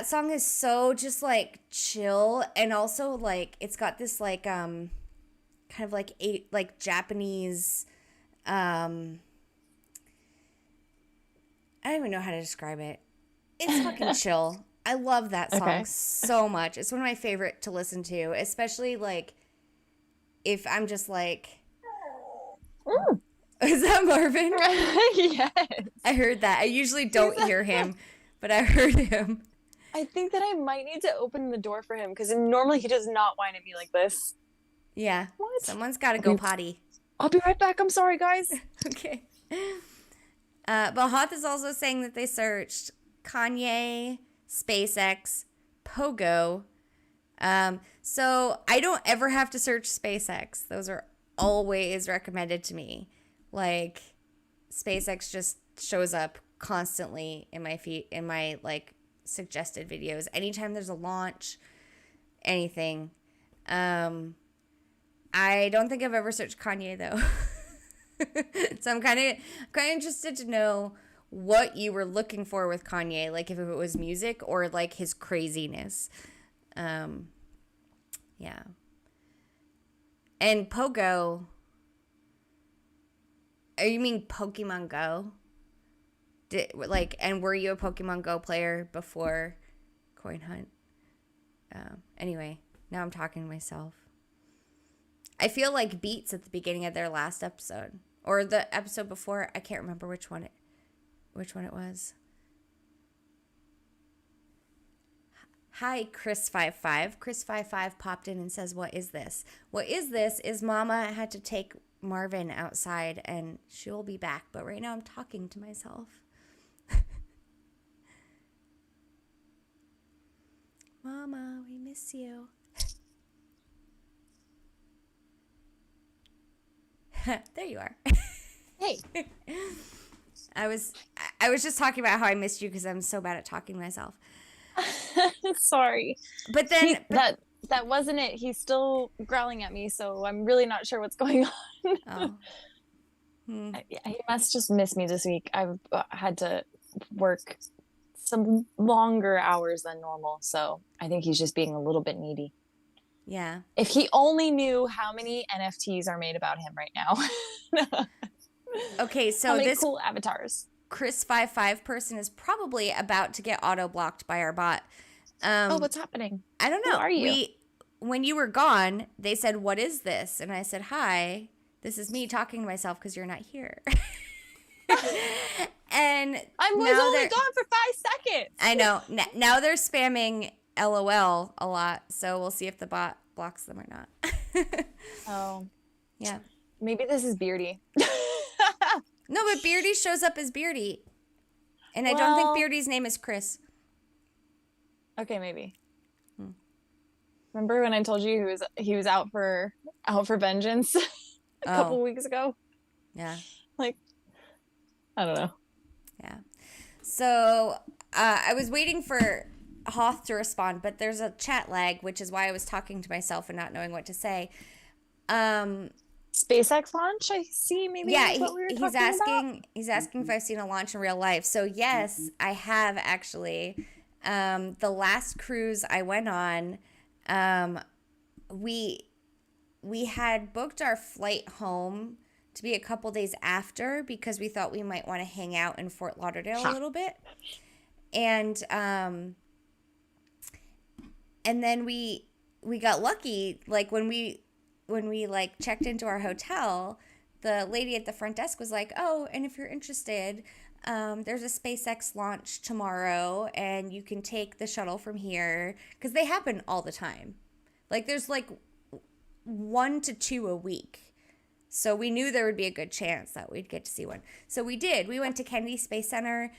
song is so just, like, chill, and also, like, it's got this, like, kind of like Japanese, I don't even know how to describe it. It's fucking chill. I love that song so much. It's one of my favorite to listen to, especially, like, if I'm just like, is that Marvin? Yes. I heard that. I usually don't hear him, but I heard him. I think that I might need to open the door for him, because normally he does not whine at me like this. Yeah. What? Someone's got to go potty. I'll be right back. I'm sorry, guys. Okay. But Hoth is also saying that they searched Kanye, SpaceX, Pogo. So I don't ever have to search SpaceX. Those are always recommended to me. Like, SpaceX just shows up constantly in my feed, in my, like, suggested videos. Anytime there's a launch, anything. I don't think I've ever searched Kanye, though. So I'm kind of interested to know what you were looking for with Kanye, like if it was music or, like, his craziness. Yeah. And Pogo, you mean Pokemon Go? And were you a Pokemon Go player before Coin Hunt? Anyway, now I'm talking to myself. I feel like Beats at the beginning of their last episode, or the episode before. I can't remember which one it was. Hi, Chris55. Chris55 popped in and says, "What is this? What is this? Is Mama had to take Marvin outside, and she will be back. But right now I'm talking to myself. Mama, we miss you. There you are. Hey. I was just talking about how I missed you because I'm so bad at talking to myself. Sorry. But then that wasn't it. He's still growling at me, so I'm really not sure what's going on. Oh. He must just miss me this week. I've had to work some longer hours than normal, so I think he's just being a little bit needy. Yeah. If he only knew how many NFTs are made about him right now. Okay, so how many this cool avatars. Chris55 person is probably about to get auto-blocked by our bot. What's happening? I don't know. Who are you? When you were gone, they said, "What is this?" And I said, "Hi, this is me talking to myself because you're not here." And I was only gone for 5 seconds. I know. Now they're spamming LOL a lot, so we'll see if the bot blocks them or not. Oh. Yeah. Maybe this is Beardy. No, but Beardy shows up as Beardy. And I don't think Beardy's name is Chris. Okay, maybe. Remember when I told you he was out for vengeance a couple weeks ago? Yeah. Like, I don't know. Yeah. So I was waiting for Hoth to respond, but there's a chat lag, which is why I was talking to myself and not knowing what to say. SpaceX launch, I see. Maybe that's what we were talking about. He's asking if I've seen a launch in real life. So yes, I have actually. The last cruise I went on, we had booked our flight home to be a couple days after because we thought we might want to hang out in Fort Lauderdale a little bit, and then we got lucky. Like when we like checked into our hotel, the lady at the front desk was like, "Oh, and if you're interested, there's a SpaceX launch tomorrow, and you can take the shuttle from here," because they happen all the time. Like there's like 1 to 2 a week. So we knew there would be a good chance that we'd get to see one. So we did. We went to Kennedy Space Center,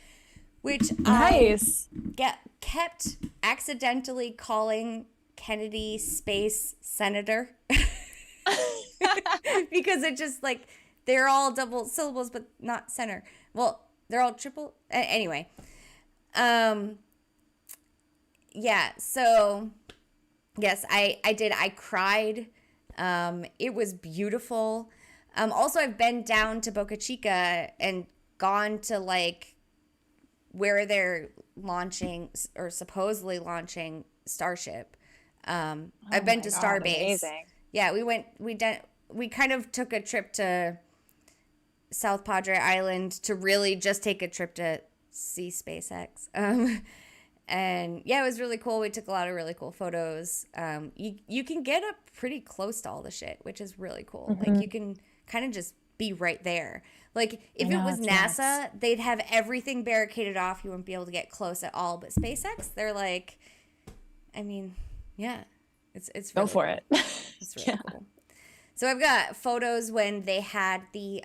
which nice. I kept accidentally calling Kennedy Space Senator. Because it just like, they're all double syllables, but not center. Well, they're all triple. Anyway. Yeah, so yes, I did. I cried. It was beautiful. Also, I've been down to Boca Chica and gone to like where they're launching or supposedly launching Starship. I've been to Starbase. Amazing. Yeah, we kind of took a trip to South Padre Island to really just take a trip to see SpaceX. And yeah, it was really cool. We took a lot of really cool photos. You can get up pretty close to all the shit, which is really cool. Mm-hmm. Like you can kind of just be right there. Like if it was NASA, they'd have everything barricaded off. You wouldn't be able to get close at all. But SpaceX, they're like, I mean, yeah, it's really go for cool. it. It's really cool. So I've got photos when they had the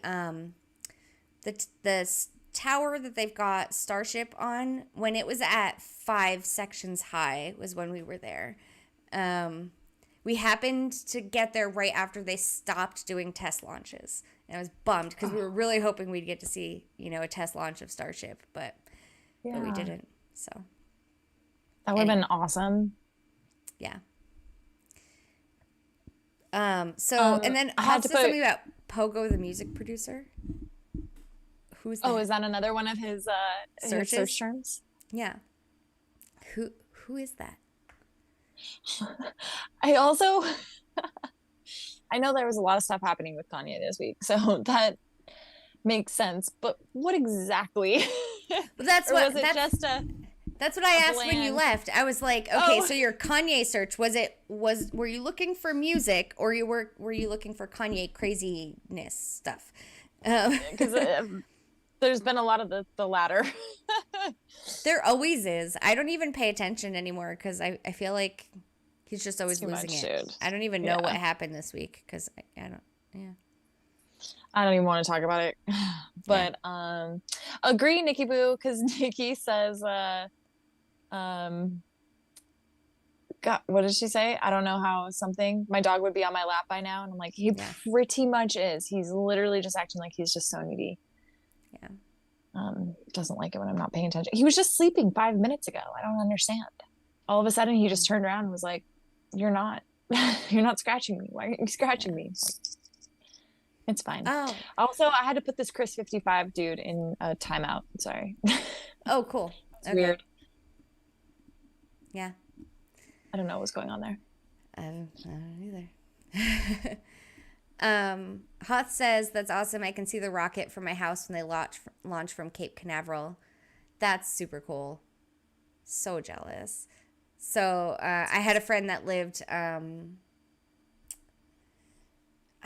tower that they've got Starship on. When it was at 5 sections high was when we were there. We happened to get there right after they stopped doing test launches. And I was bummed because we were really hoping we'd get to see, a test launch of Starship, but we didn't. So that would have been awesome. Yeah. And then I had to say something about Pogo, the music producer. Who's that? Oh, is that another one of his search terms? Yeah. Who is that? I also I know there was a lot of stuff happening with Kanye this week, so that makes sense. But what exactly? Well, that's what I asked bland... when you left. I was like, okay, so your Kanye search were you looking for music or were you looking for Kanye craziness stuff? Because there's been a lot of the latter. There always is. I don't even pay attention anymore because I feel like he's just always losing it. Dude. I don't even know what happened this week because I don't. Yeah. I don't even want to talk about it. But agree, Nikki Boo, because Nikki says, God, what did she say? I don't know how something. My dog would be on my lap by now, and I'm like, he pretty much is. He's literally just acting like he's just so needy. Yeah. Doesn't like it when I'm not paying attention. He was just sleeping 5 minutes ago. I don't understand. All of a sudden, he just turned around and was like, "You're not, you're not scratching me. Why aren't you scratching me?" It's fine. Oh. Also, I had to put this Chris 55 dude in a timeout. Sorry. Oh, cool. It's weird. Yeah. I don't know what's going on there. I don't either. Hoth says, that's awesome. I can see the rocket from my house when they launch from Cape Canaveral. That's super cool. So jealous. So I had a friend that lived, I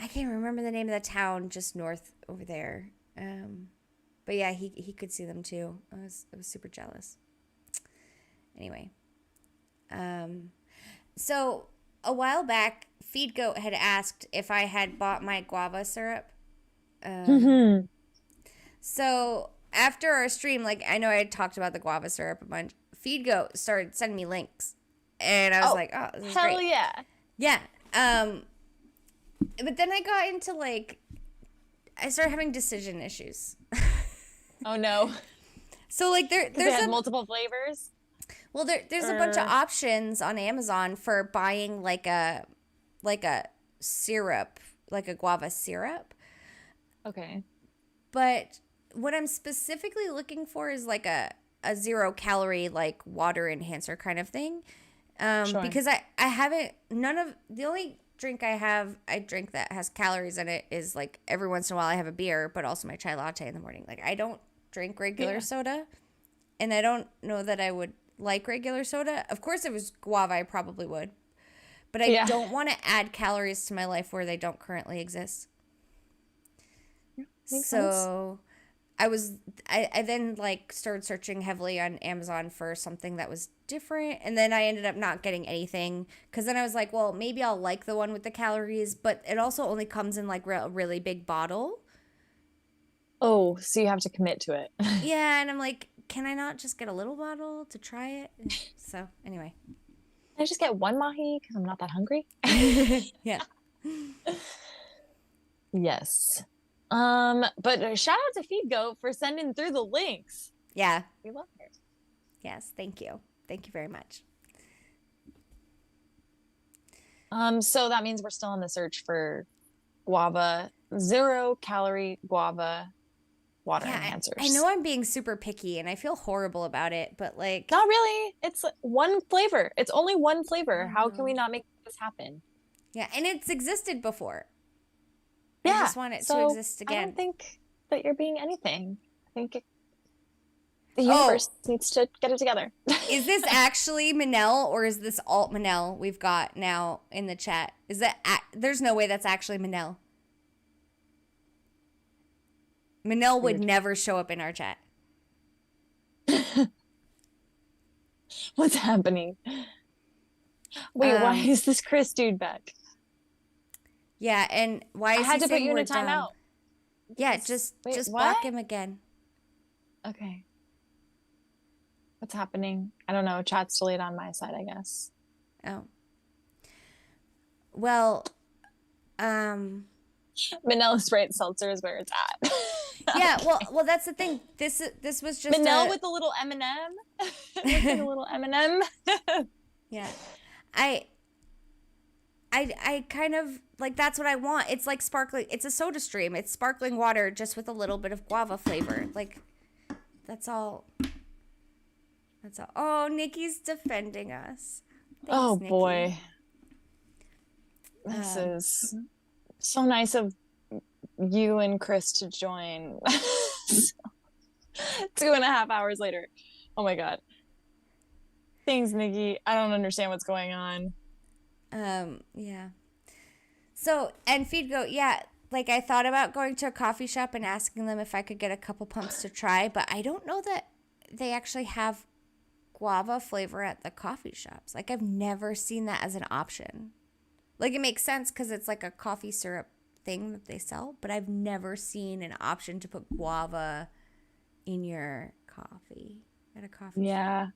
can't remember the name of the town just north over there. But yeah, he could see them too. I was super jealous. Anyway. So a while back, Feed Goat had asked if I had bought my guava syrup. So after our stream, like, I know I had talked about the guava syrup a bunch. Feed Goat started sending me links, and I was like, "Oh, this is great!" Hell yeah, yeah. But then I got into I started having decision issues. Oh no! So there's multiple flavors. Well, there's a bunch of options on Amazon for buying like a syrup, like a guava syrup. Okay. But what I'm specifically looking for is like a 0-calorie, like water enhancer kind of thing. Sure. Because I haven't, the only drink I drink that has calories in it is like every once in a while I have a beer, but also my chai latte in the morning. Like I don't drink regular soda, and I don't know that I would like regular soda. Of course, if it was guava, I probably would. But I don't want to add calories to my life where they don't currently exist. Makes so sense. I then started searching heavily on Amazon for something that was different, and then I ended up not getting anything because then I was like, well, maybe I'll like the one with the calories, but it also only comes in like a really big bottle. Oh, so you have to commit to it. Yeah, and I'm like, can I not just get a little bottle to try it? So anyway. Can I just get one mahi because I'm not that hungry? Yeah. Yes. But shout out to Feed Goat for sending through the links. Yeah. We love her. Yes, thank you. Thank you very much. So that means we're still on the search for guava, 0-calorie guava water enhancers. I know I'm being super picky and I feel horrible about it, but not really. It's one flavor. It's only one flavor. How can we not make this happen? Yeah, and it's existed before. Yeah, I just want it to exist again. I don't think that you're being anything. I think the universe needs to get it together. Is this actually Manel or is this alt Manel we've got now in the chat? Is that there's no way that's actually Manel. Manel would never show up in our chat. What's happening? Wait, why is this Chris dude back? Yeah, and why is he saying we're dumb? I had to put you in a timeout. Yeah, just block him again. Okay. What's happening? I don't know. Chat's delayed on my side, I guess. Oh. Well, Manila Sprite Seltzer is where it's at. Yeah, well, that's the thing. This was just Manila with a little M&M. With a little M&M. Yeah, I kind of that's what I want. It's like sparkling. It's a soda stream. It's sparkling water just with a little bit of guava flavor. That's all. That's all. Oh, Nikki's defending us. Thanks, Nikki. Boy. This is so nice of you and Chris to join. 2.5 hours later. Oh my God. Thanks, Nikki. I don't understand what's going on. Yeah. So, and Feed Goat, yeah, I thought about going to a coffee shop and asking them if I could get a couple pumps to try, but I don't know that they actually have guava flavor at the coffee shops. I've never seen that as an option. It makes sense because it's like a coffee syrup thing that they sell, but I've never seen an option to put guava in your coffee at a coffee shop. Yeah.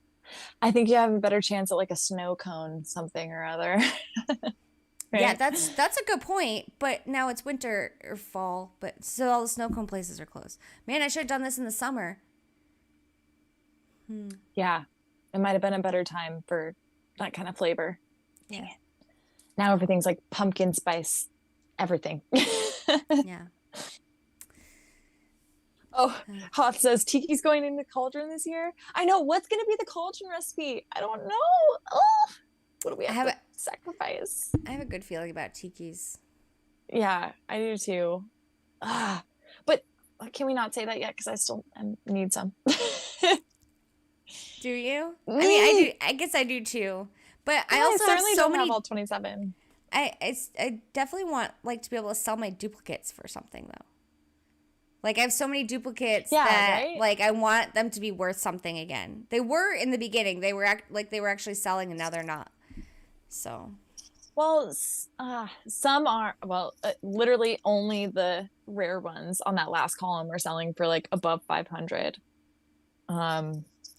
I think you have a better chance at like a snow cone something or other. Right? Yeah, that's a good point, but now it's winter or fall, but still all the snow cone places are closed. Man, I should have done this in the summer. Yeah. It might have been a better time for that kind of flavor. Dang it. Now everything's like pumpkin spice, everything. Yeah. Oh, Hoth says Tiki's going into cauldron this year. I know. What's going to be the cauldron recipe? I don't know. Oh, what do we have to sacrifice? I have a good feeling about Tiki's. Yeah, I do too. But can we not say that yet? Because I still need some. Do you? I mean, I do. I guess I do too. But I also have so many. Have all 27. I definitely want like to be able to sell my duplicates for something though. Like I have so many duplicates that like I want them to be worth something again. They were in the beginning. They were actually selling, and now they're not. So, well, some are literally only the rare ones on that last column are selling for like above 500.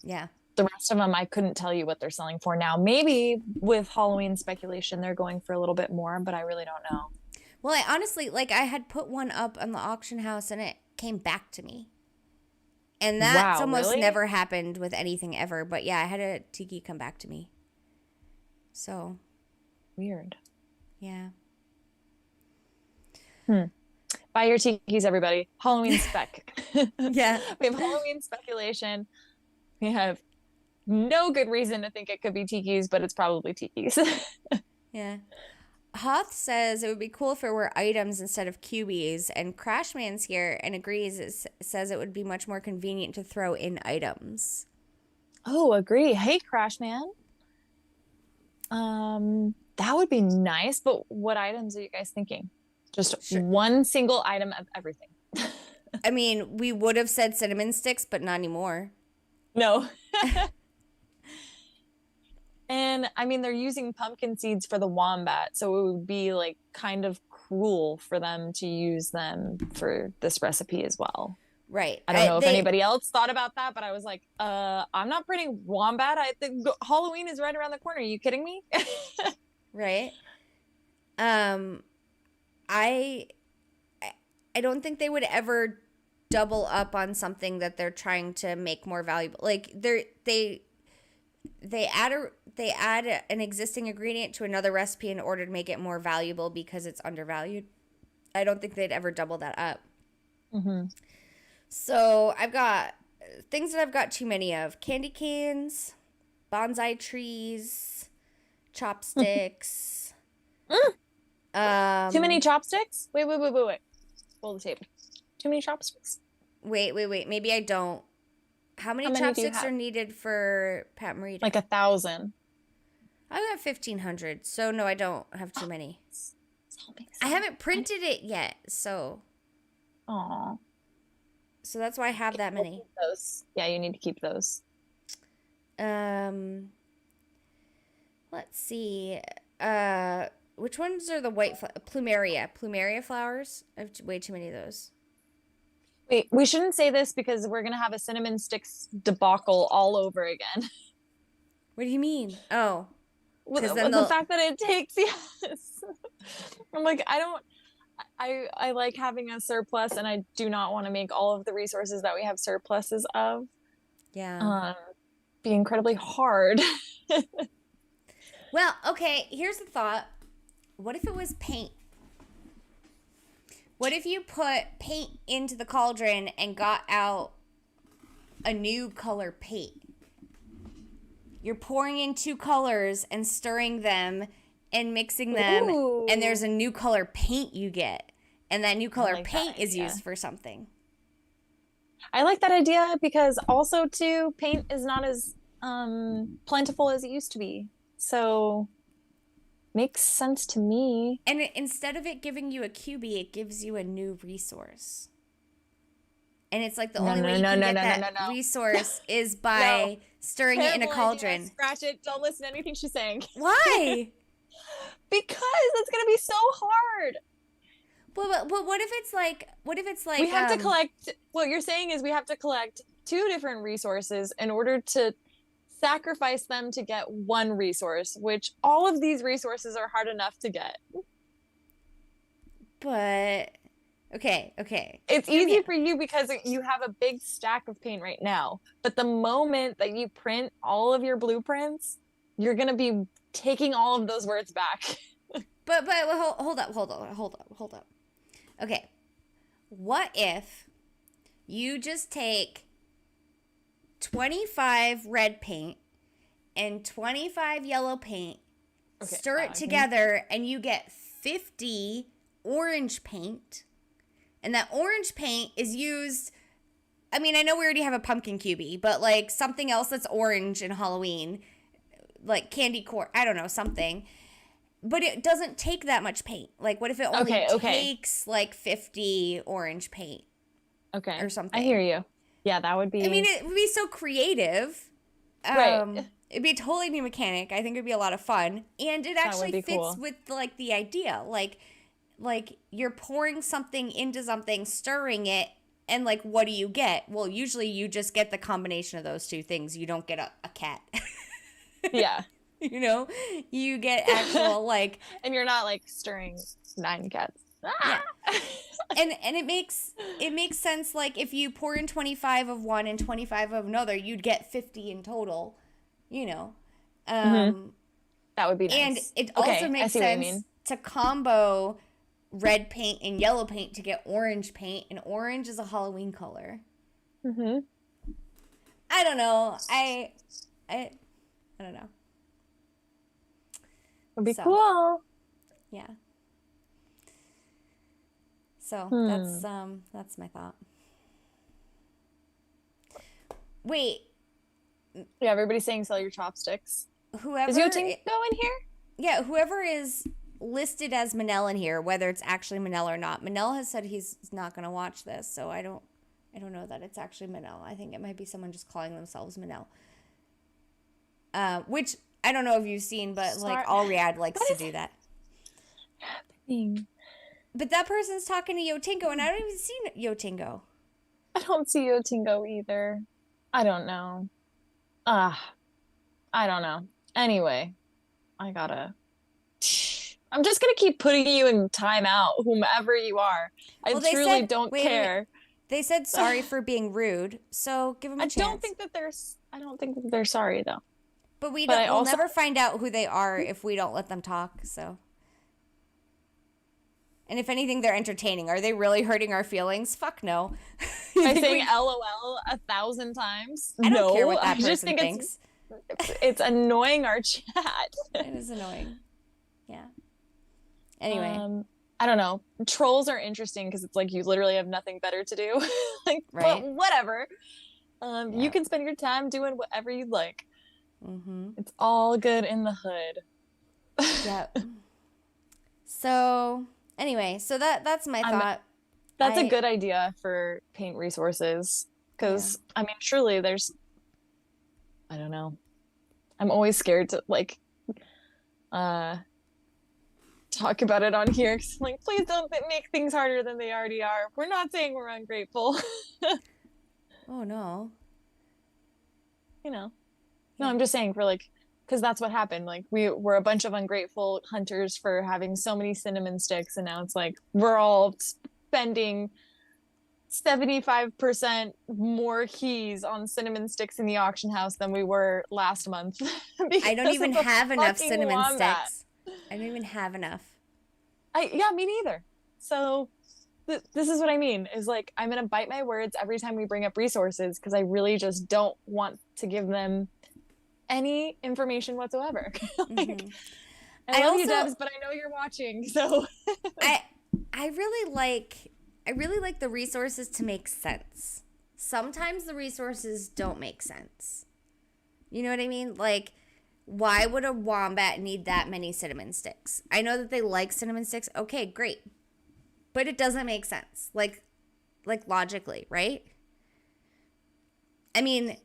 Yeah. The rest of them, I couldn't tell you what they're selling for now. Maybe with Halloween speculation, they're going for a little bit more, but I really don't know. Well, I honestly, like, I had put one up on the auction house, and it came back to me. And that's almost never happened with anything ever. But yeah, I had a Tiki come back to me. So. Weird. Yeah. Buy your Tikis, everybody. Halloween spec. Yeah. We have Halloween speculation. We have no good reason to think it could be Tikis, but it's probably Tikis. Yeah. Hoth says it would be cool if it were items instead of cubies, and Crashman's here and agrees. Says it would be much more convenient to throw in items. Oh, agree. Hey, Crashman. That would be nice, but what items are you guys thinking? Just one single item of everything. I mean, we would have said cinnamon sticks, but not anymore. No. And I mean, they're using pumpkin seeds for the wombat, so it would be like kind of cruel for them to use them for this recipe as well. Right. I don't know if anybody else thought about that, but I was like, I'm not printing wombat. I think Halloween is right around the corner. Are you kidding me? Right. I don't think they would ever double up on something that they're trying to make more valuable. Like they add an existing ingredient to another recipe in order to make it more valuable because it's undervalued. I don't think they'd ever double that up. Mm-hmm. So I've got things that I've got too many of: candy canes, bonsai trees, chopsticks. Too many chopsticks? Wait. Roll the table. Too many chopsticks? Wait. Maybe I don't. How many chopsticks are needed for Pat Morita? Like 1,000. I got 1,500, so no, I don't have too many. I haven't printed it yet, so. Aw. So that's why I have that many. Those. Yeah, you need to keep those. Let's see. Which ones are the white plumeria flowers? I have way too many of those. Wait, we shouldn't say this because we're gonna have a cinnamon sticks debacle all over again. What do you mean? Oh, with the fact that it takes, yes. I'm like, I like having a surplus, and I do not want to make all of the resources that we have surpluses of. Yeah. Be incredibly hard. Well, okay, here's the thought. What if it was paint? What if you put paint into the cauldron and got out a new color paint? You're pouring in two colors and stirring them and mixing them, and there's a new color paint you get. And that new color paint is used for something. I like that idea because also, too, paint is not as plentiful as it used to be. So, makes sense to me. And instead of it giving you a QB, it gives you a new resource. And it's like the only way you can get that resource is by stirring it in a cauldron. Scratch it. Don't listen to anything she's saying. Why? Because it's going to be so hard. But what if it's like we have to collect, what you're saying is we have to collect 2 different resources in order to sacrifice them to get one resource, which all of these resources are hard enough to get. But okay. It's easy for you because you have a big stack of paint right now. But the moment that you print all of your blueprints, you're going to be taking all of those words back. But hold up. Okay. What if you just take 25 red paint and 25 yellow paint, stir it together, and you get 50 orange paint, and that orange paint is used, I mean, I know we already have a pumpkin cubie, but like something else that's orange in Halloween, like candy corn, I don't know, something. But it doesn't take that much paint. Like, what if it only takes like 50 orange paint? Okay. Or something. I hear you. Yeah, that would be... I mean, it would be so creative. Right. It'd be a totally new mechanic. I think it'd be a lot of fun. And it actually fits cool with, like, the idea. Like, you're pouring something into something, stirring it, and, like, what do you get? Well, usually you just get the combination of those 2 things. You don't get a cat. Yeah. You know? You get actual, like... And you're not, like, stirring 9 cats. Yeah. And it makes sense, like, if you pour in 25 of one and 25 of another, you'd get 50 in total, you know. That would be nice. And it also makes sense to combo red paint and yellow paint to get orange paint, and orange is a Halloween color. I don't know. I don't know. It'd be cool. Yeah. So that's my thought. Wait. Yeah, everybody's saying sell your chopsticks. Whoever is Yotingo in here? Yeah, whoever is listed as Manel in here, whether it's actually Manel or not. Manel has said he's not going to watch this, so I don't know that it's actually Manel. I think it might be someone just calling themselves Manel. Which I don't know if you've seen, but like all Riyadh likes to do that. Happening? But that person's talking to Yotingo, and I don't even see Yotingo. I don't see Yotingo either. I don't know. I don't know. Anyway, I'm just gonna keep putting you in timeout, whomever you are. I truly don't care. They said sorry for being rude, so give them a chance. I don't think that they're sorry though. But we'll never find out who they are if we don't let them talk. So. And if anything, they're entertaining. Are they really hurting our feelings? Fuck no. By saying LOL 1,000 times? I don't care what that person thinks. It's annoying our chat. It is annoying. Yeah. Anyway. I don't know. Trolls are interesting because it's like you literally have nothing better to do. Like, right. But whatever. You can spend your time doing whatever you'd like. It's all good in the hood. Yep. So... Anyway, so that's my thought. That's a good idea for paint resources because I mean, truly, I don't know. I'm always scared to like talk about it on here because like, please don't make things harder than they already are. We're not saying we're ungrateful. Oh no. You know, no, I'm just saying for like. Because that's what happened. Like we're a bunch of ungrateful hunters for having so many cinnamon sticks, and now it's like we're all spending 75% more keys on cinnamon sticks in the auction house than we were last month. I don't even have enough cinnamon sticks. I don't even have enough. Yeah, me neither. So this is what I mean. Is like I'm gonna bite my words every time we bring up resources because I really just don't want to give them any information whatsoever. Like, I love you, Debs, but I know you're watching, so I really like the resources to make sense. Sometimes the resources don't make sense. You know what I mean? Like, why would a wombat need that many cinnamon sticks? I know that they like cinnamon sticks. Okay, great. But it doesn't make sense. Like logically, right? I mean,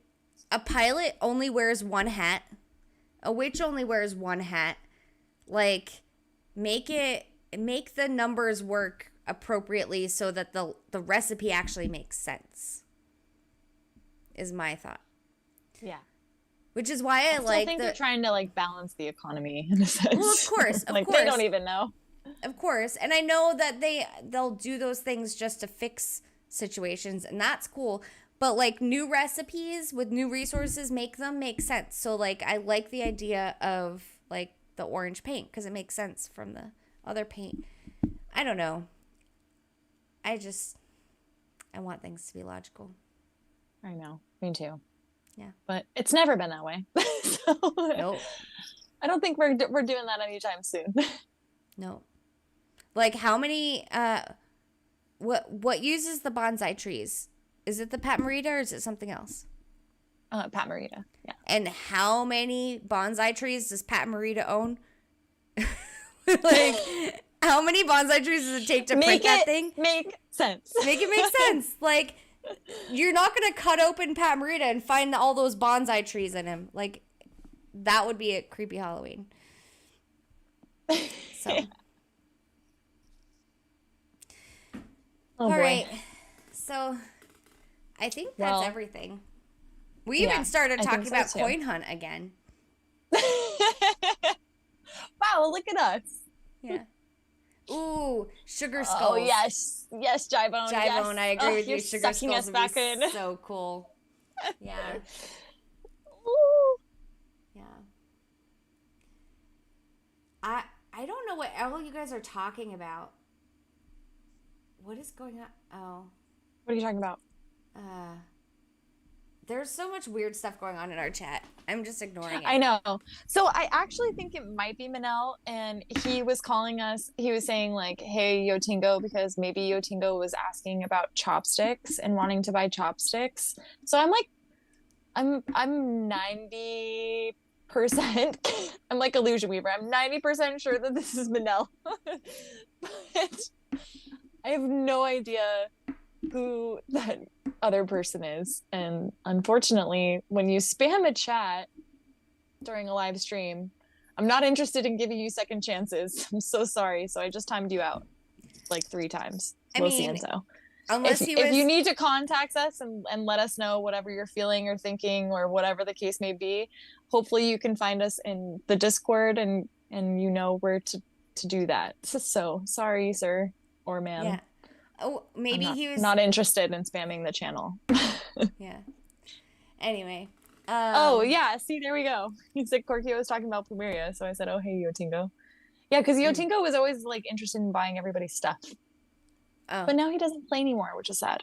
a pilot only wears one hat. A witch only wears one hat. Like, make the numbers work appropriately so that the recipe actually makes sense. Is my thought. Yeah. Which is why I like think they're trying to like balance the economy in a sense. Well, of course, of like course. They don't even know. Of course. And I know that they'll do those things just to fix situations, and that's cool. But like new recipes with new resources make sense. So like I like the idea of like the orange paint because it makes sense from the other paint. I don't know. I want things to be logical. I know. Me too. Yeah. But it's never been that way. So nope. I don't think we're doing that anytime soon. No. Like how many what uses the bonsai trees? Is it the Pat Morita or is it something else? Pat Morita. Yeah. And how many bonsai trees does Pat Morita own? Like how many bonsai trees does it take to print that thing? Make sense. Make it make sense. Like you're not going to cut open Pat Morita and find all those bonsai trees in him. Like, that would be a creepy Halloween. So. Yeah. All right. So, I think that's everything. We even started talking about Coin Hunt again. Wow, look at us. Yeah. Ooh, sugar skulls. Oh, yes. Yes, Jibone. Jibone, yes. I agree with you. Sugar sucking skulls us back would be in. So cool. Yeah. Ooh. Yeah. I don't know what all you guys are talking about. What is going on? Oh. What are you talking about? There's so much weird stuff going on in our chat. I'm just ignoring it. I know. So I actually think it might be Manel, and he was calling us. He was saying like, "Hey, Yotingo," because maybe Yotingo was asking about chopsticks and wanting to buy chopsticks. So I'm like, I'm 90%. I'm like Illusion Weaver. I'm 90% sure that this is Manel, but I have no idea who that other person is. And unfortunately, when you spam a chat during a live stream, I'm not interested in giving you second chances. I'm so sorry. So I just timed you out like 3 times. Unless if you need to contact us and let us know whatever you're feeling or thinking or whatever the case may be, hopefully you can find us in the Discord and you know where to do that. So sorry, sir or ma'am. Yeah. Oh, maybe he was not interested in spamming the channel. Yeah. Anyway. Oh yeah, see, there we go. He said Korkio was talking about Plumeria, so I said, "Oh hey, Yotingo." Yeah, because Yotingo was always like interested in buying everybody's stuff. Oh. But now he doesn't play anymore, which is sad.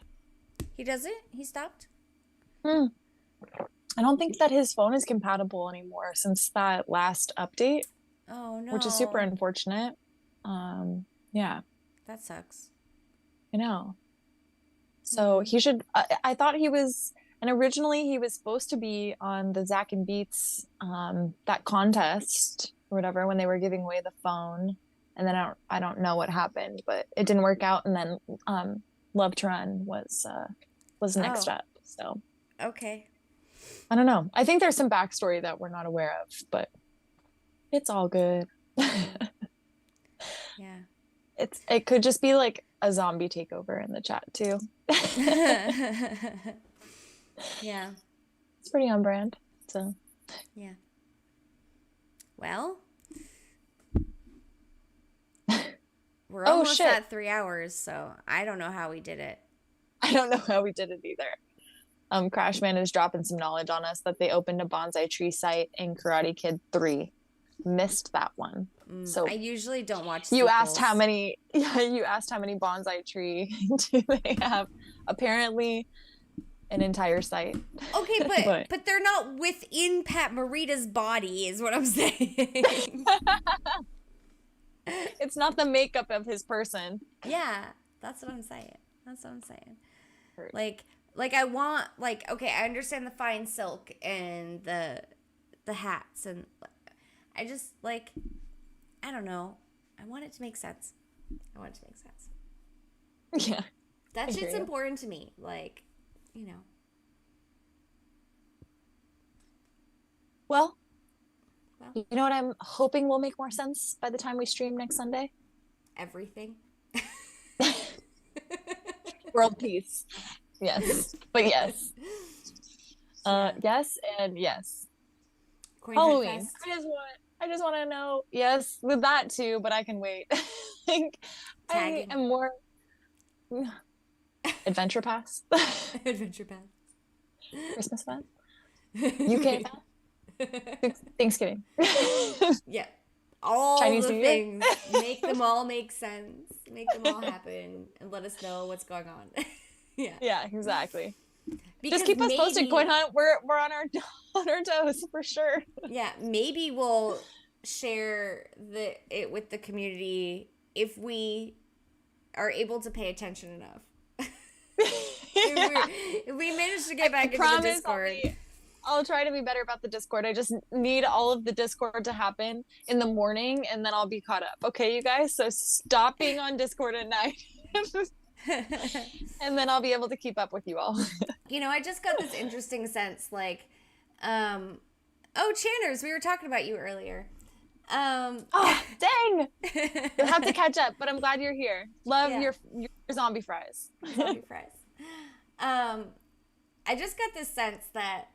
He doesn't? He stopped? I don't think that his phone is compatible anymore since that last update. Oh no. Which is super unfortunate. Yeah. That sucks. I know. So he should. I thought he was, and originally he was supposed to be on the Zach and Beats that contest or whatever when they were giving away the phone, and then I don't know what happened, but it didn't work out, and then Love to Run was next up. So okay. I don't know. I think there's some backstory that we're not aware of, but it's all good. Yeah. It could just be like a zombie takeover in the chat too. Yeah. It's pretty on brand. So yeah. Well, we're almost at 3 hours, so I don't know how we did it. I don't know how we did it either. Crashman is dropping some knowledge on us that they opened a bonsai tree site in Karate Kid 3. Missed that one. So I usually don't watch You asked how many bonsai tree do they have? Apparently an entire site. Okay, but they're not within Pat Morita's body is what I'm saying. It's not the makeup of his person. Yeah, that's what I'm saying. Like I want okay, I understand the fine silk and the hats and I just I don't know. I want it to make sense. Yeah. That shit's important to me. Well, you know what I'm hoping will make more sense by the time we stream next Sunday? Everything. World peace. Yes. But yes. Yes and yes. Coin Halloween. Fest. I just want to know. Yes, with that too, but I can wait. Like, I am more Adventure Pass. Adventure Pass. Christmas Pass. UK Pass. Thanksgiving. Yeah. All Chinese the New things. Make them all make sense. Make them all happen, and let us know what's going on. Yeah. Yeah, exactly. Because just keep us posted, Coin Hunt. We're on our toes for sure. Yeah, maybe we'll share it with the community if we are able to pay attention enough. If we manage to get back into the Discord. I'll try to be better about the Discord. I just need all of the Discord to happen in the morning, and then I'll be caught up. Okay, you guys? So stop being on Discord at night. And then I'll be able to keep up with you all. You know, I just got this interesting sense, like, Channers, we were talking about you earlier. Oh, dang! You'll have to catch up, but I'm glad you're here. Love your zombie fries. Zombie fries. I just got this sense that,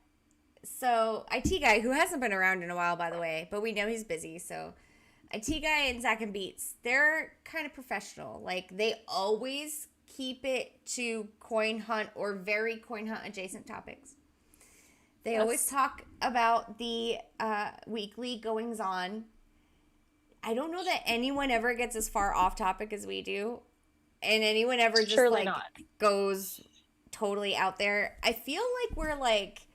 so IT guy, who hasn't been around in a while, by the way, but we know he's busy, so IT guy and Zach and Beats, they're kind of professional. Like, they always keep it to Coin Hunt or very Coin Hunt adjacent topics. They always talk about the weekly goings on. I don't know that anyone ever gets as far off topic as we do, and anyone ever just goes totally out there. I feel like we're like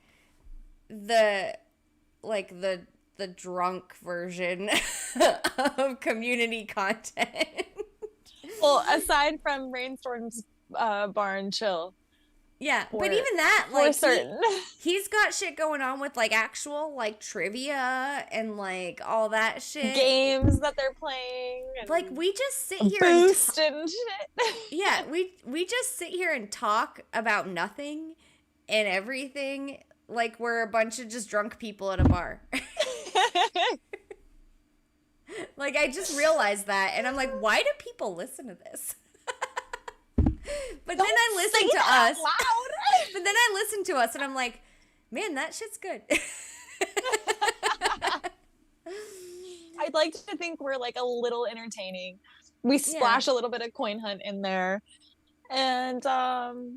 the drunk version of community content. Well, aside from Rainstorm's Bar and Chill. Yeah, but even that, like, he's got shit going on with, like, actual, like, trivia and, like, all that shit. Games that they're playing. And like, we just sit here and shit. Yeah, we just sit here and talk about nothing and everything like we're a bunch of just drunk people at a bar. Like, I just realized that, and I'm like, why do people listen to this? But then I listen to us. Loud. But then I listen to us, and I'm like, man, that shit's good. I'd like to think we're, like, a little entertaining. We splash a little bit of Coin Hunt in there. And, but,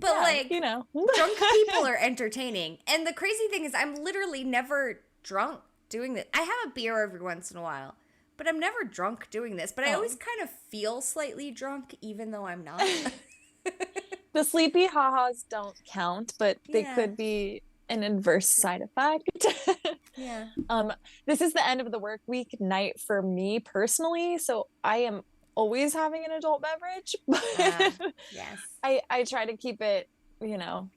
like, you know, drunk people are entertaining. And the crazy thing is, I'm literally never drunk doing this. I have a beer every once in a while, but I'm never drunk doing this. But I always kind of feel slightly drunk, even though I'm not. The sleepy ha-has don't count, but they could be an adverse side effect. Yeah. This is the end of the work week night for me personally, so I am always having an adult beverage. Yes. I try to keep it, you know.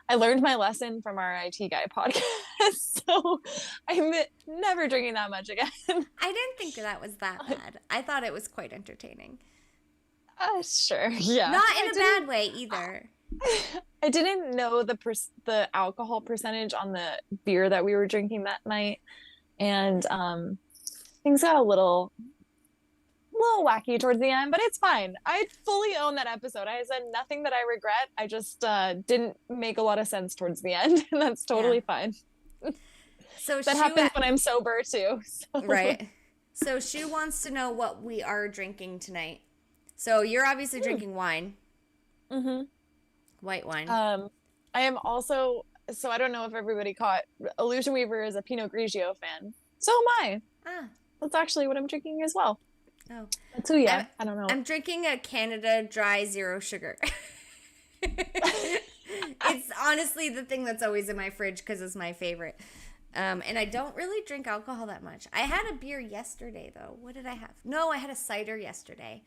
I learned my lesson from our IT guy podcast, so I'm never drinking that much again. I didn't think that was that bad. I thought it was quite entertaining. Sure, yeah. Not in a bad way either. I didn't know the alcohol percentage on the beer that we were drinking that night, and things got a little wacky towards the end, but it's fine. I fully own that episode. I said nothing that I regret. I just didn't make a lot of sense towards the end, and that's totally fine. So that happens when I'm sober too. So. Right. So Shu wants to know what we are drinking tonight. So you're obviously drinking wine. Mm-hmm. White wine. I am also, so I don't know if everybody caught, Illusion Weaver is a Pinot Grigio fan. So am I. That's actually what I'm drinking as well. Oh. That's who, I don't know. I'm drinking a Canada Dry Zero Sugar. It's honestly the thing that's always in my fridge because it's my favorite. And I don't really drink alcohol that much. I had a beer yesterday, though. What did I have? No, I had a cider yesterday.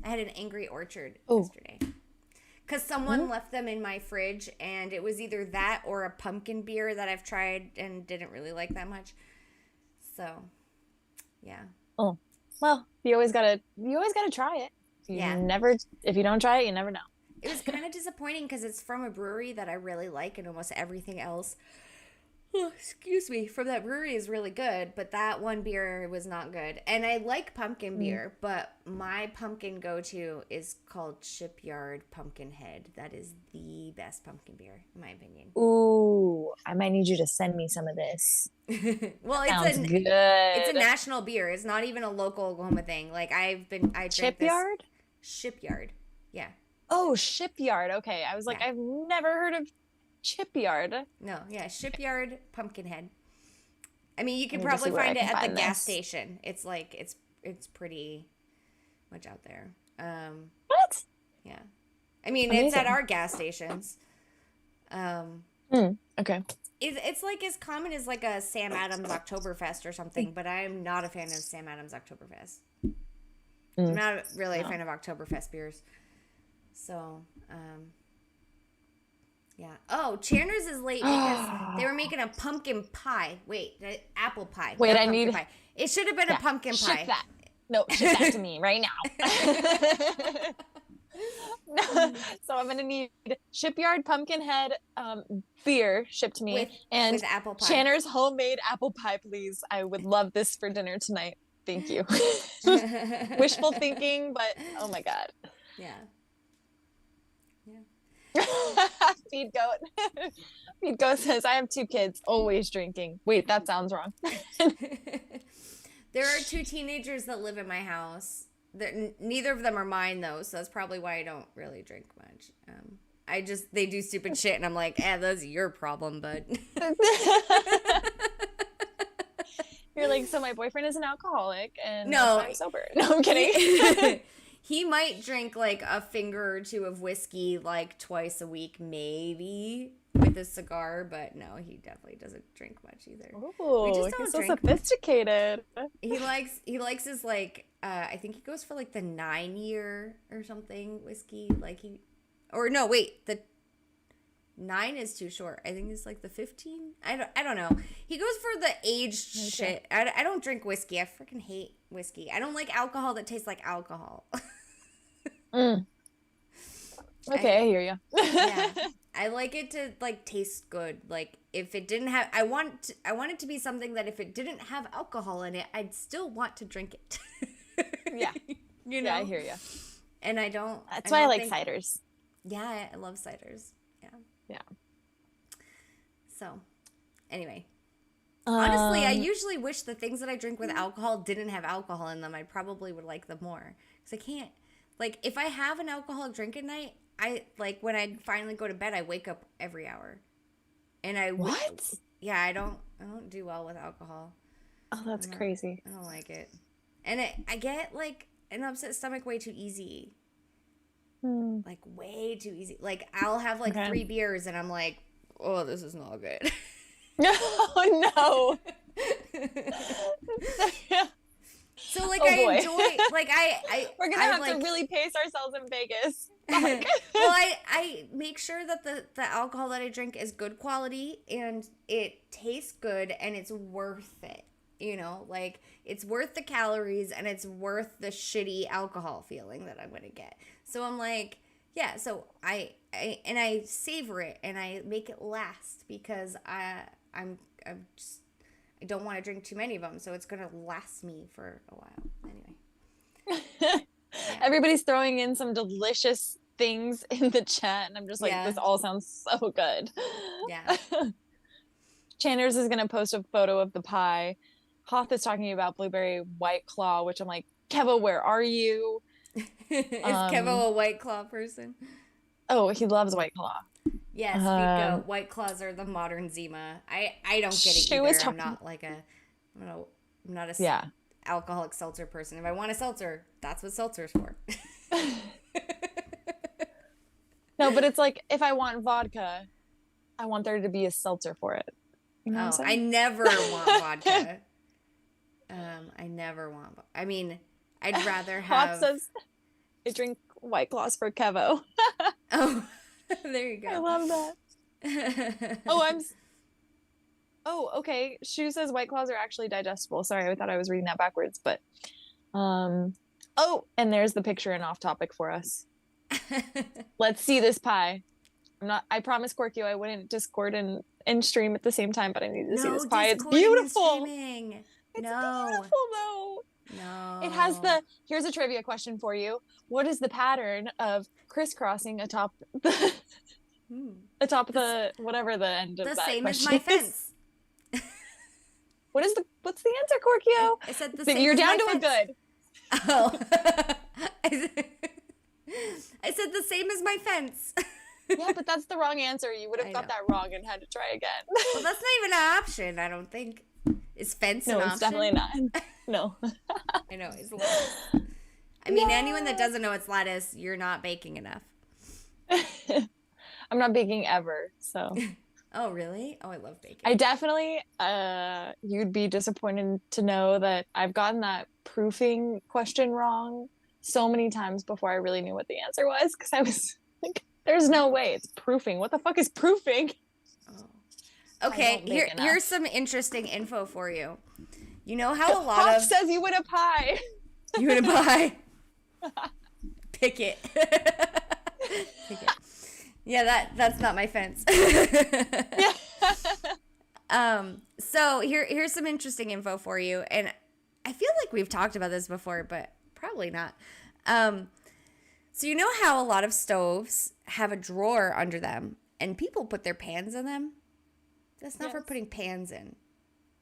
I had an Angry Orchard yesterday. Because someone left them in my fridge, and it was either that or a pumpkin beer that I've tried and didn't really like that much. So, yeah. Oh, well, you always gotta try it. If you don't try it, you never know. It was kind of disappointing because it's from a brewery that I really like, and almost everything else Oh, excuse me, from that brewery is really good, but that one beer was not good. And I like pumpkin beer, but my pumpkin go-to is called Shipyard Pumpkinhead. That is the best pumpkin beer, in my opinion. Ooh, I might need you to send me some of this. Well, Sounds good. It's a national beer. It's not even a local Oklahoma thing. Like I drank Shipyard? This Shipyard. Yeah. Oh, Shipyard. Okay. I was like, I've never heard of Shipyard. No, yeah, Shipyard Pumpkinhead. I mean, you can probably find it at the gas station. It's like it's pretty much out there. What? Yeah. I mean, it's at our gas stations. Okay. It's like as common as like a Sam Adams Oktoberfest or something, but I'm not a fan of Sam Adams Oktoberfest. I'm not really a fan of Oktoberfest beers. So, yeah. Oh, Chandler's is late because they were making a pumpkin pie. Wait, apple pie. Wait, I need pie. It should have been a pumpkin pie. Ship that. No, ship that to me right now. So I'm gonna need Shipyard Pumpkinhead beer shipped to me with apple pie. Chandler's homemade apple pie, please. I would love this for dinner tonight. Thank you. Wishful thinking, but oh my god. Yeah. Feed goat. Feed goat says, I have 2 kids, always drinking. Wait, that sounds wrong. There are 2 teenagers that live in my house. Neither of them are mine though, so that's probably why I don't really drink much. They do stupid shit, and I'm like, that's your problem, bud. You're like, so my boyfriend is an alcoholic, and no, I'm sober. No, I'm kidding. He might drink like a finger or 2 of whiskey like twice a week, maybe with a cigar, but no, he definitely doesn't drink much either. Oh, he's so sophisticated. He likes his like I think he goes for like the 9-year or something whiskey, like the 9 is too short. I think it's like the 15. I don't know. He goes for the aged shit. I don't drink whiskey. I freaking hate whiskey. I don't like alcohol that tastes like alcohol. Okay, I hear you. Yeah, I like it to like taste good. Like if it didn't have, I want it to be something that if it didn't have alcohol in it, I'd still want to drink it. Yeah, you know. Yeah, I hear you. And I don't. That's why I like ciders. Yeah, I love ciders. Yeah. So, anyway. Honestly, I usually wish the things that I drink with alcohol didn't have alcohol in them. I probably would like them more. Because I can't, like, if I have an alcoholic drink at night, like, when I finally go to bed, I wake up every hour. And What? Yeah, I don't do well with alcohol. Oh, that's crazy. I don't like it. And I get, like, an upset stomach way too easy. Like, way too easy. Like, I'll have, like, 3 beers, and I'm like, oh, this is not good. No. So, like, I enjoy, like, we're gonna have to really pace ourselves in Vegas. Well, I make sure that the alcohol that I drink is good quality, and it tastes good, and it's worth it. You know, like, it's worth the calories, and it's worth the shitty alcohol feeling that I'm gonna get. So I'm like, yeah, so I savor it, and I make it last, because I don't want to drink too many of them, so it's gonna last me for a while. Anyway. Yeah. Everybody's throwing in some delicious things in the chat, and I'm just like, this all sounds so good. Yeah. Chandler's is gonna post a photo of the pie. Hoth is talking about blueberry White Claw, which I'm like, Kevo, where are you? Is Kevo a White Claw person? Oh, he loves White Claw. Yes, White Claws are the modern Zima. I don't get it either. I'm not like I'm not a alcoholic seltzer person. If I want a seltzer, that's what seltzer's for. No, but it's like, if I want vodka, I want there to be a seltzer for it. You know what I'm saying? I never want vodka. I never want. I mean, I'd rather have. Hop says, I drink White Claws for Kevo. Oh, there you go. I love that. Oh, okay. Shu says White Claws are actually digestible. Sorry, I thought I was reading that backwards, but. Oh, and there's the picture and off topic for us. Let's see this pie. I promised Korkio I wouldn't Discord and stream at the same time, but I need to see this pie. It's Discording beautiful. It's beautiful though. No. It has here's a trivia question for you. What is the pattern of crisscrossing atop the whatever the end of that question is? The same as my fence. What's the answer, Korkio? I said the same. You're as down my to fence. a good. Oh. I said the same as my fence. Yeah, but that's the wrong answer. You would have got that wrong and had to try again. Well, that's not even an option, I don't think. Is fence an option? No, it's definitely not. No. I know, it's lettuce. I mean, anyone that doesn't know it's lettuce, you're not baking enough. I'm not baking ever, so. Oh, really? Oh, I love baking. I definitely, you'd be disappointed to know that I've gotten that proofing question wrong so many times before I really knew what the answer was, because I was like, there's no way it's proofing. What the fuck is proofing? Oh. Okay, here's some interesting info for you. You know how a lot Pop of... says you win a pie. You win a pie. Pick it. Pick it. Yeah, that's not my fence. Yeah. So here's some interesting info for you, and I feel like we've talked about this before, but probably not. So you know how a lot of stoves have a drawer under them, and people put their pans in them? That's not for putting pans in.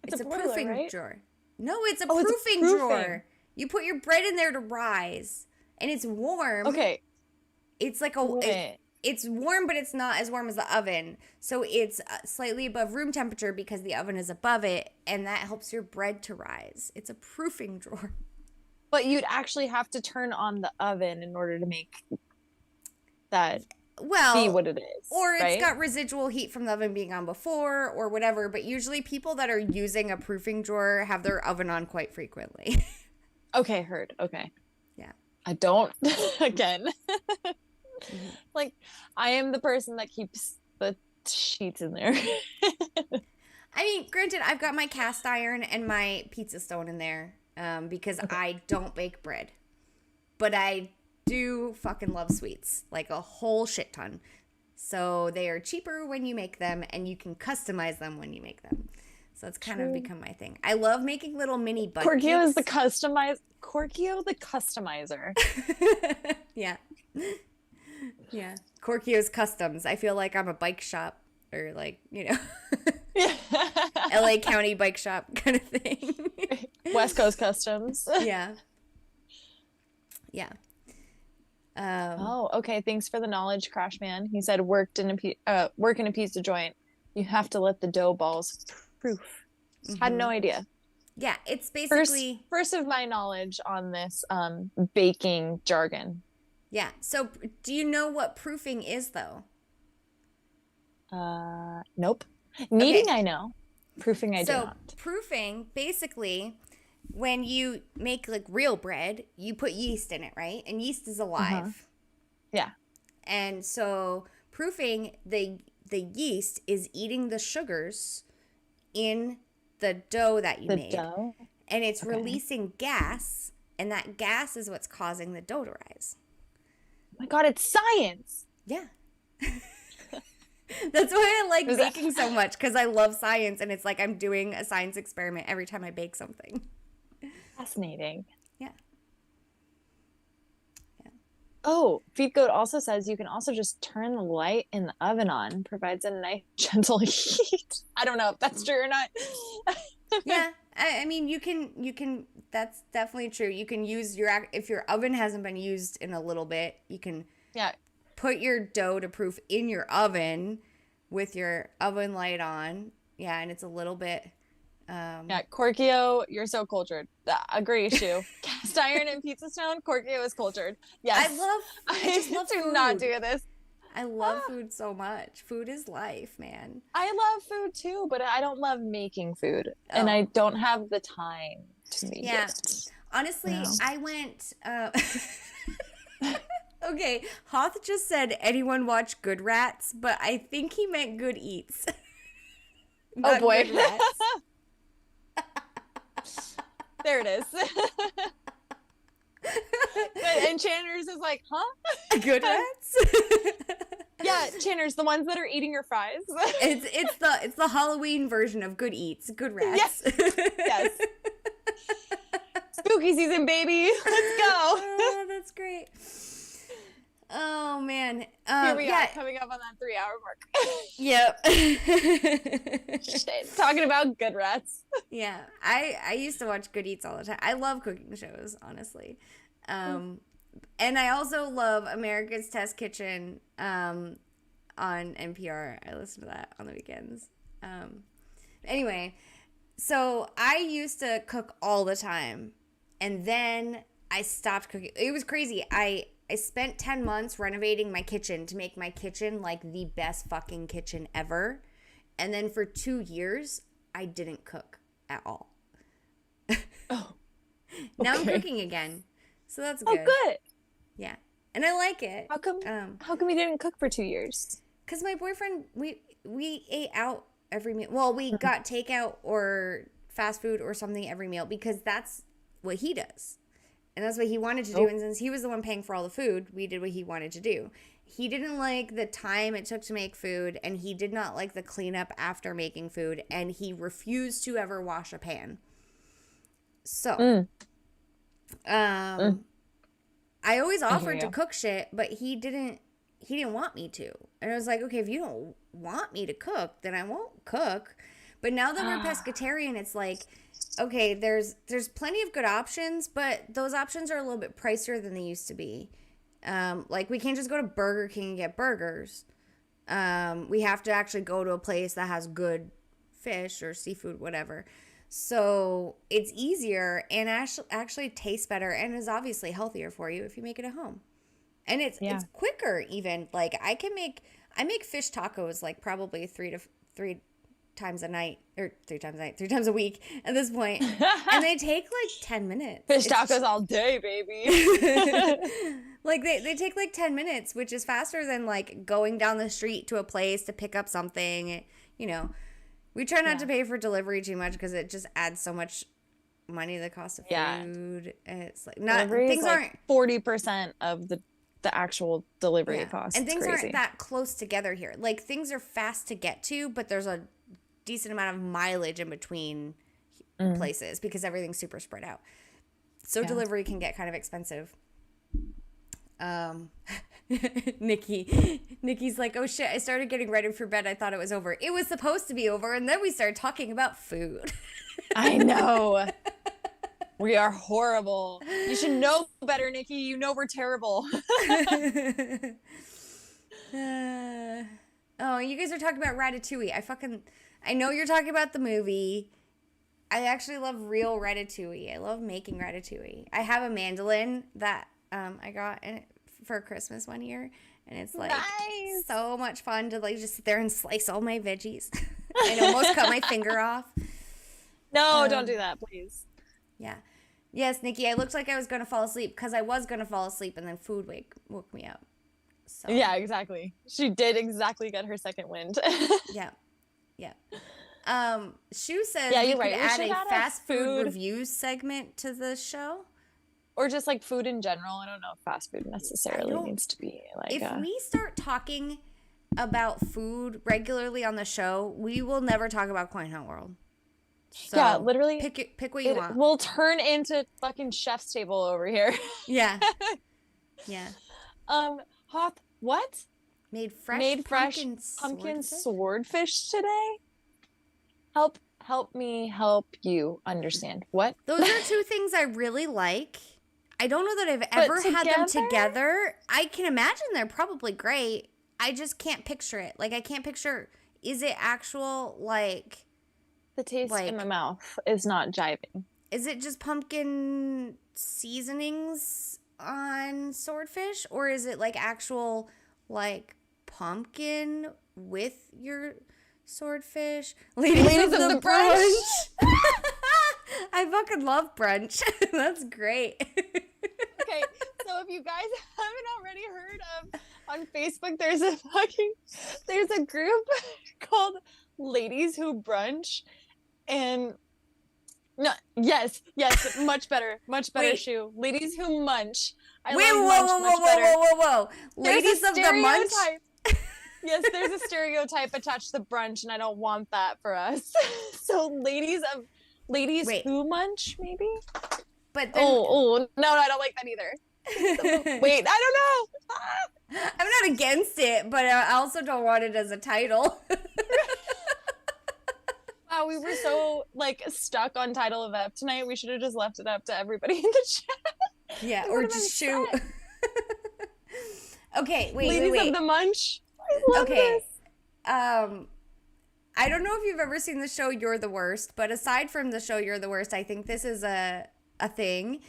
It's a boiler, proofing drawer. No, it's a proofing drawer. You put your bread in there to rise, and it's warm. Okay. It's like it's warm, but it's not as warm as the oven. So it's slightly above room temperature because the oven is above it, and that helps your bread to rise. It's a proofing drawer. But you'd actually have to turn on the oven in order to make that be what it is. Or it's got residual heat from the oven being on before or whatever. But usually people that are using a proofing drawer have their oven on quite frequently. Okay, heard. Okay. Yeah. I don't, again. Like, I am the person that keeps the sheets in there. I mean, granted, I've got my cast iron and my pizza stone in there because I don't bake bread. But I do fucking love sweets, like a whole shit ton. So they are cheaper when you make them, and you can customize them when you make them. So it's kind of become my thing. I love making little mini butt Korkio is the Korkio the customizer. Yeah. Yeah. Korkio's Customs. I feel like I'm a bike shop or like, you know, LA County bike shop kind of thing. West Coast Customs. Yeah. Yeah. Okay. Thanks for the knowledge, Crash Man. He said work in a pizza joint. You have to let the dough balls proof. Had no idea. Yeah, it's basically first of my knowledge on this baking jargon. Yeah. So do you know what proofing is though? Nope. Kneading I know. Proofing I do not. So proofing, basically, when you make like real bread, you put yeast in it, right? And yeast is alive. Yeah. And so proofing, the yeast is eating the sugars in the dough that you made. Dough? And it's releasing gas, and that gas is what's causing the dough to rise. Oh my God, it's science. Yeah. That's why I like baking so much, because I love science, and it's like I'm doing a science experiment every time I bake something. Fascinating. Yeah. Oh, Feed Goat also says you can also just turn the light in the oven on. Provides a nice gentle heat. I don't know if that's true or not. Yeah. I mean, you can, that's definitely true. You can use if your oven hasn't been used in a little bit, you can put your dough to proof in your oven with your oven light on. Yeah, and it's a little bit... Korkio, you're so cultured. Agree, Shu. Cast iron and pizza stone, Korkio is cultured. Yes. I just love to food. not do this. I love food so much. Food is life, man. I love food too, but I don't love making food. And I don't have the time to make it. Honestly, I went... Okay, Hoth just said anyone watch Good Rats, but I think he meant Good Eats. Oh boy. Good Rats. There it is. And Chandler's is like, huh? Good Rats? Yeah, Channers, the ones that are eating your fries. It's the Halloween version of Good Eats, Good Rats. Yes. Spooky season, baby. Let's go. Oh, that's great. Oh man. Here we are, coming up on that 3-hour mark. Yep. Shit, talking about Good Rats. Yeah, I used to watch Good Eats all the time. I love cooking shows, honestly. And I also love America's Test Kitchen on NPR. I listen to that on the weekends. Anyway, so I used to cook all the time, and then I stopped cooking. It was crazy. I spent 10 months renovating my kitchen to make my kitchen like the best fucking kitchen ever. And then for 2 years, I didn't cook at all. Oh. Now I'm cooking again. So that's good. Oh, good. Yeah. And I like it. How come you didn't cook for 2 years? Because my boyfriend, we ate out every meal. Well, we got takeout or fast food or something every meal because that's what he does. And that's what he wanted to do. And since he was the one paying for all the food, we did what he wanted to do. He didn't like the time it took to make food, and he did not like the cleanup after making food, and he refused to ever wash a pan. So, I always offered to cook shit, but he didn't want me to. And I was like, okay, if you don't want me to cook, then I won't cook. But now that we're pescatarian, it's like, okay, there's plenty of good options, but those options are a little bit pricier than they used to be. Like, we can't just go to Burger King and get burgers. We have to actually go to a place that has good fish or seafood, whatever. So it's easier and actually tastes better and is obviously healthier for you if you make it at home. And it's quicker even. Like, I make fish tacos like probably three times a week at this point. And they take like 10 minutes. Fish tacos all day, baby. Like they take like 10 minutes, which is faster than like going down the street to a place to pick up something. You know, we try not to pay for delivery too much because it just adds so much money to the cost of food. And it's like things aren't 40% of the actual delivery cost. And things aren't that close together here. Like, things are fast to get to, but there's a decent amount of mileage in between places because everything's super spread out. So delivery can get kind of expensive. Nikki's like, oh shit, I started getting ready for bed. I thought it was over. It was supposed to be over, and then we started talking about food. I know. We are horrible. You should know better, Nikki. You know we're terrible. Oh, you guys are talking about Ratatouille. I know you're talking about the movie. I actually love real Ratatouille. I love making Ratatouille. I have a mandolin that I got for Christmas one year, and it's like so much fun to like just sit there and slice all my veggies. I almost cut my finger off. No, don't do that, please. Yeah. Yes, Nikki, I looked like I was going to fall asleep because I was going to fall asleep and then food woke me up. So. Yeah, exactly. She did exactly get her second wind. Yeah. Shu says you're right. Could add a fast food reviews segment to the show. Or just like food in general. I don't know if fast food necessarily needs to be like if we start talking about food regularly on the show, we will never talk about Coin Hunt World. So yeah, literally. Pick what you want. We'll turn into fucking chef's table over here. Yeah. Hoth, what? Made fresh pumpkin swordfish today? Help me help you understand. What? Those are two things I really like. I don't know that I've ever had them together. I can imagine they're probably great. I just can't picture it. Like, I can't picture, is it actual, like... The taste in my mouth is not jiving. Is it just pumpkin seasonings on swordfish? Or is it, like, actual, like, pumpkin with your swordfish? Ladies of the brunch. I fucking love brunch. That's great. Okay, so if you guys haven't already heard of, on Facebook, there's a group called Ladies Who Brunch, and yes, much better, Wait. Shu. Ladies Who Munch. Whoa. Ladies of the munch. Yes, there's a stereotype attached to brunch, and I don't want that for us. So ladies who munch, maybe? But then... no, I don't like that either. Wait, I don't know. I'm not against it, but I also don't want it as a title. Wow, we were so stuck on title of Ep tonight. We should have just left it up to everybody in the chat. Yeah, or just shoot. Okay, wait. Ladies of the Munch. I love this. I don't know if you've ever seen the show You're the Worst, but aside from the show You're the Worst, I think this is a thing.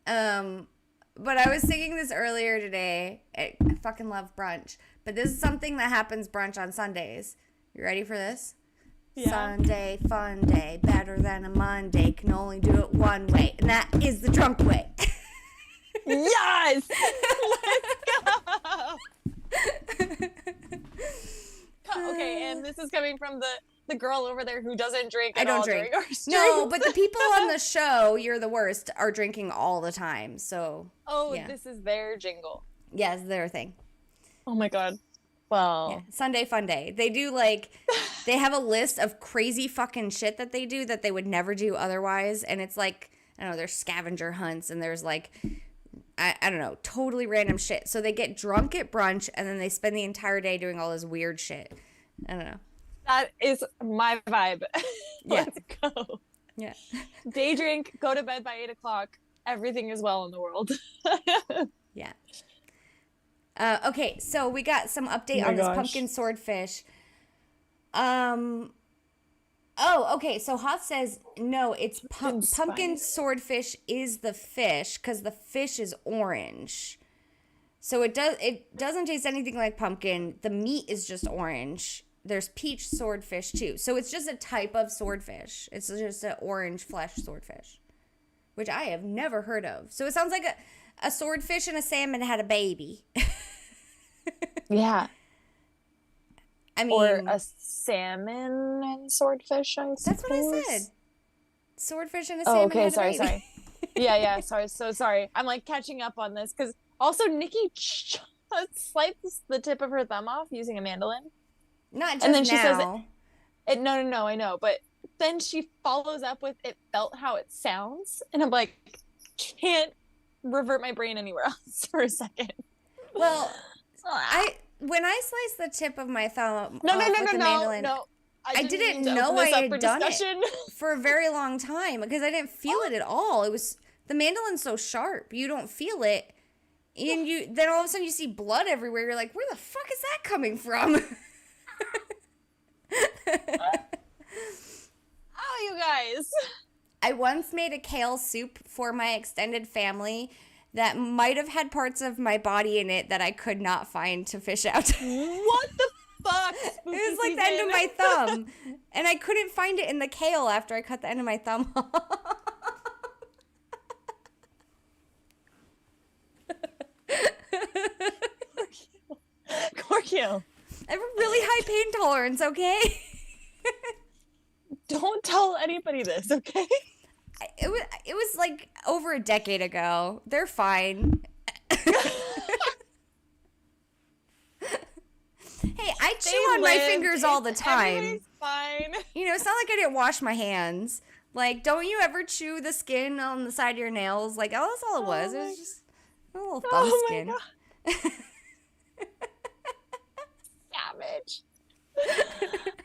But I was singing this earlier today. I fucking love brunch. But this is something that happens brunch on Sundays. You ready for this? Yeah. Sunday, fun day, better than a Monday. Can only do it one way, and that is the drunk way. Yes! Let's go! Okay, and this is coming from the girl over there who doesn't drink at all. I don't drink. No, but the people on the show, You're the Worst, are drinking all the time, so... Oh, yeah. This is their jingle. Yeah, it's their thing. Oh my god. Well... Yeah. Sunday fun day. They do, they have a list of crazy fucking shit that they do that they would never do otherwise, and it's I don't know, there's scavenger hunts, and there's I don't know, totally random shit. So they get drunk at brunch, and then they spend the entire day doing all this weird shit. I don't know. That is my vibe. Yeah. Let's go. Yeah. Day drink, go to bed by 8 o'clock. Everything is well in the world. Yeah. Okay, so we got some update on this pumpkin swordfish. Oh, okay. So Hoth says no. It's pumpkin swordfish is the fish because the fish is orange. So it doesn't taste anything like pumpkin. The meat is just orange. There's peach swordfish too. So it's just a type of swordfish. It's just an orange flesh swordfish, which I have never heard of. So it sounds like a swordfish and a salmon had a baby. Yeah. I mean, or a salmon and swordfish, I suppose. That's what I said. Swordfish and a salmon. Oh, okay. Had Sorry, a baby. sorry. Yeah. Sorry. So sorry. I'm catching up on this because also Nikki swipes the tip of her thumb off using a mandolin. Not just and then she now. says, no, I know. But then she follows up with, it felt how it sounds. And I'm like, can't revert my brain anywhere else for a second. Well, when I sliced the tip of my thumb no, mandolin, I didn't know I had done it for a very long time because I didn't feel it at all. It was the mandolin's so sharp, you don't feel it, and then all of a sudden you see blood everywhere. You're like, where the fuck is that coming from? Oh, you guys! I once made a kale soup for my extended family that might have had parts of my body in it that I could not find to fish out. What the fuck? It was like the end of my thumb. And I couldn't find it in the kale after I cut the end of my thumb off. Korkio. I have a really high pain tolerance, okay? Don't tell anybody this, okay? It was like over a decade ago. They're fine. Hey, I chew on my fingers all the time. Everybody's fine. You know, it's not like I didn't wash my hands. Like, don't you ever chew the skin on the side of your nails? Like, oh, that's all it was. It was just a little thumb skin. Savage.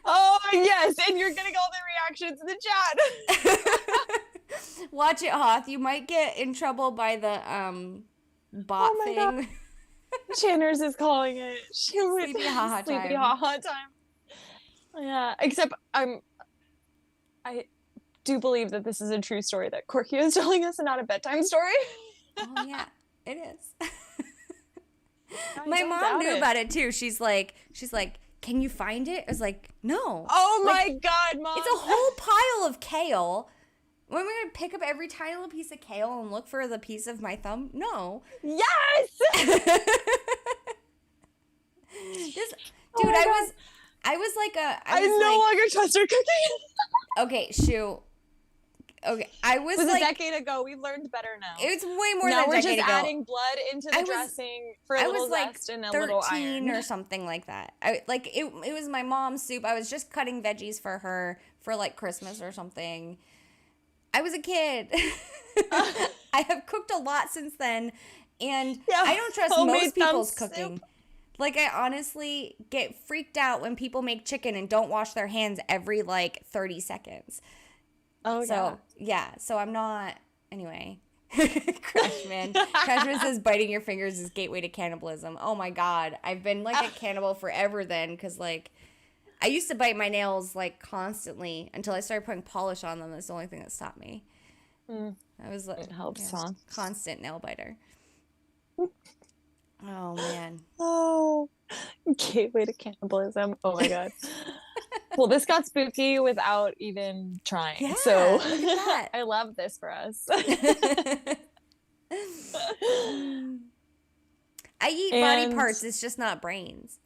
Oh, yes, and you're getting all the reactions in the chat. Watch it, Hoth. You might get in trouble by the bot thing. God. Channers is calling it sleepy ha-ha time. Sleepy ha-ha time. Yeah, except I do believe that this is a true story that Korkio is telling us and not a bedtime story. Oh, yeah, it is. My mom knew about it, too. She's like, can you find it? I was like, no. Oh, my God, Mom. It's a whole pile of kale. When we're going to pick up every tiny little piece of kale and look for the piece of my thumb? No. Yes! Dude, I was like I no longer trust her cooking. Okay, shoot. Okay, I was it was like, a decade ago. We've learned better now. It's way more now than a we're decade just ago. adding blood into the dressing for a little zest and a little iron. Or something like that. It was my mom's soup. I was just cutting veggies for her for like Christmas or something. I was a kid. I have cooked a lot since then, and I don't trust most people's cooking. Like, I honestly get freaked out when people make chicken and don't wash their hands every, like, 30 seconds. Oh, so, yeah. So, I'm not... Anyway. Crashman. Crashman says biting your fingers is gateway to cannibalism. Oh, my God. I've been, like, a cannibal forever then, because, like, I used to bite my nails, like, constantly until I started putting polish on them. That's the only thing that stopped me. I was, like... It helps, huh? Constant nail biter. Oh, man. Oh, gateway to cannibalism. Oh, my God. Well, this got spooky without even trying. Yeah, so look at that. I love this for us. I eat body parts. It's just not brains.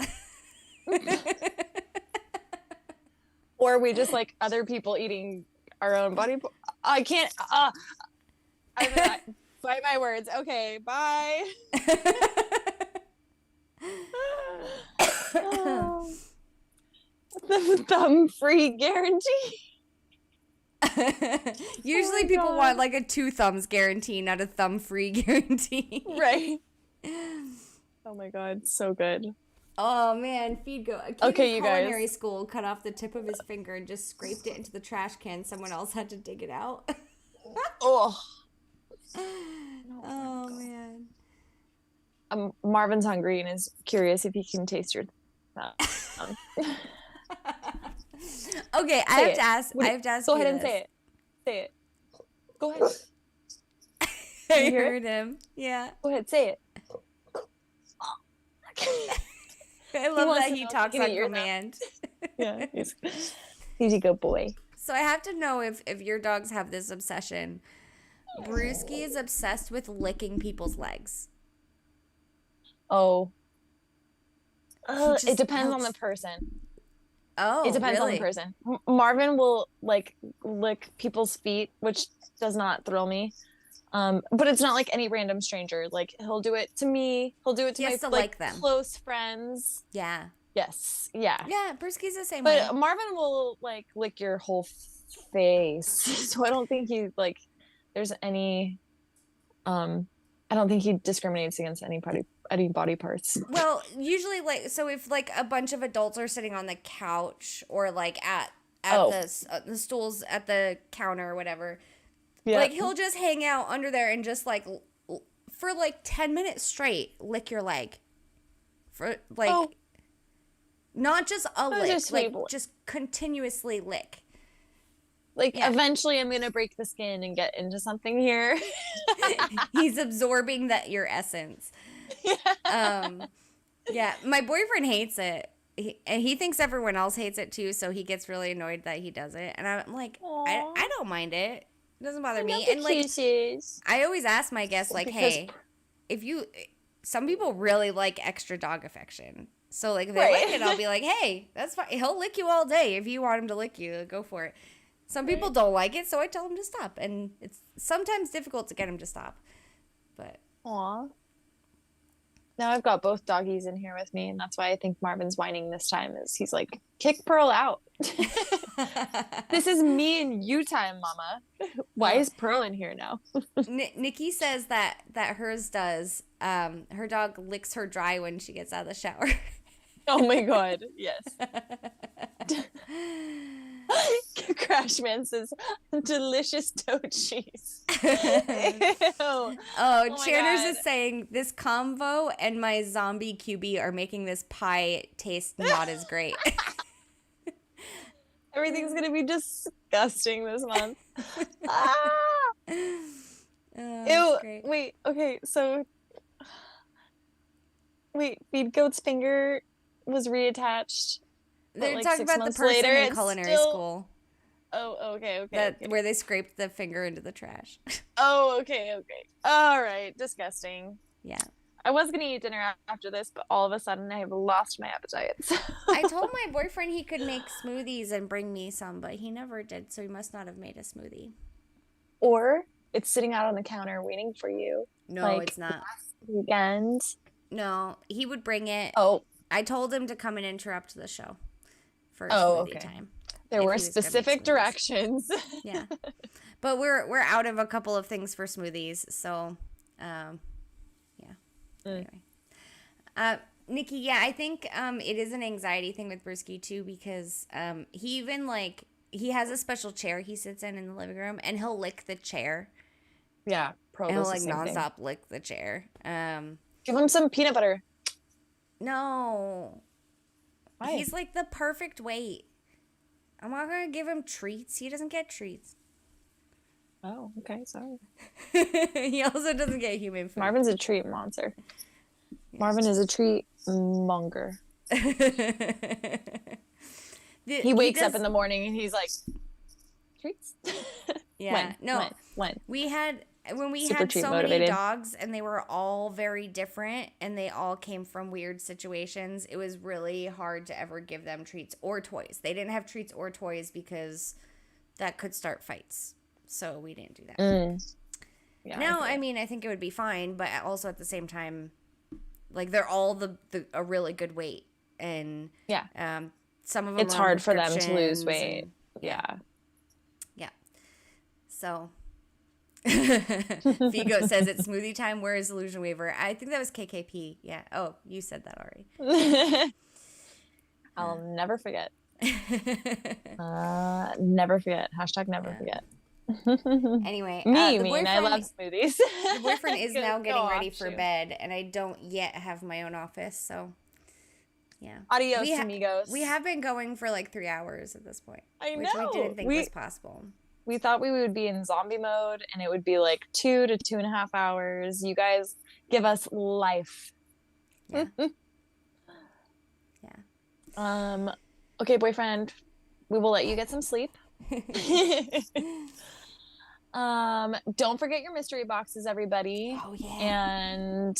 Or we just like other people eating our own body. I can't. I'm gonna bite my words. Okay, bye. The thumb-free guarantee. Usually people want like a 2 thumbs guarantee, not a thumb-free guarantee. Right. Oh my God, so good. Oh man, feed go. A kid in culinary school cut off the tip of his finger and just scraped it into the trash can. Someone else had to dig it out. Oh. Oh man. Marvin's hungry and is curious if he can taste your Okay, I have to ask. Go ahead and say it. Say it. Go ahead. I heard him. Yeah. Go ahead, say it. I love that he talks on command. Yeah, he's a good boy. So I have to know if your dogs have this obsession. Brewski is obsessed with licking people's legs. Oh. It depends on the person. Oh, it depends on the person. Marvin will like lick people's feet, which does not thrill me. But it's not like any random stranger. Like he'll do it to me. He'll do it to my like close friends. Yeah. Yes. Yeah. Yeah. Brewski's the same way. But Marvin will like lick your whole face. So I don't think he like. There's any. I don't think he discriminates against any body parts. Well, usually like so if like a bunch of adults are sitting on the couch or like at the stools at the counter or whatever. Yeah. Like he'll just hang out under there and just like for like 10 minutes straight lick your leg. For like not just a lick, like just continuously lick. Like eventually I'm going to break the skin and get into something here. He's absorbing your essence. Yeah, my boyfriend hates it. And he thinks everyone else hates it too, so he gets really annoyed that he does it. And I'm like, I don't mind it. It doesn't bother me. And like, I always ask my guests, like, hey, some people really like extra dog affection. So like, if they like it, I'll be like, hey, that's fine. He'll lick you all day. If you want him to lick you, go for it. Some people don't like it, so I tell them to stop. And it's sometimes difficult to get him to stop. But aw. Now I've got both doggies in here with me, and that's why I think Marvin's whining this time. Is he's like, kick Pearl out. This is me and you time, Mama. Why is Pearl in here now? Nikki says that hers does. Her dog licks her dry when she gets out of the shower. Oh my God, yes. Crashman says, delicious goat cheese. Oh, Channers is saying, this combo and my zombie QB are making this pie taste not as great. Everything's going to be disgusting this month. Ew, great. Wait, okay, so... Wait, Feed Goat's finger was reattached. They're like talking about the person in culinary school. Oh, okay. Where they scraped the finger into the trash. Oh, okay. All right, disgusting. Yeah. I was gonna eat dinner after this, but all of a sudden I have lost my appetite. I told my boyfriend he could make smoothies and bring me some, but he never did, so he must not have made a smoothie. or it's sitting out on the counter waiting for you. No, like, it's not. Weekend. No, he would bring it. Oh. I told him to come and interrupt the show for smoothie time. There were specific directions. Yeah. But we're out of a couple of things for smoothies, so yeah. Anyway. Nikki, yeah, I think it is an anxiety thing with Brewski too, because he even like he has a special chair he sits in the living room, and he'll lick the chair. Yeah, and he'll like nonstop lick the chair. Give him some peanut butter. No. Why? He's like the perfect weight. I'm not gonna give him treats. He doesn't get treats. Oh, okay, sorry. He also doesn't get human food. Marvin's a treat monster. Yeah. Marvin is a treat monger. He wakes up in the morning and he's like, treats? Yeah. When? When we Super had so motivated. many dogs and they were all very different and they all came from weird situations, it was really hard to ever give them treats or toys. They didn't have treats or toys because that could start fights. So we didn't do that. Yeah, now, I mean, I think it would be fine, but also at the same time, like they're all a really good weight, and some of them it's hard for them to lose weight. Yeah. So Figo says it's smoothie time. Where is Illusion Waver? I think that was KKP. Yeah. Oh, you said that already. I'll never forget. Never forget. # never forget. Anyway, I love smoothies. The boyfriend is now getting ready for bed, and I don't yet have my own office, so yeah. Adios, amigos. We have been going for like 3 hours at this point. I know. Which we didn't think was possible. We thought we would be in zombie mode, and it would be like 2 to 2.5 hours. You guys give us life. Yeah. Yeah. Okay, boyfriend, we will let you get some sleep. Don't forget your mystery boxes, everybody. Oh yeah. And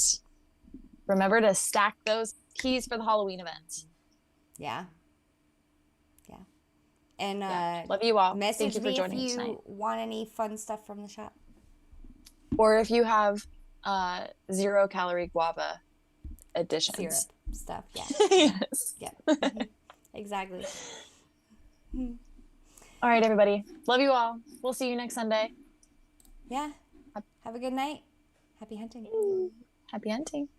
remember to stack those keys for the Halloween event. Yeah. And love you all. Message Thank you for joining me if tonight. you want any fun stuff from the shop, or if you have 0-calorie guava additions. Syrup stuff. Yeah. Yes. Yeah. Exactly. All right, everybody. Love you all. We'll see you next Sunday. Yeah. Have a good night. Happy hunting. Happy hunting.